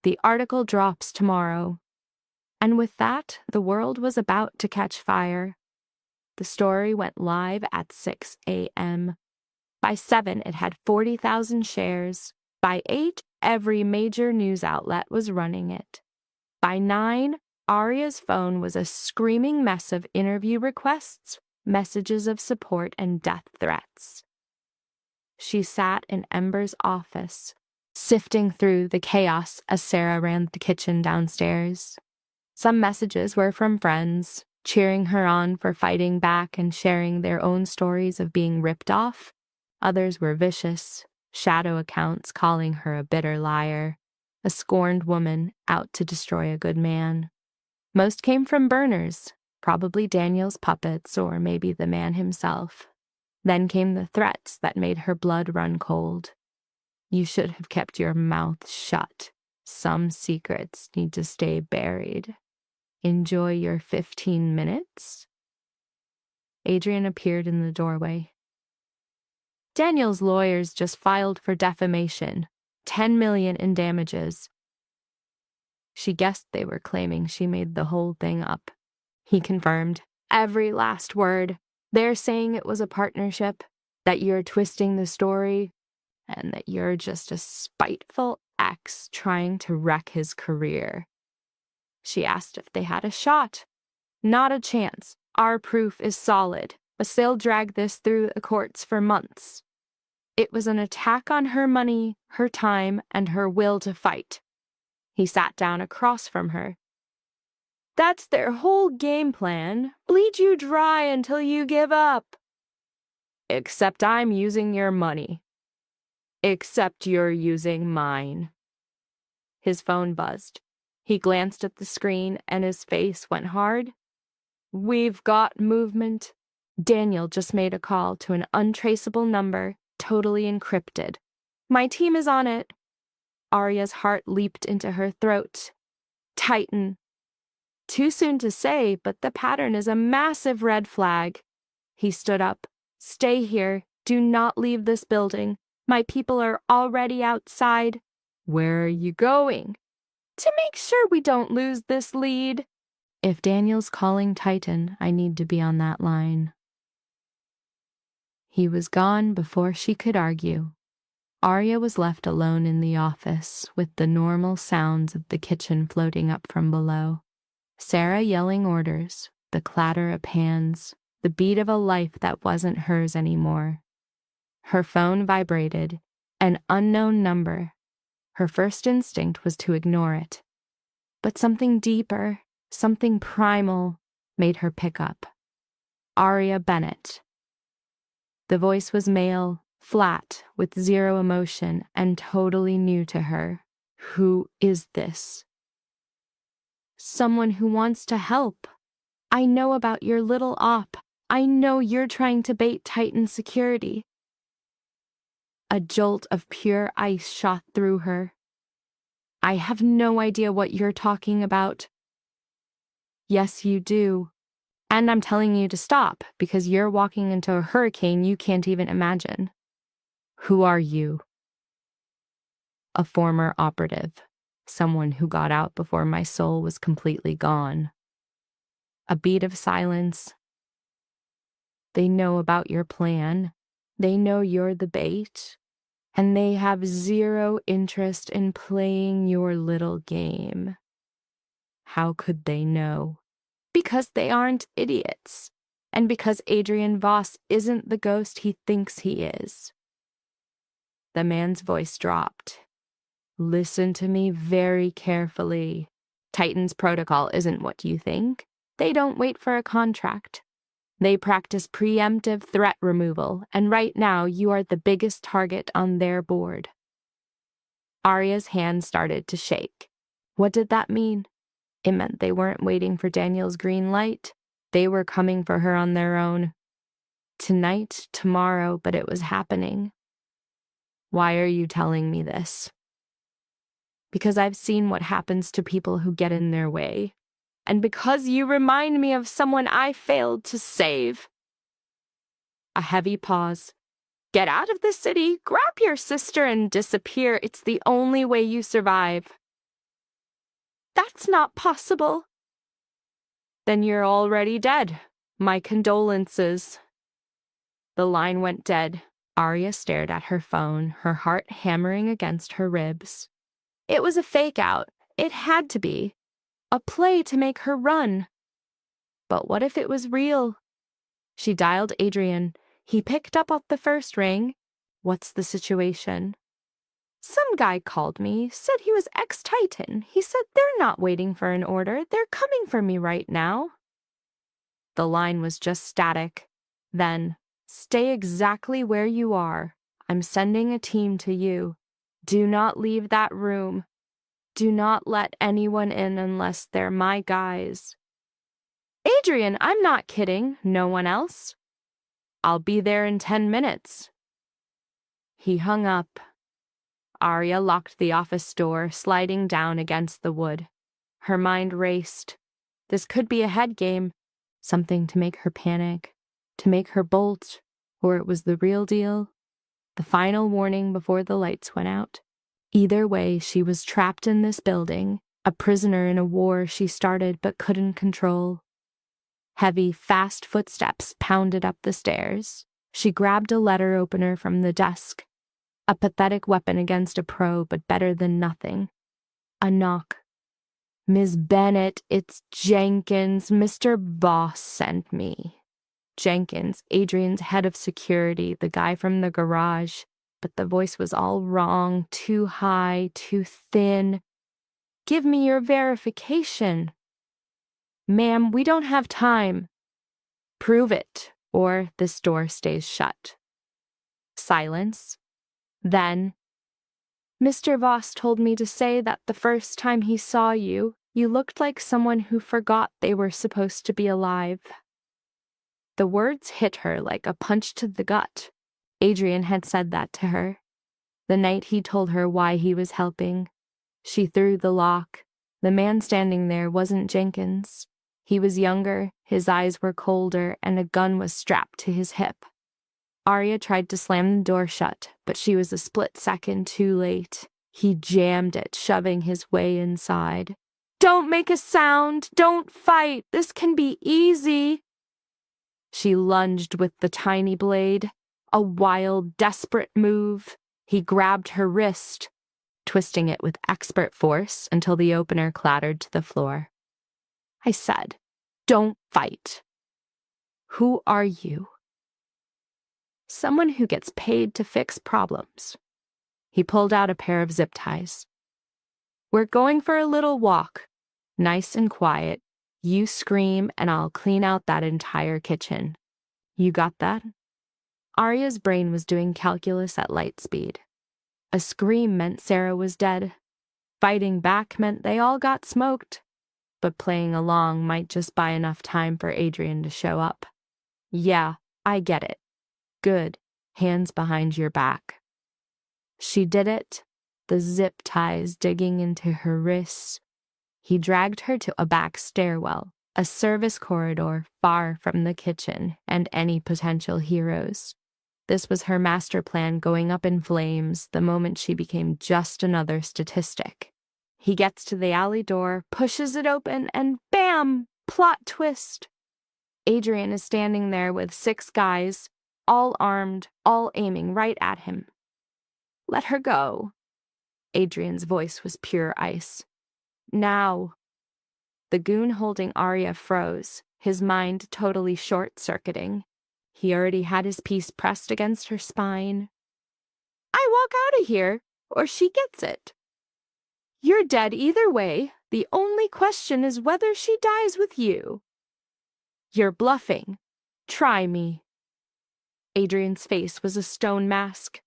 The article drops tomorrow. And with that, the world was about to catch fire. The story went live at 6 a.m. By 7, it had 40,000 shares. By 8, every major news outlet was running it. By 9, Arya's phone was a screaming mess of interview requests, messages of support, and death threats. She sat in Ember's office, sifting through the chaos as Sarah ran the kitchen downstairs. Some messages were from friends, cheering her on for fighting back and sharing their own stories of being ripped off. Others were vicious, shadow accounts calling her a bitter liar, a scorned woman out to destroy a good man. Most came from burners, probably Daniel's puppets or maybe the man himself. Then came the threats that made her blood run cold. You should have kept your mouth shut. Some secrets need to stay buried. Enjoy your 15 minutes? Adrian appeared in the doorway. Daniel's lawyers just filed for defamation, $10 million in damages. She guessed they were claiming she made the whole thing up. He confirmed every last word. They're saying it was a partnership, that you're twisting the story, and that you're just a spiteful ex trying to wreck his career. She asked if they had a shot. Not a chance. Our proof is solid, but they'll drag this through the courts for months. It was an attack on her money, her time, and her will to fight. He sat down across from her. That's their whole game plan. Bleed you dry until you give up. Except I'm using your money. Except you're using mine. His phone buzzed. He glanced at the screen and his face went hard. We've got movement. Daniel just made a call to an untraceable number, totally encrypted. My team is on it. Arya's heart leaped into her throat. Titan. Too soon to say, but the pattern is a massive red flag. He stood up. Stay here. Do not leave this building. My people are already outside. Where are you going? To make sure we don't lose this lead. If Daniel's calling Titan, I need to be on that line. He was gone before she could argue. Arya was left alone in the office with the normal sounds of the kitchen floating up from below. Sarah yelling orders, the clatter of pans, the beat of a life that wasn't hers anymore. Her phone vibrated, an unknown number. Her first instinct was to ignore it. But something deeper, something primal, made her pick up. Arya Bennett. The voice was male, flat, with zero emotion, and totally new to her. Who is this? Someone who wants to help. I know about your little op. I know you're trying to bait Titan security. A jolt of pure ice shot through her. I have no idea what you're talking about. Yes, you do. And I'm telling you to stop, because you're walking into a hurricane you can't even imagine. Who are you? A former operative. Someone who got out before my soul was completely gone. A beat of silence. They know about your plan. They know you're the bait. And they have zero interest in playing your little game. How could they know? Because they aren't idiots. And because Adrian Voss isn't the ghost he thinks he is. The man's voice dropped. Listen to me very carefully. Titan's protocol isn't what you think. They don't wait for a contract. They practice preemptive threat removal, and right now you are the biggest target on their board. Arya's hand started to shake. What did that mean? It meant they weren't waiting for Daniel's green light. They were coming for her on their own. Tonight, tomorrow, but it was happening. Why are you telling me this? Because I've seen what happens to people who get in their way. And because you remind me of someone I failed to save. A heavy pause. Get out of the city, grab your sister, and disappear. It's the only way you survive. That's not possible. Then you're already dead. My condolences. The line went dead. Arya stared at her phone, her heart hammering against her ribs. It was a fake out. It had to be. A play to make her run. But what if it was real? She dialed Adrian. He picked up the first ring. What's the situation? Some guy called me, said he was ex-Titan. He said they're not waiting for an order. They're coming for me right now. The line was just static. Then, stay exactly where you are. I'm sending a team to you. Do not leave that room. Do not let anyone in unless they're my guys. Adrian, I'm not kidding. No one else? I'll be there in 10 minutes. He hung up. Arya locked the office door, sliding down against the wood. Her mind raced. This could be a head game, something to make her panic, to make her bolt, or it was the real deal, the final warning before the lights went out. Either way, she was trapped in this building, a prisoner in a war she started but couldn't control. Heavy, fast footsteps pounded up the stairs. She grabbed a letter opener from the desk. A pathetic weapon against a pro, but better than nothing. A knock. Ms. Bennett, it's Jenkins. Mr. Voss sent me. Jenkins, Adrian's head of security, the guy from the garage. But the voice was all wrong, too high, too thin. Give me your verification. Ma'am, we don't have time. Prove it, or this door stays shut. Silence. Then, Mr. Voss told me to say that the first time he saw you, you looked like someone who forgot they were supposed to be alive. The words hit her like a punch to the gut. Adrian had said that to her. The night he told her why he was helping. She threw the lock. The man standing there wasn't Jenkins. He was younger, his eyes were colder, and a gun was strapped to his hip. Arya tried to slam the door shut, but she was a split second too late. He jammed it, shoving his way inside. Don't make a sound! Don't fight! This can be easy! She lunged with the tiny blade. A wild, desperate move. He grabbed her wrist, twisting it with expert force until the opener clattered to the floor. I said, don't fight. Who are you? Someone who gets paid to fix problems. He pulled out a pair of zip ties. We're going for a little walk. Nice and quiet. You scream and I'll clean out that entire kitchen. You got that? Arya's brain was doing calculus at light speed. A scream meant Sarah was dead. Fighting back meant they all got smoked. But playing along might just buy enough time for Adrian to show up. Yeah, I get it. Good. Hands behind your back. She did it, the zip ties digging into her wrists. He dragged her to a back stairwell, a service corridor far from the kitchen and any potential heroes. This was her master plan going up in flames the moment she became just another statistic. He gets to the alley door, pushes it open, and bam! Plot twist. Adrian is standing there with 6 guys, all armed, all aiming right at him. Let her go. Adrian's voice was pure ice. Now. The goon holding Arya froze, his mind totally short-circuiting. He already had his piece pressed against her spine. I walk out of here, or she gets it. You're dead either way. The only question is whether she dies with you. You're bluffing. Try me. Adrian's face was a stone mask.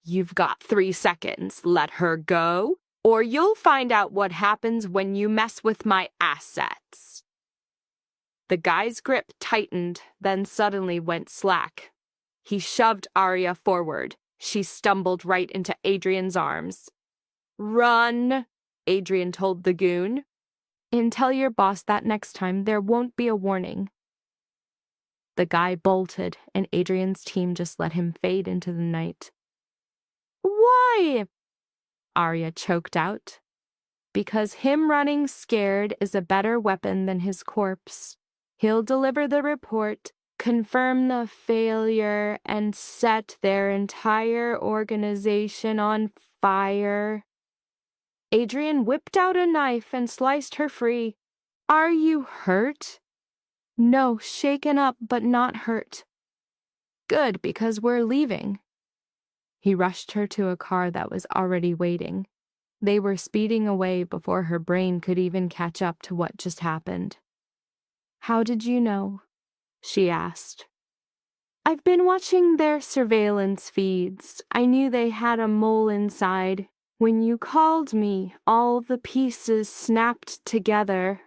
You've got 3 seconds. Let her go, or you'll find out what happens when you mess with my assets. The guy's grip tightened, then suddenly went slack. He shoved Arya forward. She stumbled right into Adrian's arms. Run, Adrian told the goon. And tell your boss that next time there won't be a warning. The guy bolted, and Adrian's team just let him fade into the night. Why? Arya choked out. Because him running scared is a better weapon than his corpse. He'll deliver the report, confirm the failure, and set their entire organization on fire. Adrian whipped out a knife and sliced her free. Are you hurt? No, shaken up but not hurt. Good, because we're leaving. He rushed her to a car that was already waiting. They were speeding away before her brain could even catch up to what just happened. How did you know? She asked. I've been watching their surveillance feeds. I knew they had a mole inside. When you called me, all the pieces snapped together.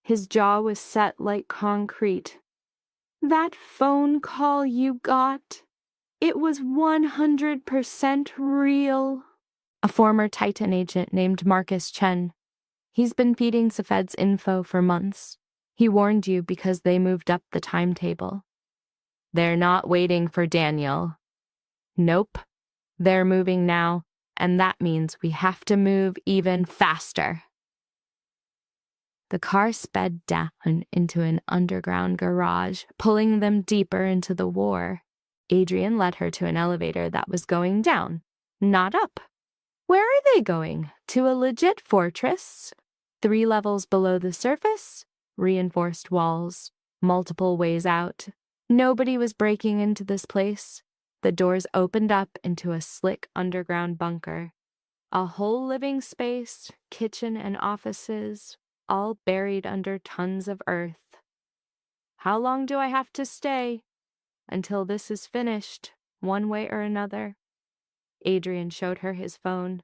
His jaw was set like concrete. That phone call you got, it was 100% real. A former Titan agent named Marcus Chen. He's been feeding Safed's info for months. He warned you because they moved up the timetable. They're not waiting for Daniel. Nope. They're moving now, and that means we have to move even faster. The car sped down into an underground garage, pulling them deeper into the war. Adrian led her to an elevator that was going down, not up. Where are they going? To a legit fortress? 3 levels below the surface? Reinforced walls, multiple ways out. Nobody was breaking into this place. The doors opened up into a slick underground bunker. A whole living space, kitchen and offices, all buried under tons of earth. How long do I have to stay? Until this is finished, one way or another. Adrian showed her his phone.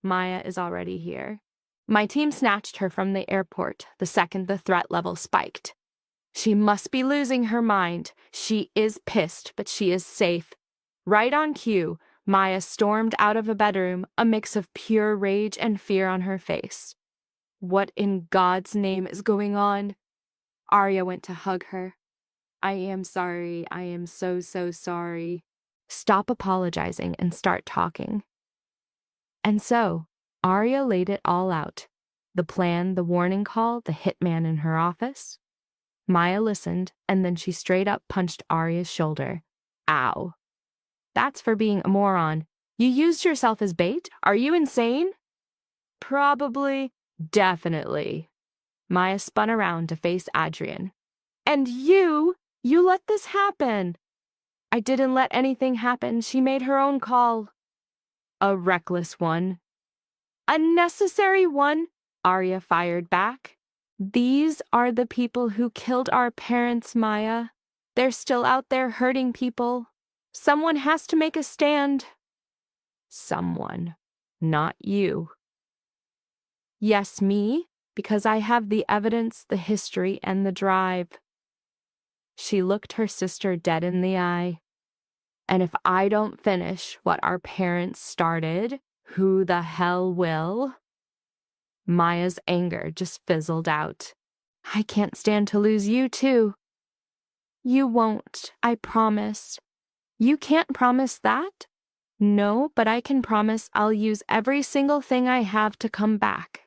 Maya is already here. My team snatched her from the airport the second the threat level spiked. She must be losing her mind. She is pissed, but she is safe. Right on cue, Maya stormed out of a bedroom, a mix of pure rage and fear on her face. What in God's name is going on? Arya went to hug her. I am sorry. I am so sorry. Stop apologizing and start talking. And so, Arya laid it all out. The plan, the warning call, the hitman in her office. Maya listened, and then she straight up punched Arya's shoulder. Ow. That's for being a moron. You used yourself as bait? Are you insane? Probably. Definitely. Maya spun around to face Adrian. And you let this happen. I didn't let anything happen. She made her own call. A reckless one. A necessary one, Arya fired back. These are the people who killed our parents, Maya. They're still out there hurting people. Someone has to make a stand. Someone, not you. Yes, me, because I have the evidence, the history, and the drive. She looked her sister dead in the eye. And if I don't finish what our parents started, who the hell will? Maya's anger just fizzled out. I can't stand to lose you, too. You won't, I promise. You can't promise that? No, but I can promise I'll use every single thing I have to come back.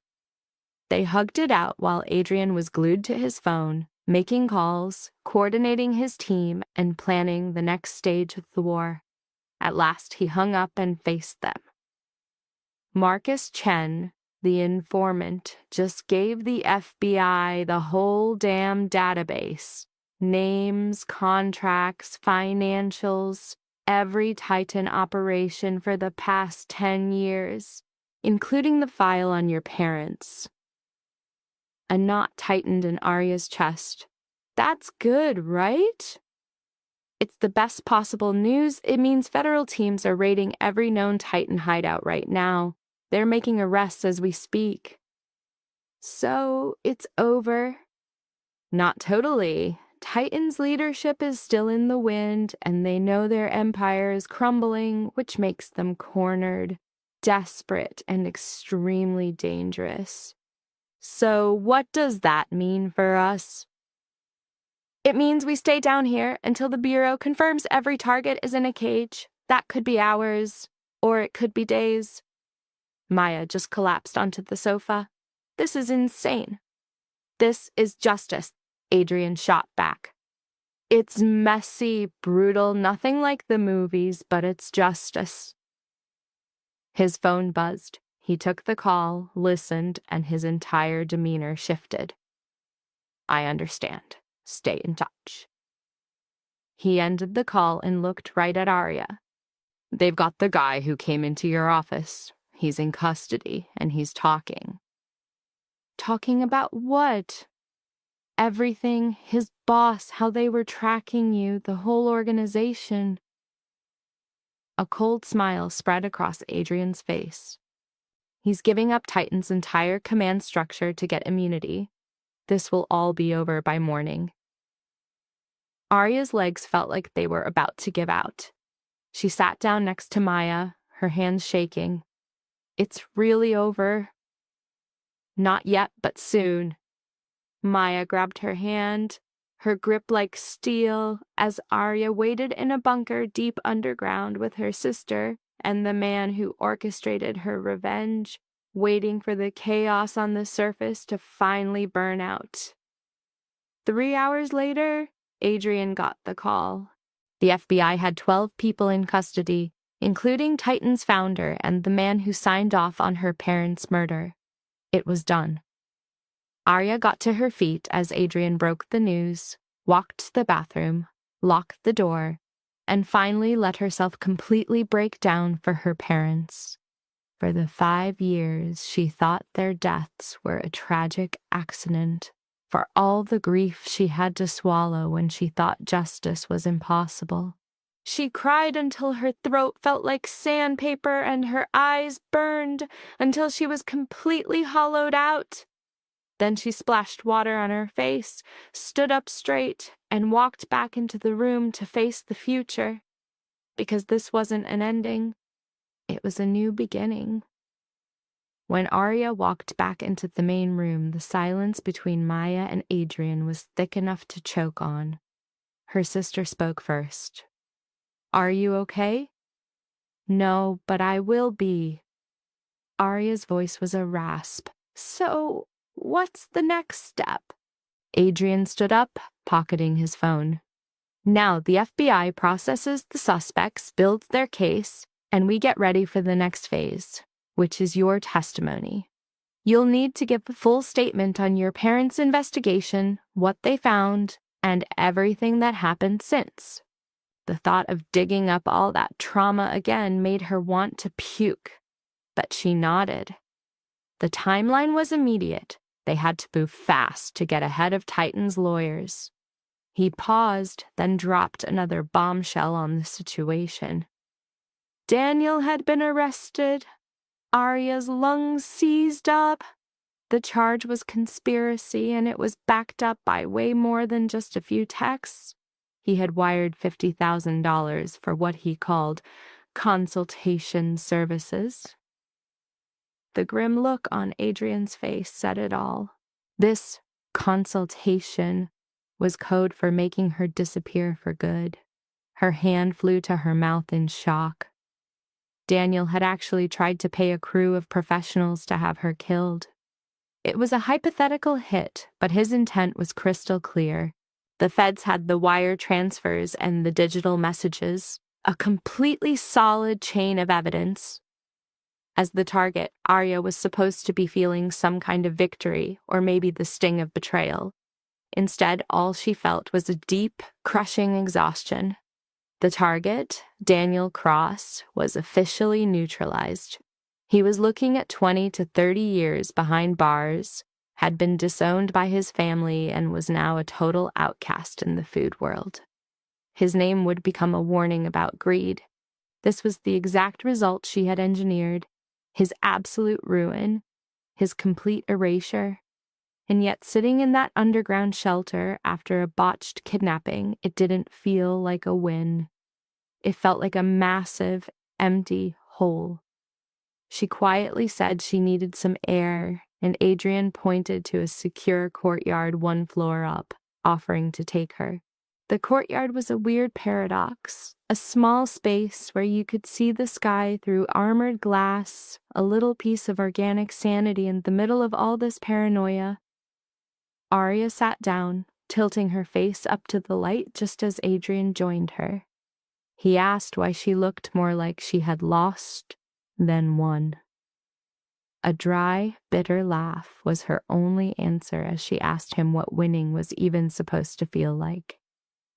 They hugged it out while Adrian was glued to his phone, making calls, coordinating his team, and planning the next stage of the war. At last, he hung up and faced them. Marcus Chen, the informant, just gave the FBI the whole damn database. Names, contracts, financials, every Titan operation for the past 10 years, including the file on your parents. A knot tightened in Arya's chest. That's good, right? It's the best possible news. It means federal teams are raiding every known Titan hideout right now. They're making arrests as we speak. So, it's over. Not totally. Titan's leadership is still in the wind, and they know their empire is crumbling, which makes them cornered, desperate, and extremely dangerous. So what does that mean for us? It means we stay down here until the Bureau confirms every target is in a cage. That could be hours, or it could be days. Maya just collapsed onto the sofa. This is insane. This is justice, Adrian shot back. It's messy, brutal, nothing like the movies, but it's justice. His phone buzzed. He took the call, listened, and his entire demeanor shifted. I understand. Stay in touch. He ended the call and looked right at Arya. They've got the guy who came into your office. He's in custody, and he's talking. Talking about what? Everything, his boss, how they were tracking you, the whole organization. A cold smile spread across Adrian's face. He's giving up Titan's entire command structure to get immunity. This will all be over by morning. Arya's legs felt like they were about to give out. She sat down next to Maya, her hands shaking. It's really over. Not yet, but soon. Maya grabbed her hand, her grip like steel, as Arya waited in a bunker deep underground with her sister and the man who orchestrated her revenge, waiting for the chaos on the surface to finally burn out. 3 hours later, Adrian got the call. The FBI had 12 people in custody, including Titan's founder and the man who signed off on her parents' murder. It was done. Arya got to her feet as Adrian broke the news, walked to the bathroom, locked the door, and finally let herself completely break down for her parents. For the 5 years she thought their deaths were a tragic accident, for all the grief she had to swallow when she thought justice was impossible. She cried until her throat felt like sandpaper and her eyes burned until she was completely hollowed out. Then she splashed water on her face, stood up straight, and walked back into the room to face the future. Because this wasn't an ending, it was a new beginning. When Arya walked back into the main room, the silence between Maya and Adrian was thick enough to choke on. Her sister spoke first. "Are you okay?" "No, but I will be." Arya's voice was a rasp. "So, what's the next step?" Adrian stood up, pocketing his phone. "Now the FBI processes the suspects, builds their case, and we get ready for the next phase, which is your testimony. You'll need to give a full statement on your parents' investigation, what they found, and everything that happened since." The thought of digging up all that trauma again made her want to puke, but she nodded. The timeline was immediate. They had to move fast to get ahead of Titan's lawyers. He paused, then dropped another bombshell on the situation. Daniel had been arrested. Arya's lungs seized up. The charge was conspiracy, and it was backed up by way more than just a few texts. He had wired $50,000 for what he called consultation services. The grim look on Adrian's face said it all. This consultation was code for making her disappear for good. Her hand flew to her mouth in shock. Daniel had actually tried to pay a crew of professionals to have her killed. It was a hypothetical hit, but his intent was crystal clear. The feds had the wire transfers and the digital messages, a completely solid chain of evidence. As the target, Arya was supposed to be feeling some kind of victory, or maybe the sting of betrayal. Instead, all she felt was a deep, crushing exhaustion. The target, Daniel Cross, was officially neutralized. He was looking at 20 to 30 years behind bars, had been disowned by his family, and was now a total outcast in the food world. His name would become a warning about greed. This was the exact result she had engineered, his absolute ruin, his complete erasure. And yet, sitting in that underground shelter after a botched kidnapping, it didn't feel like a win. It felt like a massive, empty hole. She quietly said she needed some air, and Adrian pointed to a secure courtyard 1 floor up, offering to take her. The courtyard was a weird paradox, a small space where you could see the sky through armored glass, a little piece of organic sanity in the middle of all this paranoia. Arya sat down, tilting her face up to the light just as Adrian joined her. He asked why she looked more like she had lost than won. A dry, bitter laugh was her only answer as she asked him what winning was even supposed to feel like.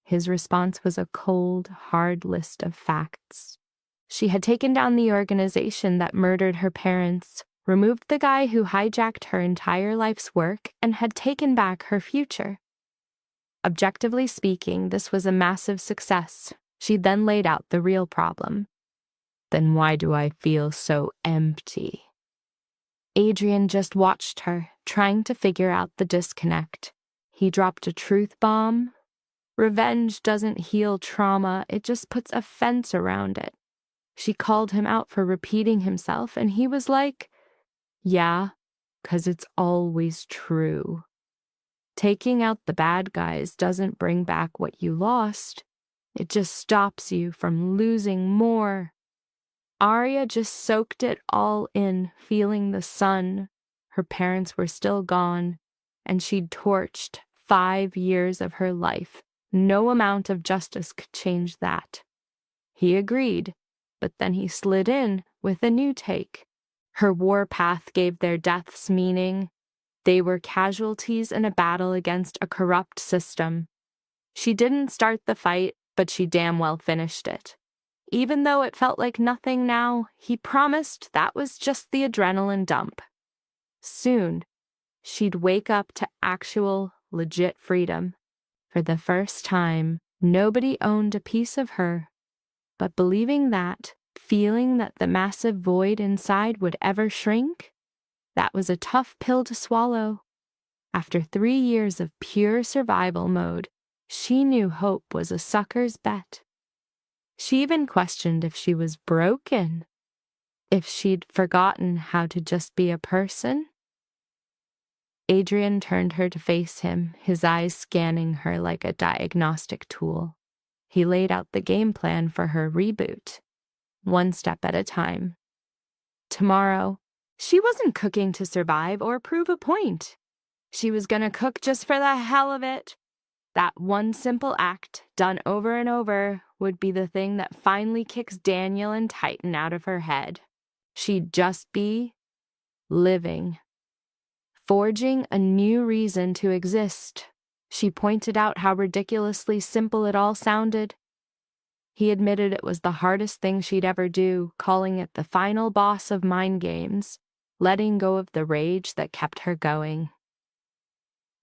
His response was a cold, hard list of facts. She had taken down the organization that murdered her parents, removed the guy who hijacked her entire life's work, and had taken back her future. Objectively speaking, this was a massive success. She then laid out the real problem. Then why do I feel so empty? Adrian just watched her, trying to figure out the disconnect. He dropped a truth bomb. Revenge doesn't heal trauma, it just puts a fence around it. She called him out for repeating himself, and he was like, yeah, 'cause it's always true. Taking out the bad guys doesn't bring back what you lost. It just stops you from losing more. Arya just soaked it all in, feeling the sun. Her parents were still gone, and she'd torched 5 years of her life. No amount of justice could change that. He agreed, but then he slid in with a new take. Her warpath gave their deaths meaning. They were casualties in a battle against a corrupt system. She didn't start the fight, but she damn well finished it. Even though it felt like nothing now, he promised that was just the adrenaline dump. Soon, she'd wake up to actual, legit freedom. For the first time, nobody owned a piece of her. But believing that, feeling that the massive void inside would ever shrink, that was a tough pill to swallow. After 3 years of pure survival mode, she knew hope was a sucker's bet. She even questioned if she was broken, if she'd forgotten how to just be a person. Adrian turned her to face him, his eyes scanning her like a diagnostic tool. He laid out the game plan for her reboot, one step at a time. Tomorrow, she wasn't cooking to survive or prove a point. She was gonna cook just for the hell of it. That one simple act, done over and over, would be the thing that finally kicks Daniel and Titan out of her head. She'd just be living. Forging a new reason to exist. She pointed out how ridiculously simple it all sounded. He admitted it was the hardest thing she'd ever do, calling it the final boss of mind games, letting go of the rage that kept her going.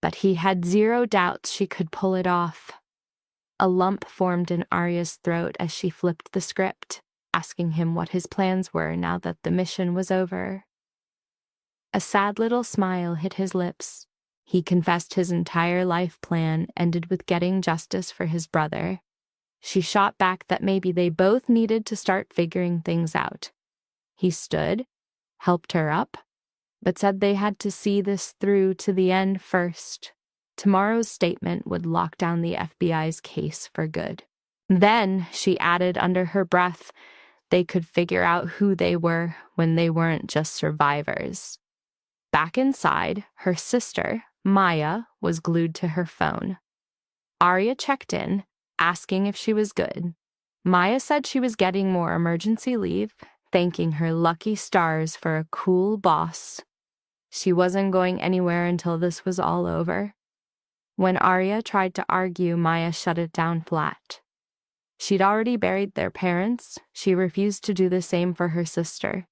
But he had zero doubts she could pull it off. A lump formed in Arya's throat as she flipped the script, asking him what his plans were now that the mission was over. A sad little smile hit his lips. He confessed his entire life plan ended with getting justice for his brother. She shot back that maybe they both needed to start figuring things out. He stood, helped her up, but said they had to see this through to the end first. Tomorrow's statement would lock down the FBI's case for good. Then, she added under her breath, they could figure out who they were when they weren't just survivors. Back inside, her sister, Maya, was glued to her phone. Arya checked in, asking if she was good. Maya said she was getting more emergency leave, thanking her lucky stars for a cool boss. She wasn't going anywhere until this was all over. When Arya tried to argue, Maya shut it down flat. She'd already buried their parents. She refused to do the same for her sister.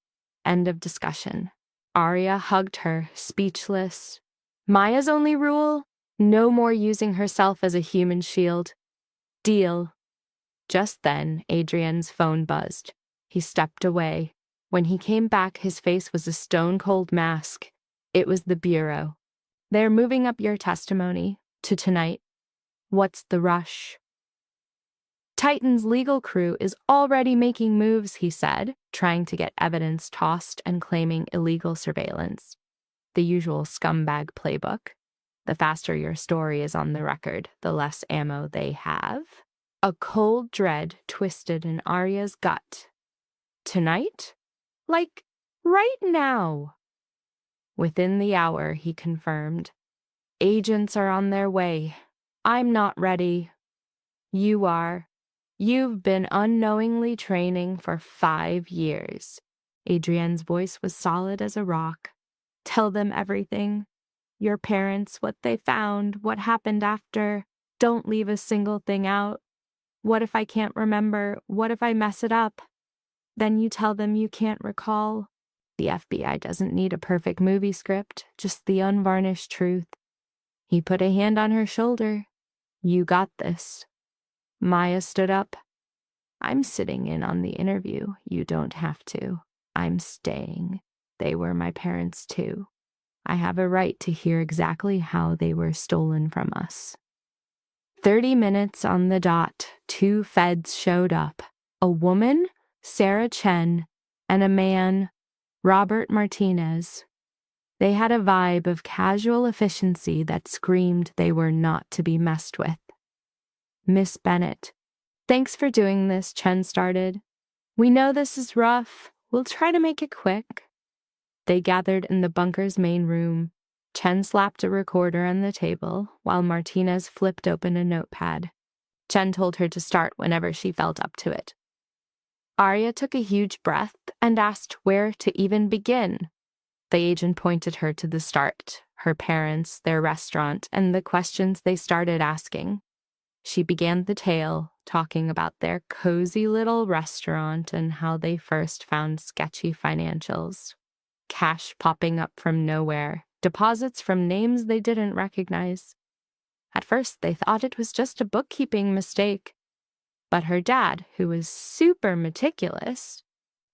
End of discussion. Arya hugged her, speechless. Maya's only rule? No more using herself as a human shield. Deal. Just then, Adrian's phone buzzed. He stepped away. When he came back, his face was a stone-cold mask. It was the Bureau. They're moving up your testimony to tonight. What's the rush? Titan's legal crew is already making moves, he said, trying to get evidence tossed and claiming illegal surveillance. The usual scumbag playbook. The faster your story is on the record, the less ammo they have. A cold dread twisted in Arya's gut. Tonight? Like, right now. Within the hour, he confirmed. Agents are on their way. I'm not ready. You are. You've been unknowingly training for 5 years. Adrienne's voice was solid as a rock. Tell them everything. Your parents, what they found, what happened after. Don't leave a single thing out. What if I can't remember? What if I mess it up? Then you tell them you can't recall. The FBI doesn't need a perfect movie script, just the unvarnished truth. He put a hand on her shoulder. You got this. Maya stood up. I'm sitting in on the interview. You don't have to. I'm staying. They were my parents too. I have a right to hear exactly how they were stolen from us. 30 minutes on the dot, 2 feds showed up. A woman, Sarah Chen, and a man, Robert Martinez. They had a vibe of casual efficiency that screamed they were not to be messed with. Miss Bennett, thanks for doing this, Chen started. We know this is rough. We'll try to make it quick. They gathered in the bunker's main room. Chen slapped a recorder on the table while Martinez flipped open a notepad. Chen told her to start whenever she felt up to it. Arya took a huge breath and asked where to even begin. The agent pointed her to the start, her parents, their restaurant, and the questions they started asking. She began the tale, talking about their cozy little restaurant and how they first found sketchy financials. Cash popping up from nowhere, deposits from names they didn't recognize. At first, they thought it was just a bookkeeping mistake. But her dad, who was super meticulous,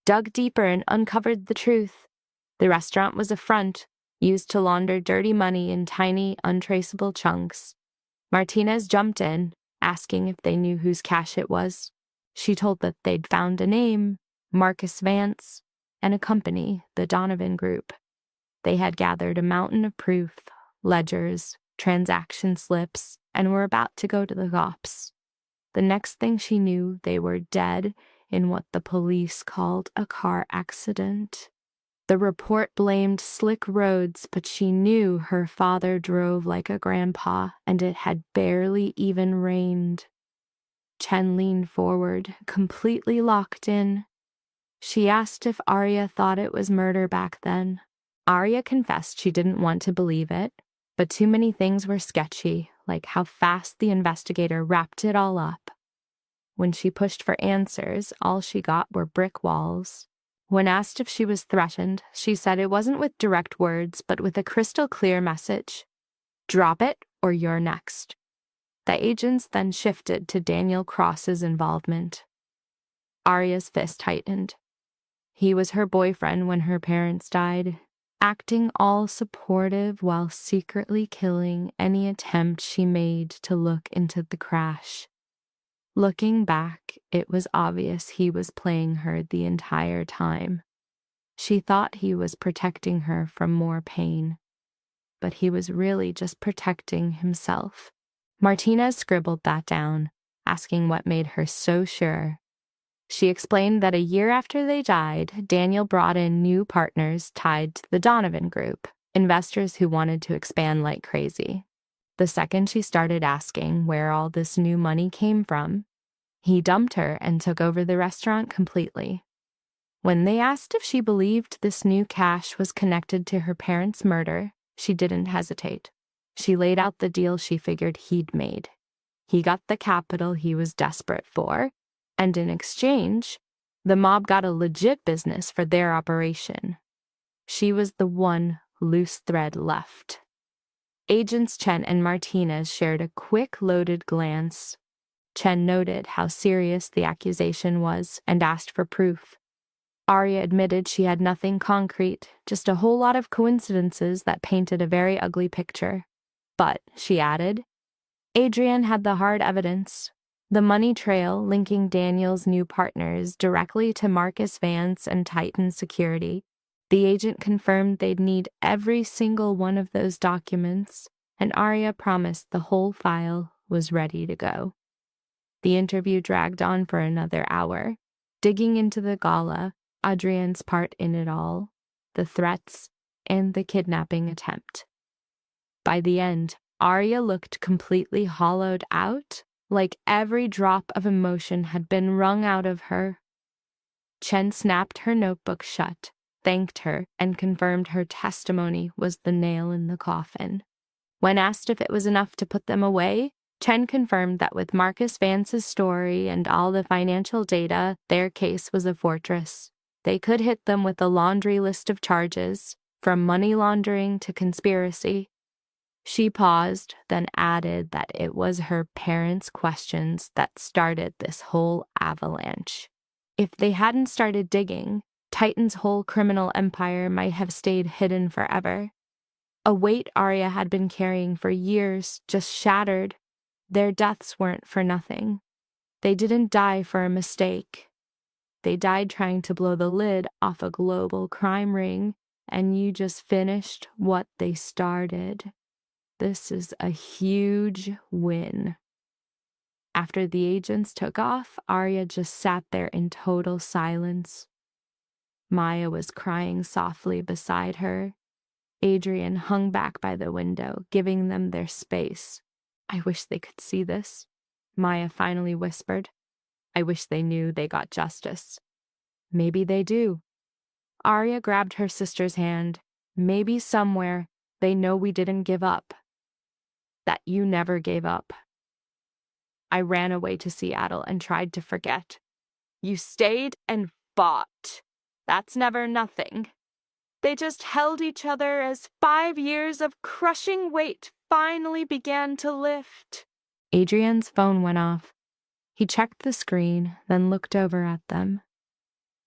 dug deeper and uncovered the truth. The restaurant was a front, used to launder dirty money in tiny, untraceable chunks. Martinez jumped in, asking if they knew whose cash it was. She told that they'd found a name, Marcus Vance, and a company, the Donovan Group. They had gathered a mountain of proof, ledgers, transaction slips, and were about to go to the cops. The next thing she knew, they were dead in what the police called a car accident. The report blamed slick roads, but she knew her father drove like a grandpa, and it had barely even rained. Chen leaned forward, completely locked in. She asked if Arya thought it was murder back then. Arya confessed she didn't want to believe it, but too many things were sketchy, like how fast the investigator wrapped it all up. When she pushed for answers, all she got were brick walls. When asked if she was threatened, she said it wasn't with direct words, but with a crystal clear message. Drop it, or you're next. The agents then shifted to Daniel Cross's involvement. Arya's fist tightened. He was her boyfriend when her parents died, acting all supportive while secretly killing any attempt she made to look into the crash. Looking back, it was obvious he was playing her the entire time. She thought he was protecting her from more pain, but he was really just protecting himself. Martinez scribbled that down, asking what made her so sure. She explained that a year after they died, Daniel brought in new partners tied to the Donovan Group, investors who wanted to expand like crazy. The second she started asking where all this new money came from, he dumped her and took over the restaurant completely. When they asked if she believed this new cash was connected to her parents' murder, she didn't hesitate. She laid out the deal she figured he'd made. He got the capital he was desperate for, and in exchange, the mob got a legit business for their operation. She was the one loose thread left. Agents Chen and Martinez shared a quick, loaded glance. Chen noted how serious the accusation was and asked for proof. Arya admitted she had nothing concrete, just a whole lot of coincidences that painted a very ugly picture. But, she added, Adrian had the hard evidence. The money trail linking Daniel's new partners directly to Marcus Vance and Titan Security. The agent confirmed they'd need every single one of those documents, and Arya promised the whole file was ready to go. The interview dragged on for another hour, digging into the gala, Adrian's part in it all, the threats, and the kidnapping attempt. By the end, Arya looked completely hollowed out, like every drop of emotion had been wrung out of her. Chen snapped her notebook shut, thanked her, and confirmed her testimony was the nail in the coffin. When asked if it was enough to put them away, Chen confirmed that with Marcus Vance's story and all the financial data, their case was a fortress. They could hit them with a laundry list of charges, from money laundering to conspiracy. She paused, then added that it was her parents' questions that started this whole avalanche. If they hadn't started digging, Titan's whole criminal empire might have stayed hidden forever. A weight Arya had been carrying for years just shattered. Their deaths weren't for nothing. They didn't die for a mistake. They died trying to blow the lid off a global crime ring, and you just finished what they started. This is a huge win. After the agents took off, Arya just sat there in total silence. Maya was crying softly beside her. Adrian hung back by the window, giving them their space. "I wish they could see this," Maya finally whispered. "I wish they knew they got justice." "Maybe they do." Arya grabbed her sister's hand. "Maybe somewhere they know we didn't give up. That you never gave up." "I ran away to Seattle and tried to forget." "You stayed and fought. That's never nothing." They just held each other as 5 years of crushing weight finally began to lift. Adrian's phone went off. He checked the screen, then looked over at them.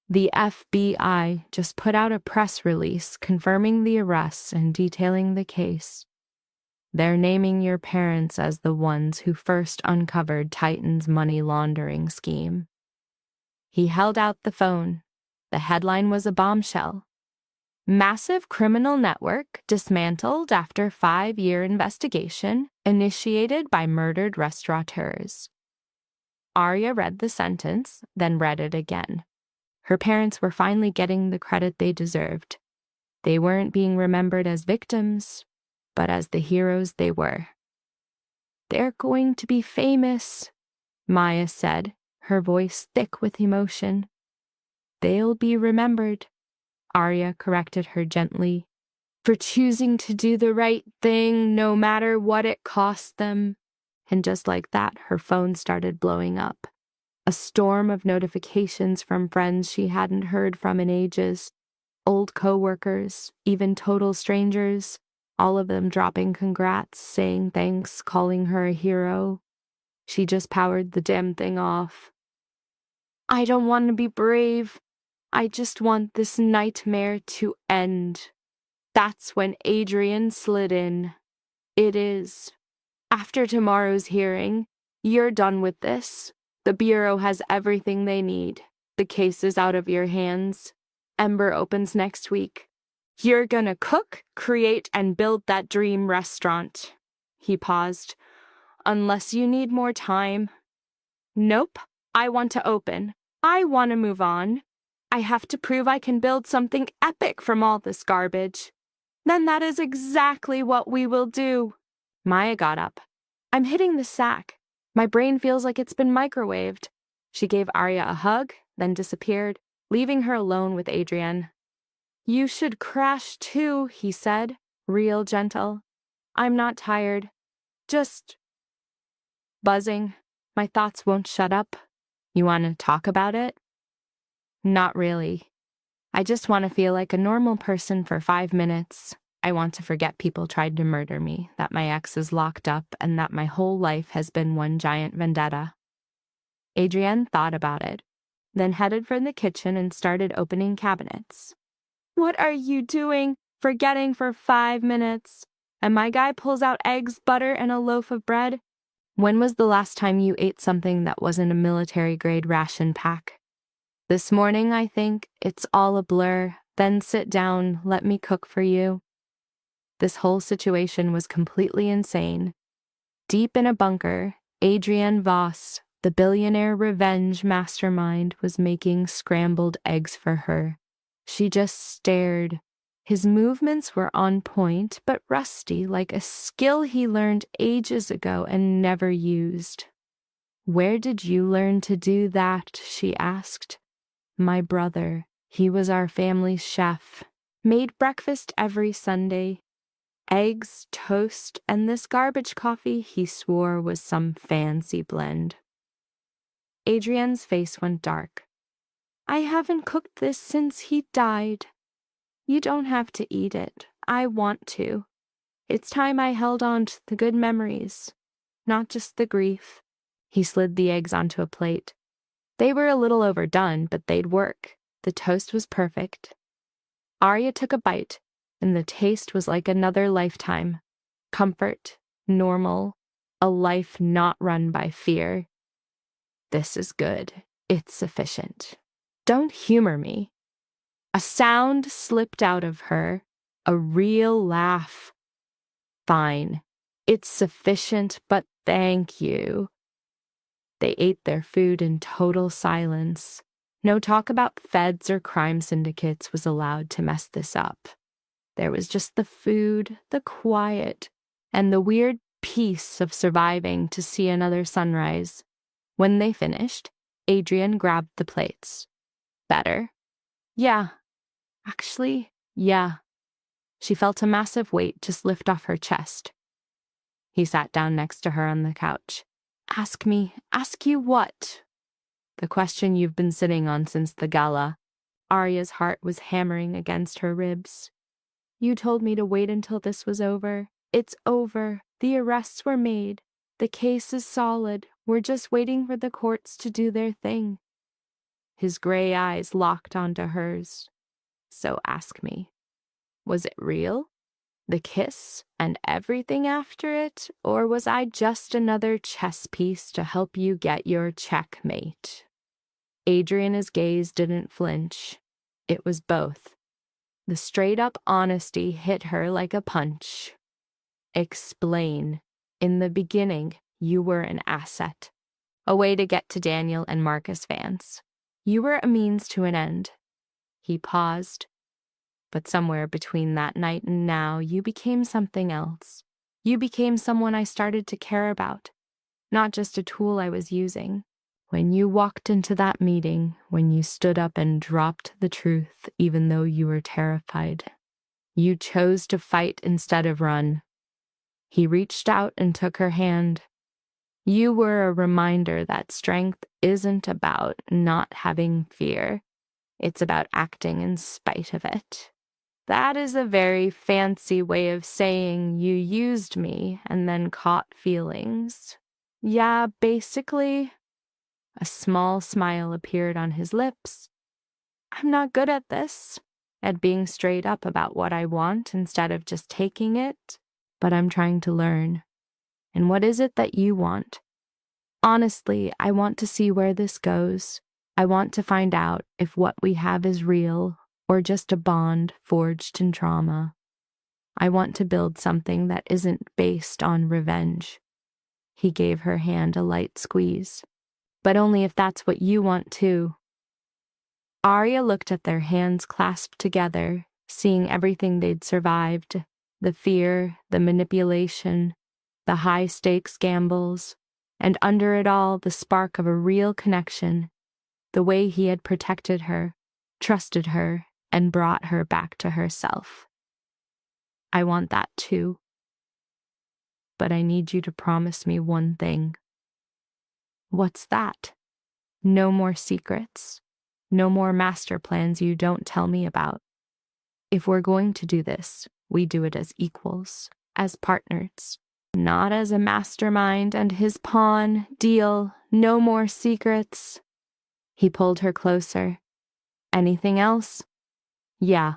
The FBI just put out a press release confirming the arrests and detailing the case. They're naming your parents as the ones who first uncovered Titan's money laundering scheme. He held out the phone. The headline was a bombshell. "Massive criminal network dismantled after 5-year investigation initiated by murdered restaurateurs." Arya read the sentence, then read it again. Her parents were finally getting the credit they deserved. They weren't being remembered as victims, but as the heroes they were. "They're going to be famous," Maya said, her voice thick with emotion. "They'll be remembered," Arya corrected her gently, "for choosing to do the right thing no matter what it cost them." And just like that, her phone started blowing up. A storm of notifications from friends she hadn't heard from in ages, old coworkers, even total strangers, all of them dropping congrats, saying thanks, calling her a hero. She just powered the damn thing off. "I don't want to be brave. I just want this nightmare to end." That's when Adrian slid in. "It is. After tomorrow's hearing, you're done with this. The Bureau has everything they need. The case is out of your hands. Ember opens next week. You're gonna cook, create, and build that dream restaurant." He paused. "Unless you need more time." "Nope. I want to open. I want to move on. I have to prove I can build something epic from all this garbage." "Then that is exactly what we will do." Maya got up. "I'm hitting the sack. My brain feels like it's been microwaved." She gave Arya a hug, then disappeared, leaving her alone with Adrian. "You should crash too," he said, real gentle. "I'm not tired. Just buzzing. My thoughts won't shut up." "You want to talk about it?" "Not really. I just want to feel like a normal person for 5 minutes. I want to forget people tried to murder me, that my ex is locked up, and that my whole life has been one giant vendetta." Adrienne thought about it, then headed for the kitchen and started opening cabinets. "What are you doing? Forgetting for 5 minutes? And my guy pulls out eggs, butter, and a loaf of bread? When was the last time you ate something that wasn't a military-grade ration pack?" "This morning, I think. It's all a blur. Then sit down, let me cook for you." This whole situation was completely insane. Deep in a bunker, Adrian Voss, the billionaire revenge mastermind, was making scrambled eggs for her. She just stared. His movements were on point, but rusty, like a skill he learned ages ago and never used. "Where did you learn to do that?" she asked. "My brother. He was our family's chef. Made breakfast every Sunday. Eggs, toast, and this garbage coffee he swore was some fancy blend." Adrian's face went dark. "I haven't cooked this since he died. You don't have to eat it. I want to. It's time I held on to the good memories, not just the grief. He slid the eggs onto a plate. They were a little overdone, but they'd work. The toast was perfect. Arya took a bite, and the taste was like another lifetime. Comfort, normal, a life not run by fear. This is good. It's sufficient. Don't humor me. A sound slipped out of her, a real laugh. Fine. It's sufficient, but thank you. They ate their food in total silence. No talk about feds or crime syndicates was allowed to mess this up. There was just the food, the quiet, and the weird peace of surviving to see another sunrise. When they finished, Adrian grabbed the plates. Better? Yeah. Actually, yeah. She felt a massive weight just lift off her chest. He sat down next to her on the couch. Ask you what? The question you've been sitting on since the gala. Arya's heart was hammering against her ribs. You told me to wait until this was over. It's over. The arrests were made. The case is solid. We're just waiting for the courts to do their thing. His gray eyes locked onto hers. So ask me, was it real? The kiss and everything after it? Or was I just another chess piece to help you get your checkmate? Adriana's gaze didn't flinch. It was both. The straight-up honesty hit her like a punch. Explain. In the beginning, you were an asset. A way to get to Daniel and Marcus Vance. You were a means to an end. He paused. But somewhere between that night and now, you became something else. You became someone I started to care about, not just a tool I was using. When you walked into that meeting, when you stood up and dropped the truth, even though you were terrified, you chose to fight instead of run. He reached out and took her hand. You were a reminder that strength isn't about not having fear. It's about acting in spite of it. That is a very fancy way of saying you used me and then caught feelings. Yeah, basically. A small smile appeared on his lips. I'm not good at this, at being straight up about what I want instead of just taking it, but I'm trying to learn. And what is it that you want? Honestly, I want to see where this goes. I want to find out if what we have is real or just a bond forged in trauma. I want to build something that isn't based on revenge. He gave her hand a light squeeze. But only if that's what you want too. Arya looked at their hands clasped together, seeing everything they'd survived, the fear, the manipulation, the high-stakes gambles, and under it all the spark of a real connection, the way he had protected her, trusted her, and brought her back to herself. I want that too. But I need you to promise me one thing. What's that? No more secrets. No more master plans you don't tell me about. If we're going to do this, we do it as equals, as partners, not as a mastermind and his pawn. Deal. No more secrets. He pulled her closer. Anything else? Yeah.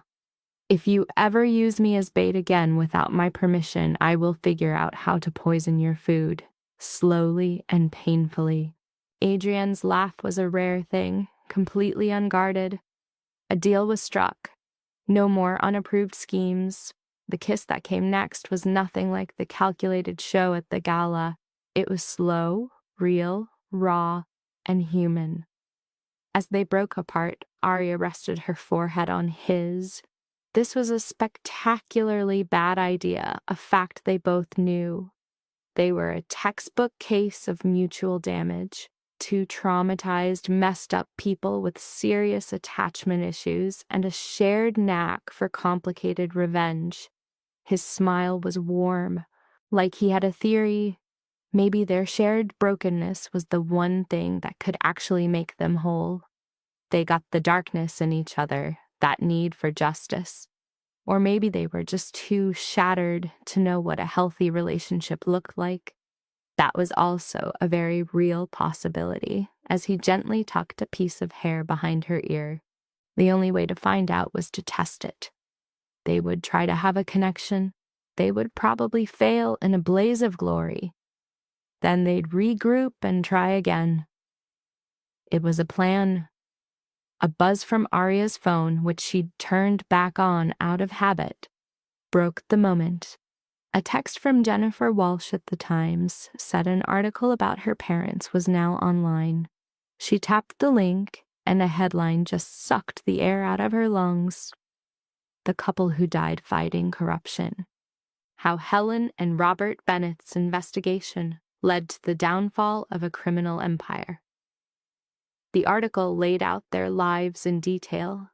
If you ever use me as bait again without my permission, I will figure out how to poison your food, slowly and painfully. Adrian's laugh was a rare thing, completely unguarded. A deal was struck. No more unapproved schemes. The kiss that came next was nothing like the calculated show at the gala. It was slow, real, raw, and human. As they broke apart, Arya rested her forehead on his. This was a spectacularly bad idea, a fact they both knew. They were a textbook case of mutual damage. Two traumatized, messed up people with serious attachment issues and a shared knack for complicated revenge. His smile was warm, like he had a theory. Maybe their shared brokenness was the one thing that could actually make them whole. They got the darkness in each other, that need for justice. Or maybe they were just too shattered to know what a healthy relationship looked like. That was also a very real possibility, as he gently tucked a piece of hair behind her ear. The only way to find out was to test it. They would try to have a connection. They would probably fail in a blaze of glory. Then they'd regroup and try again. It was a plan. A buzz from Arya's phone, which she'd turned back on out of habit, broke the moment. A text from Jennifer Walsh at the Times said an article about her parents was now online. She tapped the link, and a headline just sucked the air out of her lungs. The couple who died fighting corruption. How Helen and Robert Bennett's investigation led to the downfall of a criminal empire. The article laid out their lives in detail: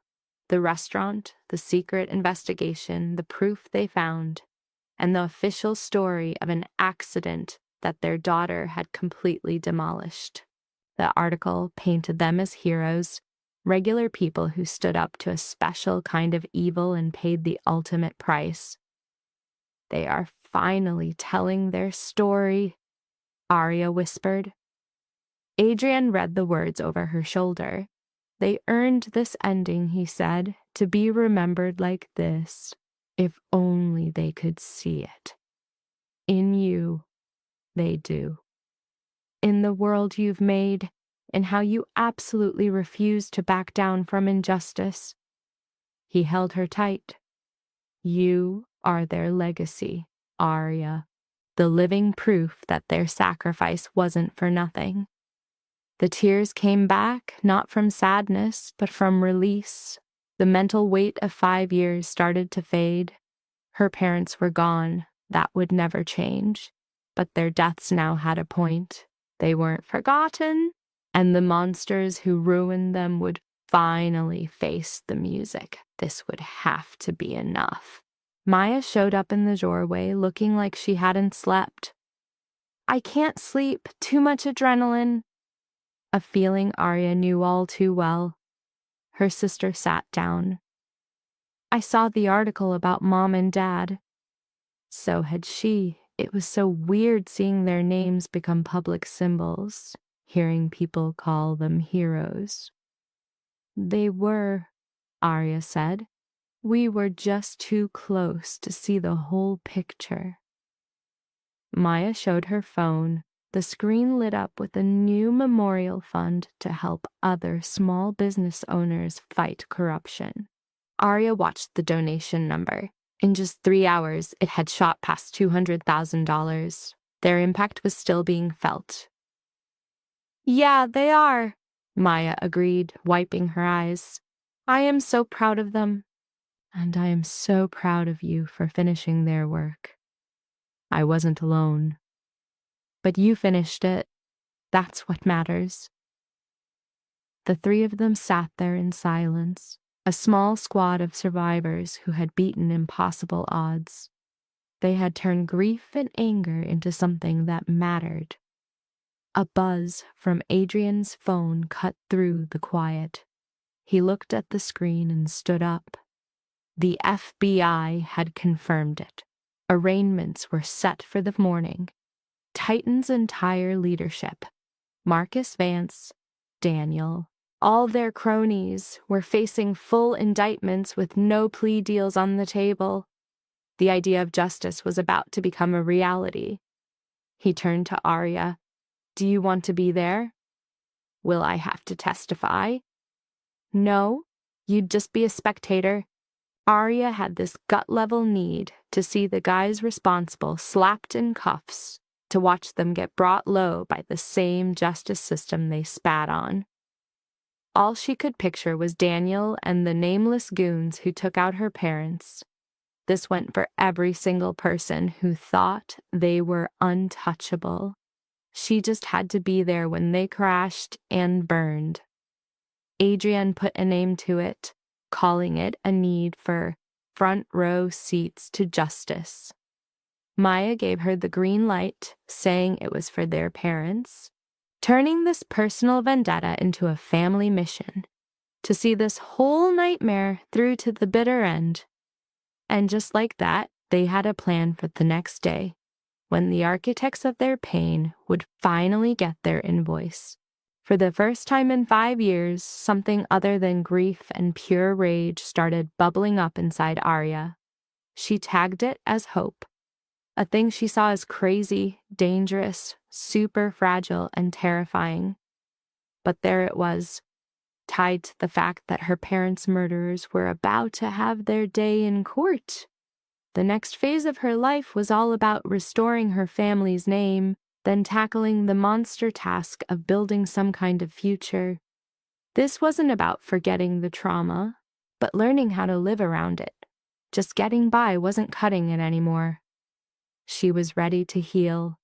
the restaurant, the secret investigation, the proof they found, and the official story of an accident that their daughter had completely demolished. The article painted them as heroes, regular people who stood up to a special kind of evil and paid the ultimate price. They are finally telling their story, Arya whispered. Adrian read the words over her shoulder. They earned this ending, he said, to be remembered like this. If only they could see it. In you, they do. In the world you've made, and how you absolutely refuse to back down from injustice. He held her tight. You are their legacy, Arya, the living proof that their sacrifice wasn't for nothing. The tears came back, not from sadness, but from release. The mental weight of 5 years started to fade. Her parents were gone. That would never change. But their deaths now had a point. They weren't forgotten, and the monsters who ruined them would finally face the music. This would have to be enough. Maya showed up in the doorway, looking like she hadn't slept. I can't sleep. Too much adrenaline. A feeling Arya knew all too well. Her sister sat down. I saw the article about Mom and Dad. So had she. It was so weird seeing their names become public symbols, hearing people call them heroes. They were, Arya said. We were just too close to see the whole picture. Maya showed her phone. The screen lit up with a new memorial fund to help other small business owners fight corruption. Arya watched the donation number. In just 3 hours, it had shot past $200,000. Their impact was still being felt. Yeah, they are, Maya agreed, wiping her eyes. I am so proud of them. And I am so proud of you for finishing their work. I wasn't alone. But you finished it. That's what matters. The three of them sat there in silence, a small squad of survivors who had beaten impossible odds. They had turned grief and anger into something that mattered. A buzz from Adrian's phone cut through the quiet. He looked at the screen and stood up. The FBI had confirmed it. Arraignments were set for the morning. Titan's entire leadership, Marcus Vance, Daniel, all their cronies, were facing full indictments with no plea deals on the table. The idea of justice was about to become a reality. He turned to Arya. Do you want to be there? Will I have to testify? No, you'd just be a spectator. Arya had this gut-level need to see the guys responsible slapped in cuffs, to watch them get brought low by the same justice system they spat on. All she could picture was Daniel and the nameless goons who took out her parents. This went for every single person who thought they were untouchable. She just had to be there when they crashed and burned. Adrian put a name to it, calling it a need for front row seats to justice. Maya gave her the green light, saying it was for their parents, turning this personal vendetta into a family mission, to see this whole nightmare through to the bitter end. And just like that, they had a plan for the next day, when the architects of their pain would finally get their invoice. For the first time in 5 years, something other than grief and pure rage started bubbling up inside Arya. She tagged it as hope, a thing she saw as crazy, dangerous, super fragile, and terrifying. But there it was, tied to the fact that her parents' murderers were about to have their day in court. The next phase of her life was all about restoring her family's name, then tackling the monster task of building some kind of future. This wasn't about forgetting the trauma, but learning how to live around it. Just getting by wasn't cutting it anymore. She was ready to heal.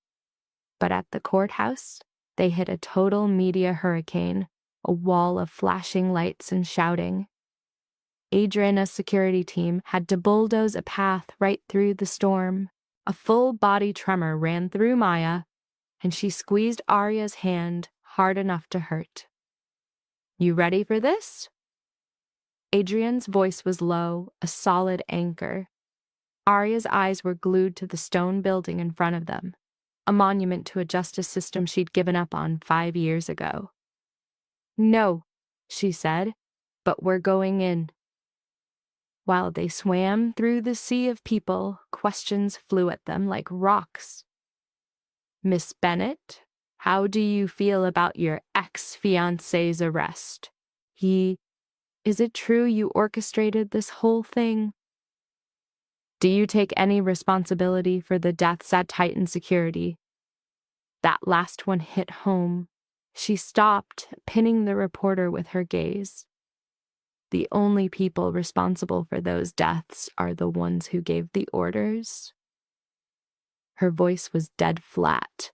But at the courthouse, they hit a total media hurricane, a wall of flashing lights and shouting. Adriana's security team had to bulldoze a path right through the storm. A full body tremor ran through Maya, and she squeezed Arya's hand hard enough to hurt. "You ready for this?" Adrian's voice was low, a solid anchor. Arya's eyes were glued to the stone building in front of them, a monument to a justice system she'd given up on 5 years ago. "No," she said, "but we're going in." While they swam through the sea of people, questions flew at them like rocks. "Miss Bennett, how do you feel about your ex-fiancé's arrest? Is it true you orchestrated this whole thing? Do you take any responsibility for the deaths at Titan Security?" That last one hit home. She stopped, pinning the reporter with her gaze. The only people responsible for those deaths are the ones who gave the orders. Her voice was dead flat.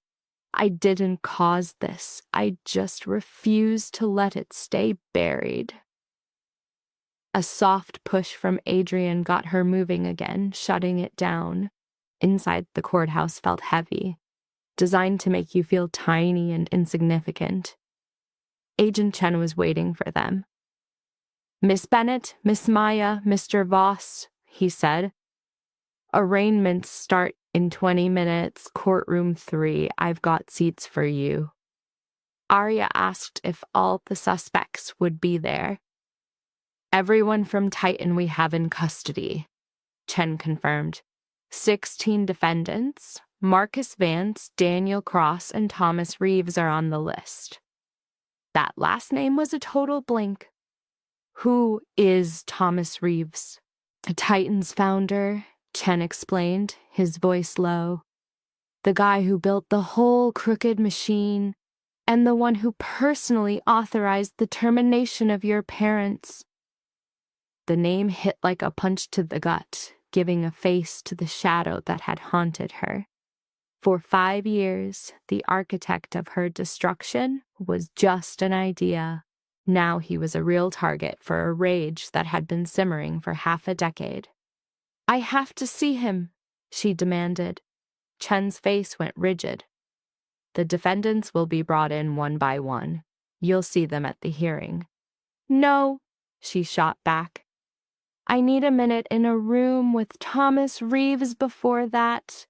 "I didn't cause this. I just refused to let it stay buried." A soft push from Adrian got her moving again, shutting it down. Inside, the courthouse felt heavy, designed to make you feel tiny and insignificant. Agent Chen was waiting for them. "Miss Bennett, Miss Maya, Mr. Voss," he said. "Arraignments start in 20 minutes, courtroom 3. I've got seats for you." Arya asked if all the suspects would be there. "Everyone from Titan we have in custody," Chen confirmed. 16 defendants. Marcus Vance, Daniel Cross, and Thomas Reeves are on the list. That last name was a total blank. "Who is Thomas Reeves?" "A Titan's founder," Chen explained, his voice low. "The guy who built the whole crooked machine, and the one who personally authorized the termination of your parents." The name hit like a punch to the gut, giving a face to the shadow that had haunted her. For 5 years, the architect of her destruction was just an idea. Now he was a real target for a rage that had been simmering for half a decade. "I have to see him," she demanded. Chen's face went rigid. "The defendants will be brought in one by one. You'll see them at the hearing." "No," she shot back. "I need a minute in a room with Thomas Reeves before that.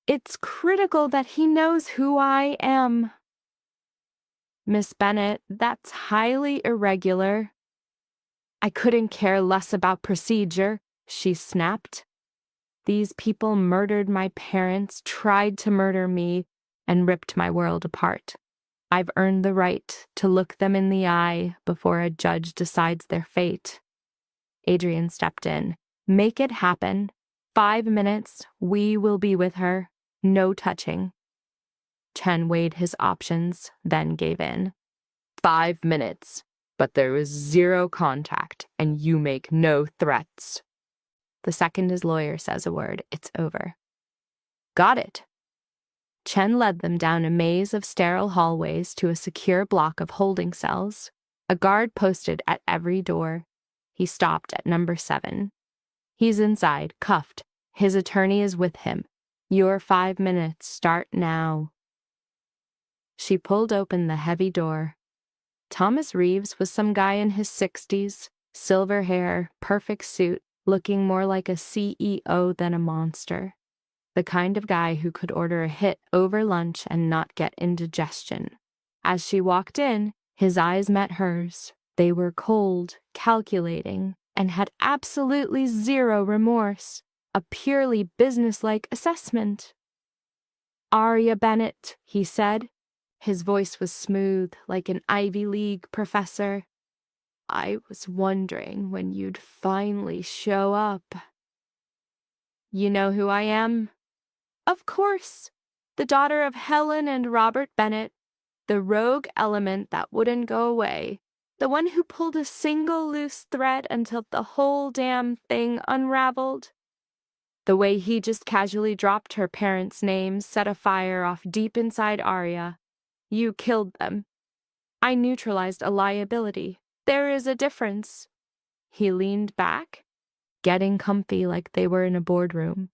It's critical that he knows who I am." "Miss Bennett, that's highly irregular." "I couldn't care less about procedure," she snapped. "These people murdered my parents, tried to murder me, and ripped my world apart. I've earned the right to look them in the eye before a judge decides their fate." Adrian stepped in. "Make it happen. 5 minutes, we will be with her. No touching." Chen weighed his options, then gave in. 5 minutes, but there is 0 contact, and you make no threats. The second his lawyer says a word, it's over." "Got it." Chen led them down a maze of sterile hallways to a secure block of holding cells, a guard posted at every door. He stopped at number 7. "He's inside, cuffed. His attorney is with him. Your 5 minutes start now." She pulled open the heavy door. Thomas Reeves was some guy in his 60s, silver hair, perfect suit, looking more like a CEO than a monster. The kind of guy who could order a hit over lunch and not get indigestion. As she walked in, his eyes met hers. They were cold, calculating, and had absolutely zero remorse. A purely businesslike assessment. "Arya Bennett," he said. His voice was smooth, like an Ivy League professor. "I was wondering when you'd finally show up." "You know who I am?" "Of course. The daughter of Helen and Robert Bennett, the rogue element that wouldn't go away, the one who pulled a single loose thread until the whole damn thing unraveled." The way he just casually dropped her parents' names set a fire off deep inside Arya. "You killed them. I neutralized a liability. There is a difference." He leaned back, getting comfy like they were in a boardroom.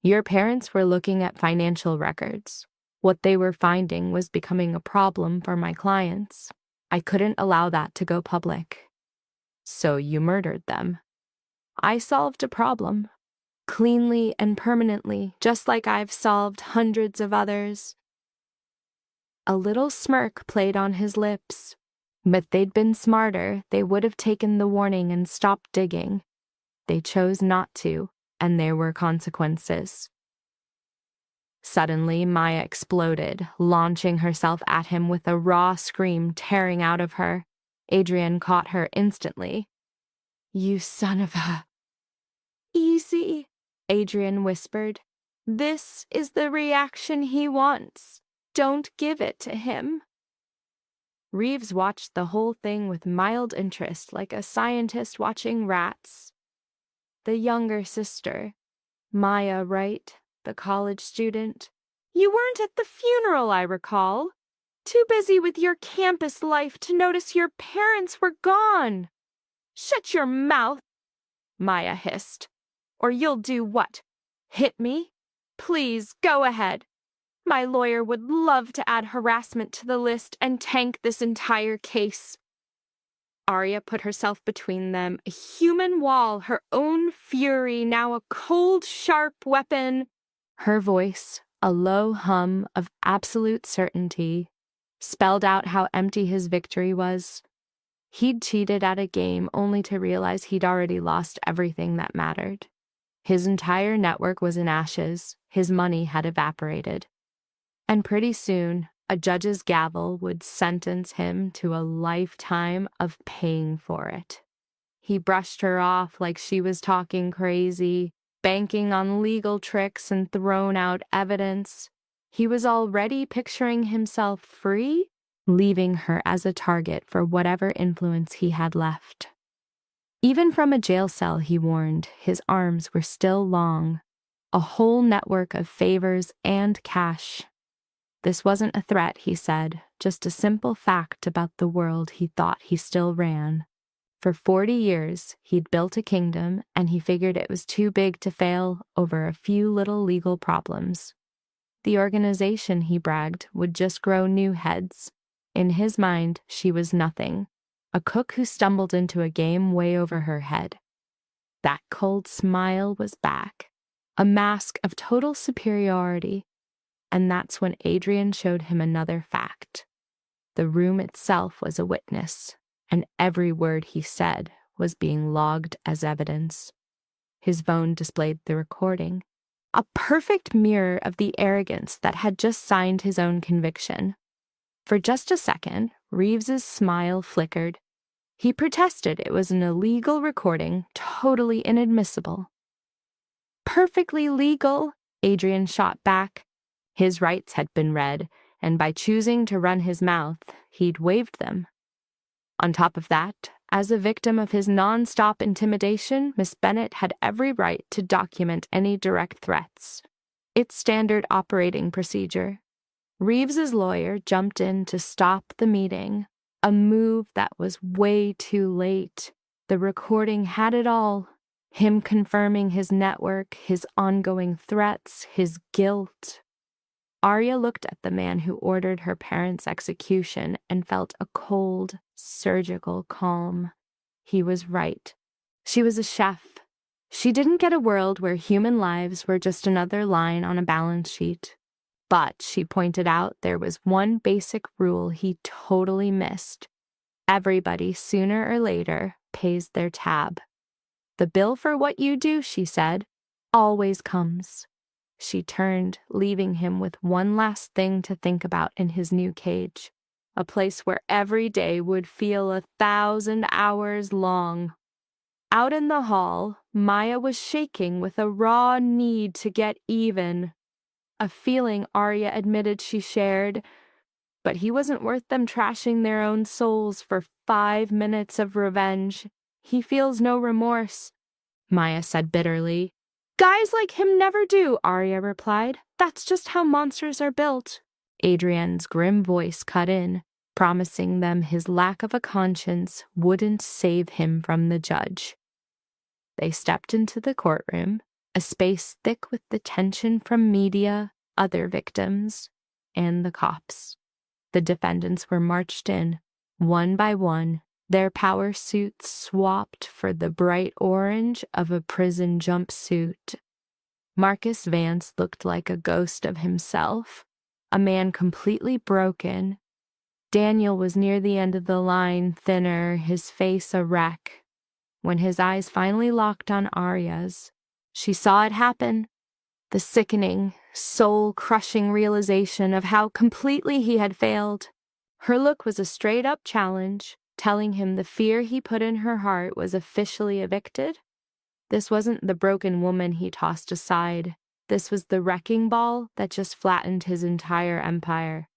"Your parents were looking at financial records. What they were finding was becoming a problem for my clients. I couldn't allow that to go public. So you murdered them. I solved a problem. Cleanly and permanently, just like I've solved hundreds of others." A little smirk played on his lips. But they'd been smarter, they would have taken the warning and stopped digging. They chose not to, and there were consequences. Suddenly, Maya exploded, launching herself at him with a raw scream tearing out of her. Adrian caught her instantly. "You son of a—" "Easy," Adrian whispered. "This is the reaction he wants. Don't give it to him." Reeves watched the whole thing with mild interest, like a scientist watching rats. The younger sister, Maya, right? The college student. "You weren't at the funeral, I recall. Too busy with your campus life to notice your parents were gone." "Shut your mouth," Maya hissed. "Or you'll do what? Hit me? Please, go ahead. My lawyer would love to add harassment to the list and tank this entire case." Arya put herself between them, a human wall, her own fury now a cold, sharp weapon. Her voice, a low hum of absolute certainty, spelled out how empty his victory was. He'd cheated at a game only to realize he'd already lost everything that mattered. His entire network was in ashes, his money had evaporated. And pretty soon, a judge's gavel would sentence him to a lifetime of paying for it. He brushed her off like she was talking crazy, banking on legal tricks and thrown out evidence. He was already picturing himself free, leaving her as a target for whatever influence he had left. Even from a jail cell, he warned, his arms were still long, a whole network of favors and cash. This wasn't a threat, he said, just a simple fact about the world he thought he still ran. For 40 years, he'd built a kingdom, and he figured it was too big to fail over a few little legal problems. The organization, he bragged, would just grow new heads. In his mind, she was nothing, a cook who stumbled into a game way over her head. That cold smile was back, a mask of total superiority. And that's when Adrian showed him another fact. The room itself was a witness, and every word he said was being logged as evidence. His phone displayed the recording, a perfect mirror of the arrogance that had just signed his own conviction. For just a second, Reeves's smile flickered. He protested it was an illegal recording, totally inadmissible. "Perfectly legal," Adrian shot back. His rights had been read, and by choosing to run his mouth, he'd waived them. On top of that, as a victim of his non-stop intimidation, Miss Bennett had every right to document any direct threats. It's standard operating procedure. Reeves's lawyer jumped in to stop the meeting, a move that was way too late. The recording had it all. Him confirming his network, his ongoing threats, his guilt. Arya looked at the man who ordered her parents' execution and felt a cold, surgical calm. He was right. She was a chef, She didn't get a world where human lives were just another line on a balance sheet. But she pointed out there was one basic rule he totally missed. Everybody, sooner or later, pays their tab. The bill for what you do, she said, always comes. She turned, leaving him with one last thing to think about in his new cage. A place where every day would feel 1,000 hours long. Out in the hall, Maya was shaking with a raw need to get even. A feeling Arya admitted she shared, but he wasn't worth them trashing their own souls for 5 minutes of revenge. He feels no remorse, Maya said bitterly. Guys like him never do, Arya replied. That's just how monsters are built. Adrian's grim voice cut in, promising them his lack of a conscience wouldn't save him from the judge. They stepped into the courtroom, a space thick with the tension from media, other victims, and the cops. The defendants were marched in, one by one, their power suits swapped for the bright orange of a prison jumpsuit. Marcus Vance looked like a ghost of himself, a man completely broken. Daniel was near the end of the line, thinner, his face a wreck. When his eyes finally locked on Arya's, she saw it happen. The sickening, soul-crushing realization of how completely he had failed. Her look was a straight-up challenge, telling him the fear he put in her heart was officially evicted. This wasn't the broken woman he tossed aside. This was the wrecking ball that just flattened his entire empire.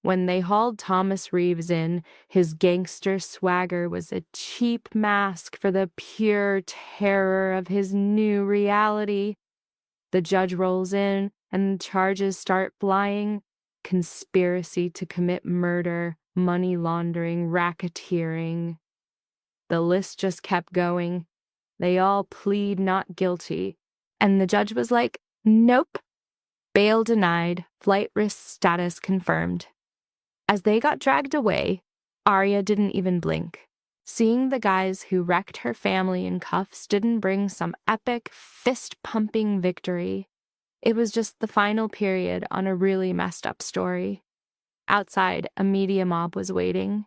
When they hauled Thomas Reeves in, his gangster swagger was a cheap mask for the pure terror of his new reality. The judge rolls in, and the charges start flying. Conspiracy to commit murder, money laundering, racketeering. The list just kept going. They all plead not guilty. And the judge was like, nope. Bail denied, flight risk status confirmed. As they got dragged away, Arya didn't even blink. Seeing the guys who wrecked her family in cuffs didn't bring some epic, fist-pumping victory. It was just the final period on a really messed-up story. Outside, a media mob was waiting.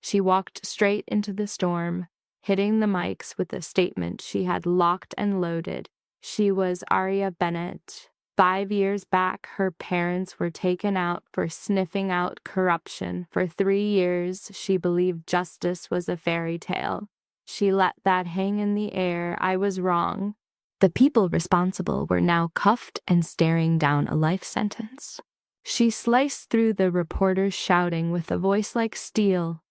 She walked straight into the storm, hitting the mics with a statement she had locked and loaded. She was Arya Bennett. 5 years back, her parents were taken out for sniffing out corruption. For 3 years, she believed justice was a fairy tale. She let that hang in the air. I was wrong. The people responsible were now cuffed and staring down a life sentence. She sliced through the reporters shouting with a voice like steel.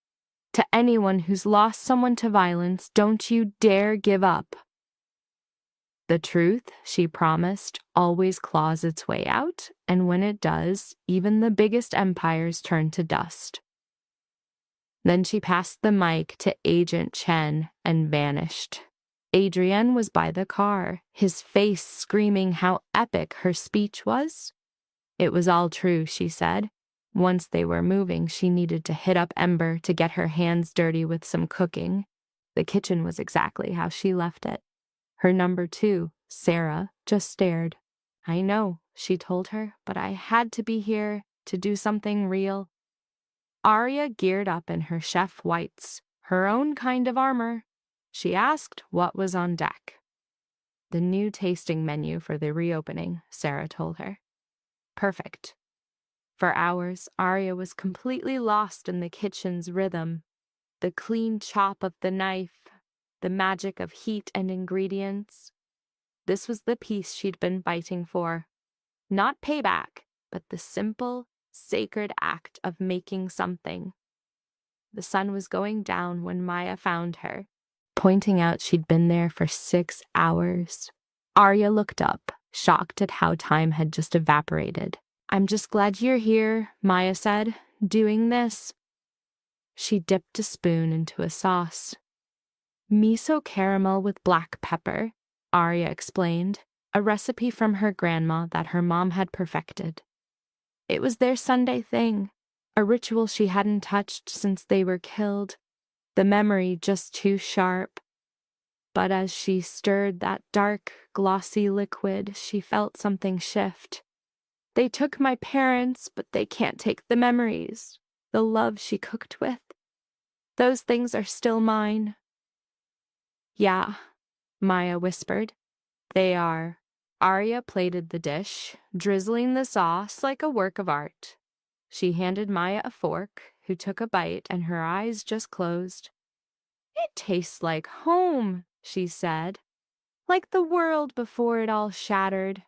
To anyone who's lost someone to violence, don't you dare give up. The truth, she promised, always claws its way out, and when it does, even the biggest empires turn to dust. Then she passed the mic to Agent Chen and vanished. Adrian was by the car, his face screaming how epic her speech was. It was all true, she said. Once they were moving, she needed to hit up Ember to get her hands dirty with some cooking. The kitchen was exactly how she left it. Her number 2, Sarah, just stared. I know, she told her, but I had to be here to do something real. Arya geared up in her chef whites, her own kind of armor. She asked what was on deck. The new tasting menu for the reopening, Sarah told her. Perfect. For hours, Arya was completely lost in the kitchen's rhythm. The clean chop of the knife, the magic of heat and ingredients. This was the peace she'd been fighting for. Not payback, but the simple, sacred act of making something. The sun was going down when Maya found her, pointing out she'd been there for 6 hours. Arya looked up, shocked at how time had just evaporated. I'm just glad you're here, Maya said, doing this. She dipped a spoon into a sauce. Miso caramel with black pepper, Arya explained, a recipe from her grandma that her mom had perfected. It was their Sunday thing, a ritual she hadn't touched since they were killed, the memory just too sharp. But as she stirred that dark, glossy liquid, she felt something shift. They took my parents, but they can't take the memories, the love she cooked with. Those things are still mine. Yeah, Maya whispered. They are. Arya plated the dish, drizzling the sauce like a work of art. She handed Maya a fork, who took a bite, and her eyes just closed. It tastes like home, she said. Like the world before it all shattered.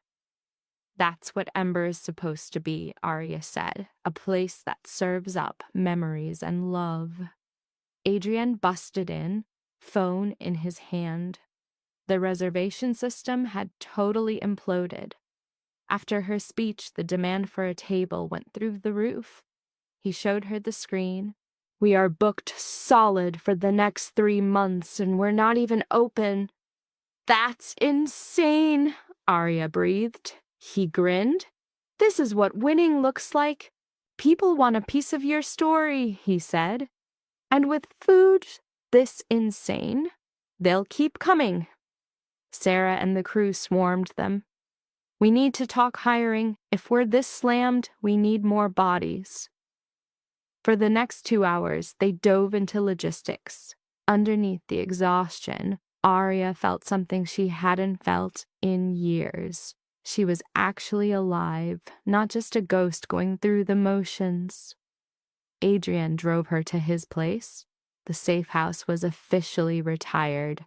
That's what Ember is supposed to be, Arya said. A place that serves up memories and love. Adrian busted in, phone in his hand. The reservation system had totally imploded. After her speech, the demand for a table went through the roof. He showed her the screen. We are booked solid for the next 3 months, and we're not even open. That's insane, Arya breathed. He grinned. This is what winning looks like. People want a piece of your story, he said. And with food this insane, they'll keep coming. Sarah and the crew swarmed them. We need to talk hiring. If we're this slammed, we need more bodies. For the next 2 hours, they dove into logistics. Underneath the exhaustion, Arya felt something she hadn't felt in years. She was actually alive, not just a ghost going through the motions. Adrian drove her to his place. The safe house was officially retired.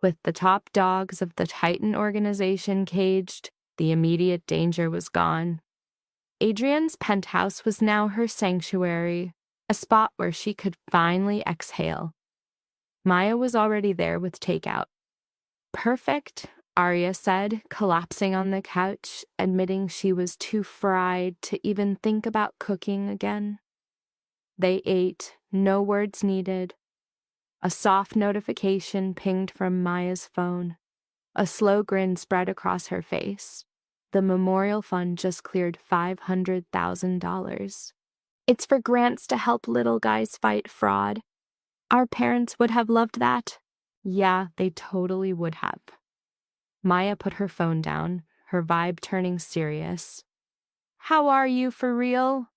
With the top dogs of the Titan organization caged, the immediate danger was gone. Adrian's penthouse was now her sanctuary, a spot where she could finally exhale. Maya was already there with takeout. Perfect, Arya said, collapsing on the couch, admitting she was too fried to even think about cooking again. They ate, no words needed. A soft notification pinged from Maya's phone. A slow grin spread across her face. The memorial fund just cleared $500,000. It's for grants to help little guys fight fraud. Our parents would have loved that. Yeah, they totally would have. Maya put her phone down, her vibe turning serious. How are you for real?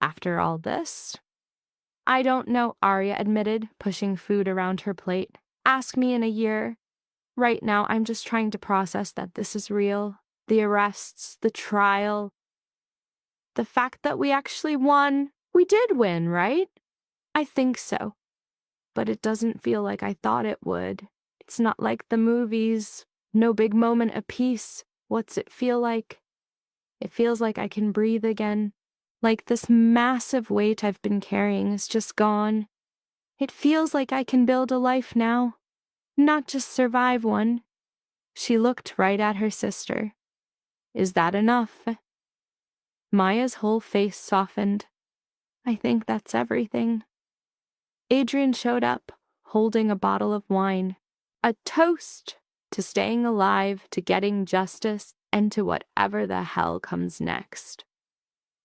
After all this? I don't know, Arya admitted, pushing food around her plate. Ask me in a year. Right now, I'm just trying to process that this is real. The arrests, the trial. The fact that we actually won. We did win, right? I think so. But it doesn't feel like I thought it would. It's not like the movies. No big moment of peace. What's it feel like? It feels like I can breathe again. Like this massive weight I've been carrying is just gone. It feels like I can build a life now. Not just survive one. She looked right at her sister. Is that enough? Maya's whole face softened. I think that's everything. Adrian showed up, holding a bottle of wine. A toast to staying alive, to getting justice, and to whatever the hell comes next.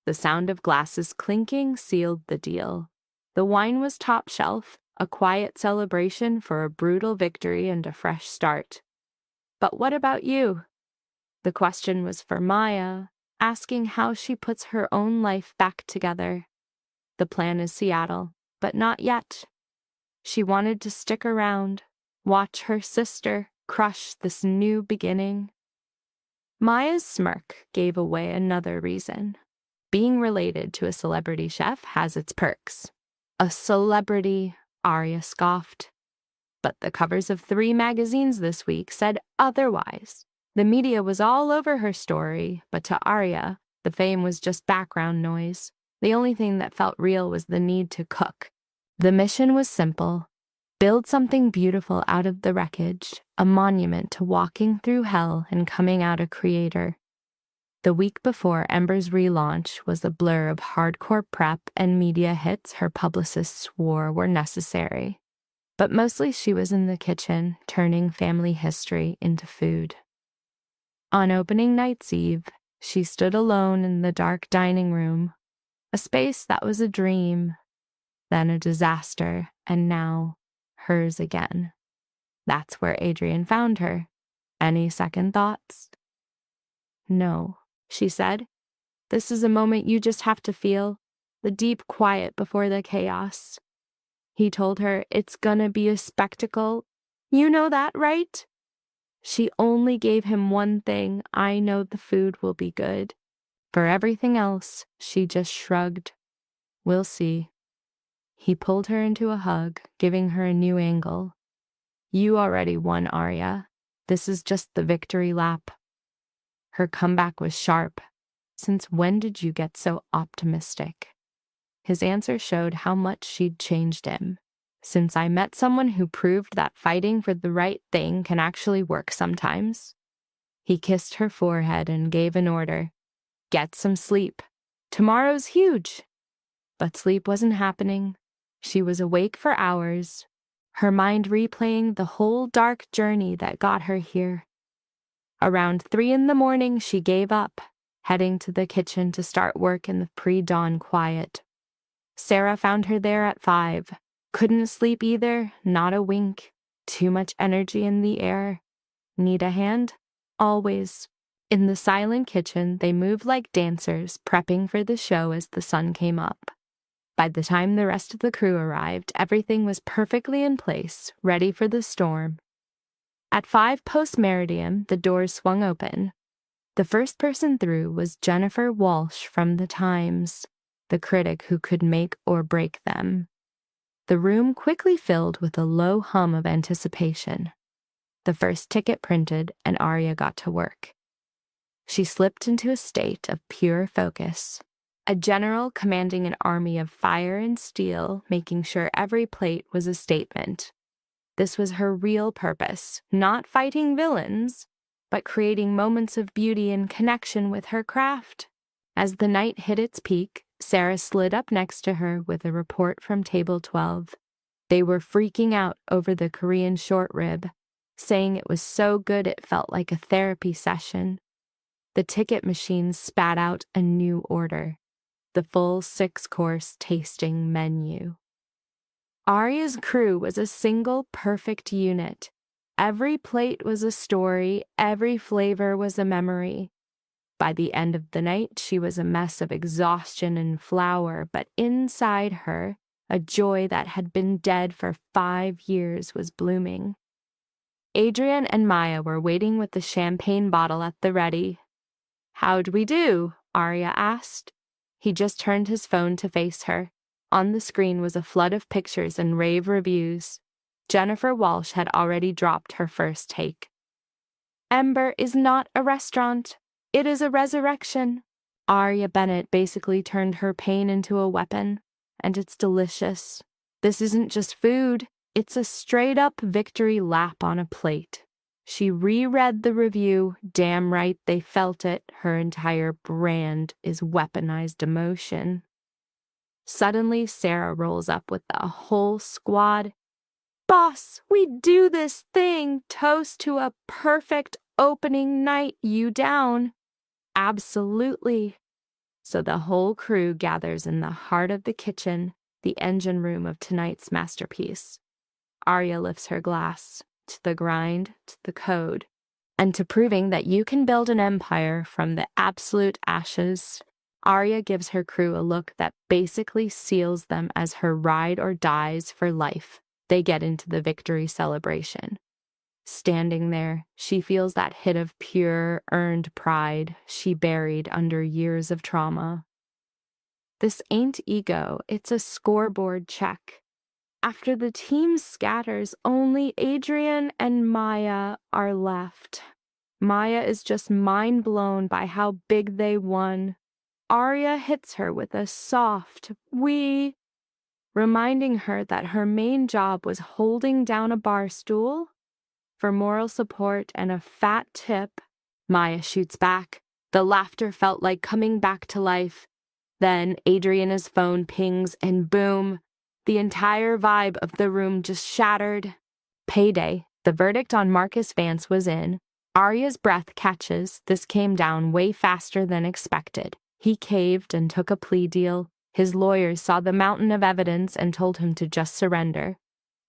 The sound of glasses clinking sealed the deal. The wine was top shelf, a quiet celebration for a brutal victory and a fresh start. But what about you? The question was for Maya, asking how she puts her own life back together. The plan is Seattle, but not yet. She wanted to stick around, watch her sister crush this new beginning. Maya's smirk gave away another reason. Being related to a celebrity chef has its perks. A celebrity, Arya scoffed. But the covers of 3 magazines this week said otherwise. The media was all over her story, but to Arya, the fame was just background noise. The only thing that felt real was the need to cook. The mission was simple. Build something beautiful out of the wreckage, a monument to walking through hell and coming out a creator. The week before Ember's relaunch was a blur of hardcore prep and media hits her publicist swore were necessary. But mostly she was in the kitchen, turning family history into food. On opening night's eve, she stood alone in the dark dining room, a space that was a dream, then a disaster, and now hers again. That's where Adrian found her. Any second thoughts? No, she said. This is a moment you just have to feel, the deep quiet before the chaos. He told her, it's gonna be a spectacle. You know that, right? She only gave him one thing. I know the food will be good. For everything else, she just shrugged. We'll see. He pulled her into a hug, giving her a new angle. You already won, Arya. This is just the victory lap. Her comeback was sharp. Since when did you get so optimistic? His answer showed how much she'd changed him. Since I met someone who proved that fighting for the right thing can actually work sometimes. He kissed her forehead and gave an order. Get some sleep. Tomorrow's huge. But sleep wasn't happening. She was awake for hours, her mind replaying the whole dark journey that got her here. Around 3 a.m, she gave up, heading to the kitchen to start work in the pre-dawn quiet. Sarah found her there at 5. Couldn't sleep either, not a wink. Too much energy in the air. Need a hand? Always. In the silent kitchen, they moved like dancers, prepping for the show as the sun came up. By the time the rest of the crew arrived, everything was perfectly in place, ready for the storm. At 5 post-meridian, the doors swung open. The first person through was Jennifer Walsh from The Times, the critic who could make or break them. The room quickly filled with a low hum of anticipation. The first ticket printed, and Arya got to work. She slipped into a state of pure focus. A general commanding an army of fire and steel, making sure every plate was a statement. This was her real purpose, not fighting villains, but creating moments of beauty and connection with her craft. As the night hit its peak, Sarah slid up next to her with a report from Table 12. They were freaking out over the Korean short rib, saying it was so good it felt like a therapy session. The ticket machine spat out a new order, the full 6-course tasting menu. Arya's crew was a single perfect unit. Every plate was a story, every flavor was a memory. By the end of the night, she was a mess of exhaustion and flour, but inside her, a joy that had been dead for 5 years was blooming. Adrian and Maya were waiting with the champagne bottle at the ready. How'd we do? Arya asked. He just turned his phone to face her. On the screen was a flood of pictures and rave reviews. Jennifer Walsh had already dropped her first take. Ember is not a restaurant. It is a resurrection. Arya Bennett basically turned her pain into a weapon, and it's delicious. This isn't just food. It's a straight-up victory lap on a plate. She reread the review. Damn right they felt it. Her entire brand is weaponized emotion. Suddenly, Sarah rolls up with the whole squad. Boss, we do this thing. Toast to a perfect opening night. You down? Absolutely. So the whole crew gathers in the heart of the kitchen, the engine room of tonight's masterpiece. Arya lifts her glass to the grind, to the code, and to proving that you can build an empire from the absolute ashes. Arya gives her crew a look that basically seals them as her ride or dies for life. They get into the victory celebration. Standing there, she feels that hit of pure, earned pride she buried under years of trauma. This ain't ego, it's a scoreboard check. After the team scatters, only Adrian and Maya are left. Maya is just mind blown by how big they won. Arya hits her with a soft "we," reminding her that her main job was holding down a bar stool. For moral support and a fat tip, Maya shoots back. The laughter felt like coming back to life. Then Adriana's phone pings and boom, the entire vibe of the room just shattered. Payday. The verdict on Marcus Vance was in. Arya's breath catches. This came down way faster than expected. He caved and took a plea deal. His lawyers saw the mountain of evidence and told him to just surrender.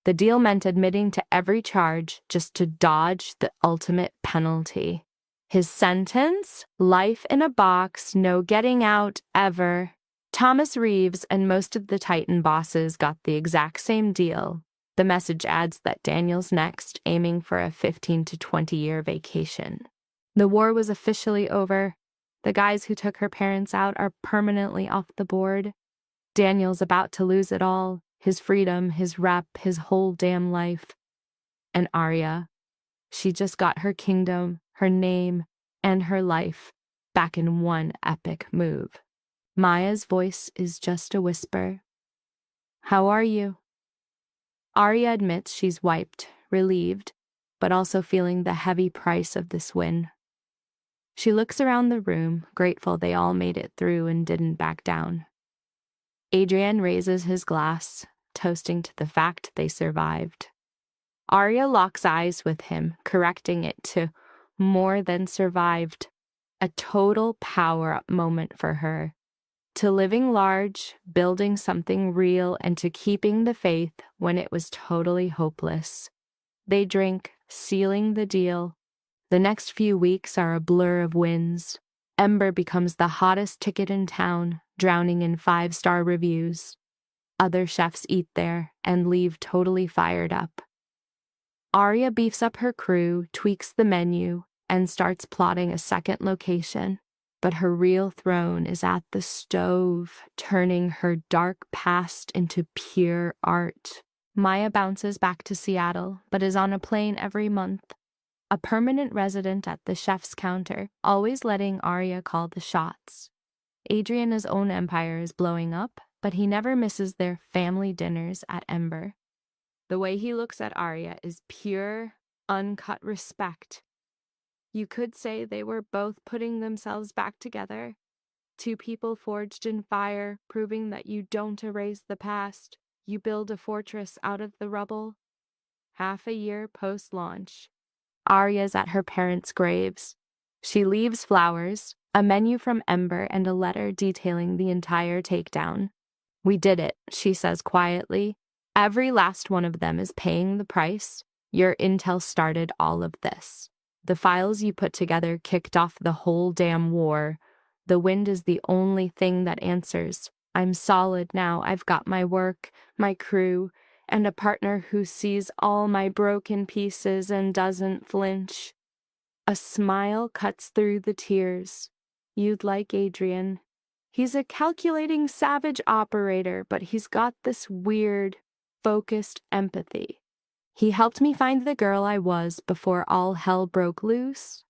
The deal meant admitting to every charge just to dodge the ultimate penalty. His sentence? Life in a box, no getting out ever. Thomas Reeves and most of the Titan bosses got the exact same deal. The message adds that Daniel's next, aiming for a 15 to 20-year vacation. The war was officially over. The guys who took her parents out are permanently off the board. Daniel's about to lose it all. His freedom, his rep, his whole damn life. And Arya, she just got her kingdom, her name, and her life back in one epic move. Maya's voice is just a whisper. How are you? Arya admits she's wiped, relieved, but also feeling the heavy price of this win. She looks around the room, grateful they all made it through and didn't back down. Adrian raises his glass, toasting to the fact they survived. Arya locks eyes with him, correcting it to more than survived. A total power-up moment for her. To living large, building something real, and to keeping the faith when it was totally hopeless. They drink, sealing the deal. The next few weeks are a blur of wins. Ember becomes the hottest ticket in town, drowning in 5-star reviews. Other chefs eat there and leave totally fired up. Arya beefs up her crew, tweaks the menu, and starts plotting a second location. But her real throne is at the stove, turning her dark past into pure art. Maya bounces back to Seattle, but is on a plane every month. A permanent resident at the chef's counter, always letting Arya call the shots. Adriana's own empire is blowing up, but he never misses their family dinners at Ember. The way he looks at Arya is pure, uncut respect. You could say they were both putting themselves back together. Two people forged in fire, proving that you don't erase the past. You build a fortress out of the rubble. Half a year post-launch. Arya's at her parents' graves. She leaves flowers, a menu from Ember, and a letter detailing the entire takedown. We did it, she says quietly. Every last one of them is paying the price. Your intel started all of this. The files you put together kicked off the whole damn war. The wind is the only thing that answers. I'm solid now. I've got my work, my crew, and a partner who sees all my broken pieces and doesn't flinch. A smile cuts through the tears. You'd like Adrian. He's a calculating savage operator, but he's got this weird, focused empathy. He helped me find the girl I was before all hell broke loose.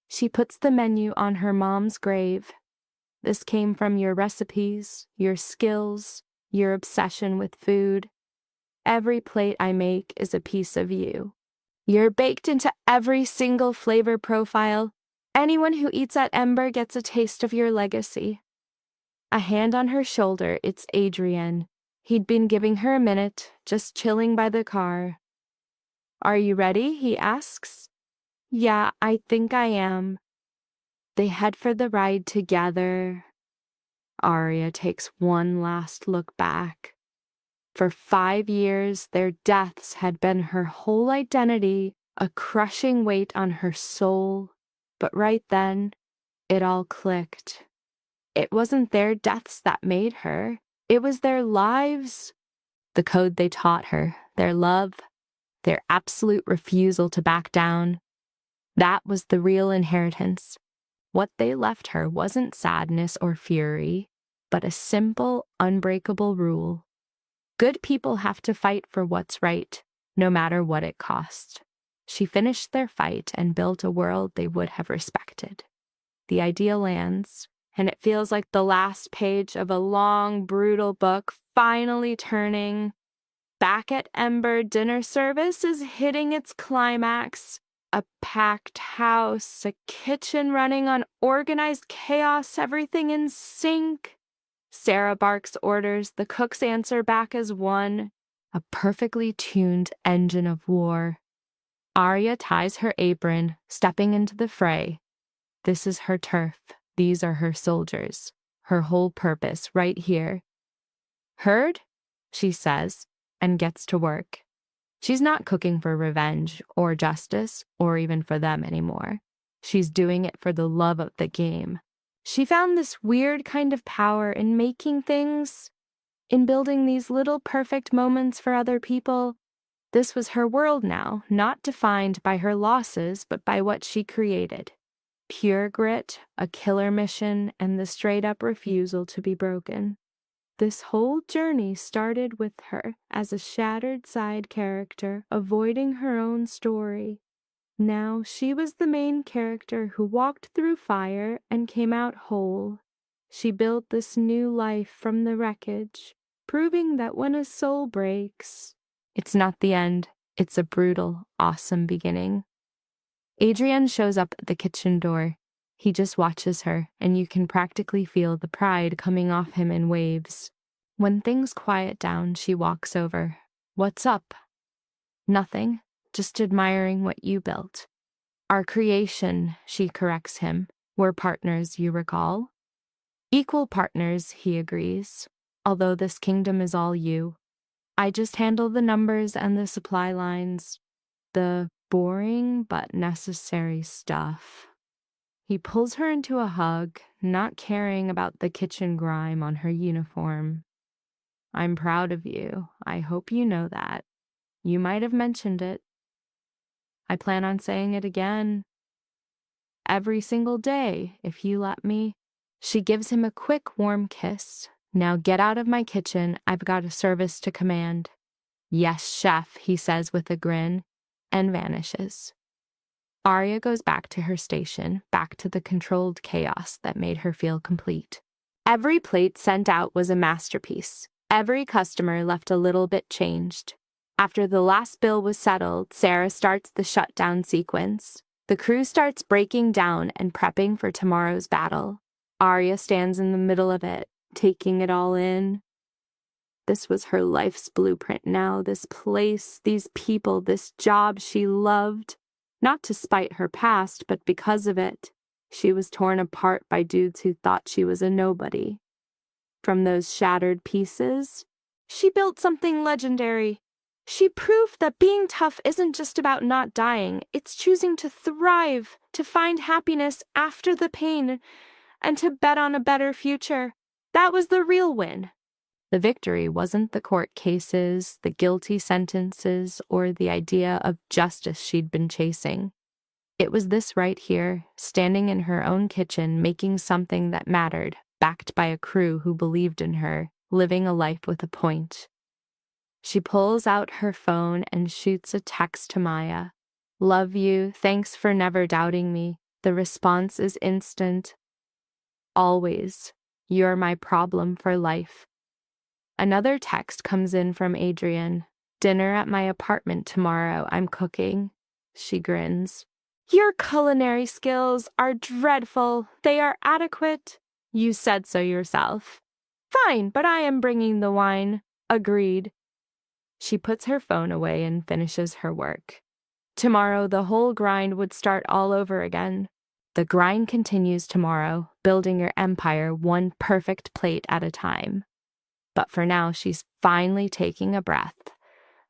She puts the menu on her mom's grave. This came from your recipes, your skills, your obsession with food. Every plate I make is a piece of you. You're baked into every single flavor profile. Anyone who eats at Ember gets a taste of your legacy. A hand on her shoulder, it's Adrian. He'd been giving her a minute, just chilling by the car. Are you ready? He asks. Yeah, I think I am. They head for the ride together. Arya takes one last look back. For 5 years, their deaths had been her whole identity, a crushing weight on her soul. But right then, it all clicked. It wasn't their deaths that made her. It was their lives. The code they taught her, their love, their absolute refusal to back down. That was the real inheritance. What they left her wasn't sadness or fury, but a simple, unbreakable rule. Good people have to fight for what's right, no matter what it costs. She finished their fight and built a world they would have respected. The idea lands, and it feels like the last page of a long, brutal book finally turning. Back at Ember, dinner service is hitting its climax. A packed house, a kitchen running on organized chaos, everything in sync. Sarah barks orders, the cooks answer back as one. A perfectly tuned engine of war. Arya ties her apron, stepping into the fray. This is her turf. These are her soldiers. Her whole purpose right here. Heard? She says, and gets to work. She's not cooking for revenge or justice or even for them anymore. She's doing it for the love of the game. She found this weird kind of power in making things, in building these little perfect moments for other people. This was her world now, not defined by her losses, but by what she created. Pure grit, a killer mission, and the straight-up refusal to be broken. This whole journey started with her as a shattered side character, avoiding her own story. Now she was the main character who walked through fire and came out whole. She built this new life from the wreckage, proving that when a soul breaks, it's not the end, it's a brutal, awesome beginning. Adrian shows up at the kitchen door. He just watches her, and you can practically feel the pride coming off him in waves. When things quiet down, she walks over. "What's up?" "Nothing, just admiring what you built." "Our creation," she corrects him. "We're partners, you recall?" "Equal partners," he agrees. "Although this kingdom is all you. I just handle the numbers and the supply lines. The boring but necessary stuff." He pulls her into a hug, not caring about the kitchen grime on her uniform. "I'm proud of you. I hope you know that. You might have mentioned it. I plan on saying it again. Every single day, if you let me." She gives him a quick, warm kiss. "Now get out of my kitchen. I've got a service to command." "Yes, chef," he says with a grin, and vanishes. Arya goes back to her station, back to the controlled chaos that made her feel complete. Every plate sent out was a masterpiece. Every customer left a little bit changed. After the last bill was settled, Sarah starts the shutdown sequence. The crew starts breaking down and prepping for tomorrow's battle. Arya stands in the middle of it, taking it all in. This was her life's blueprint now, this place, these people, this job she loved. Not to spite her past, but because of it. She was torn apart by dudes who thought she was a nobody. From those shattered pieces, she built something legendary. She proved that being tough isn't just about not dying. It's choosing to thrive, to find happiness after the pain, and to bet on a better future. That was the real win. The victory wasn't the court cases, the guilty sentences, or the idea of justice she'd been chasing. It was this right here, standing in her own kitchen, making something that mattered, backed by a crew who believed in her, living a life with a point. She pulls out her phone and shoots a text to Maya. "Love you, thanks for never doubting me." The response is instant. "Always. You're my problem for life." Another text comes in from Adrian. "Dinner at my apartment tomorrow. I'm cooking." She grins. "Your culinary skills are dreadful. They are adequate." "You said so yourself." "Fine, but I am bringing the wine." "Agreed." She puts her phone away and finishes her work. Tomorrow, the whole grind would start all over again. The grind continues tomorrow, building your empire one perfect plate at a time. But for now, she's finally taking a breath.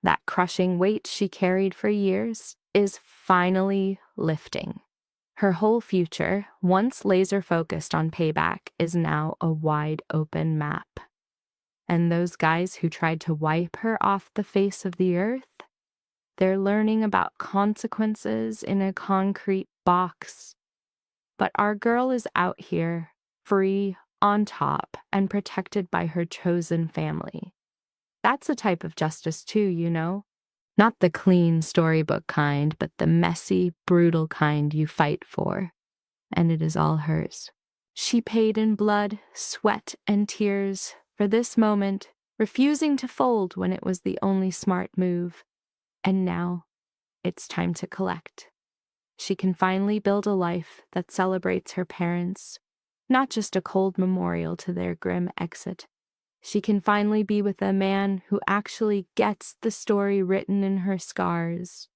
That crushing weight she carried for years is finally lifting. Her whole future, once laser-focused on payback, is now a wide-open map. And those guys who tried to wipe her off the face of the earth, they're learning about consequences in a concrete box. But our girl is out here, free, on top, and protected by her chosen family. That's a type of justice too, you know? Not the clean storybook kind, but the messy, brutal kind you fight for. And it is all hers. She paid in blood, sweat, and tears for this moment, refusing to fold when it was the only smart move. And now, it's time to collect. She can finally build a life that celebrates her parents, not just a cold memorial to their grim exit. She can finally be with a man who actually gets the story written in her scars.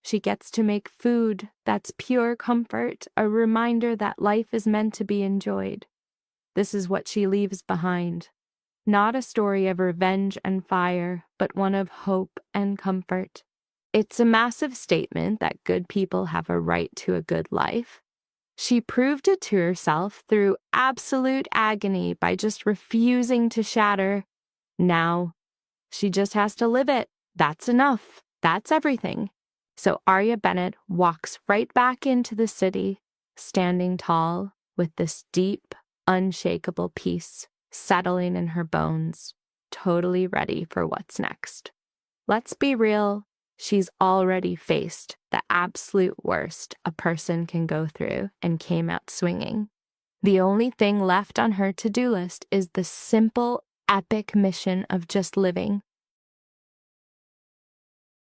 She gets to make food that's pure comfort, a reminder that life is meant to be enjoyed. This is what she leaves behind. Not a story of revenge and fire, but one of hope and comfort. It's a massive statement that good people have a right to a good life. She proved it to herself through absolute agony by just refusing to shatter. Now, she just has to live it. That's enough. That's everything. So Arya Bennett walks right back into the city, standing tall, with this deep, unshakable peace settling in her bones, totally ready for what's next. Let's be real, she's already faced the absolute worst a person can go through and came out swinging. The only thing left on her to-do list is the simple, epic mission of just living,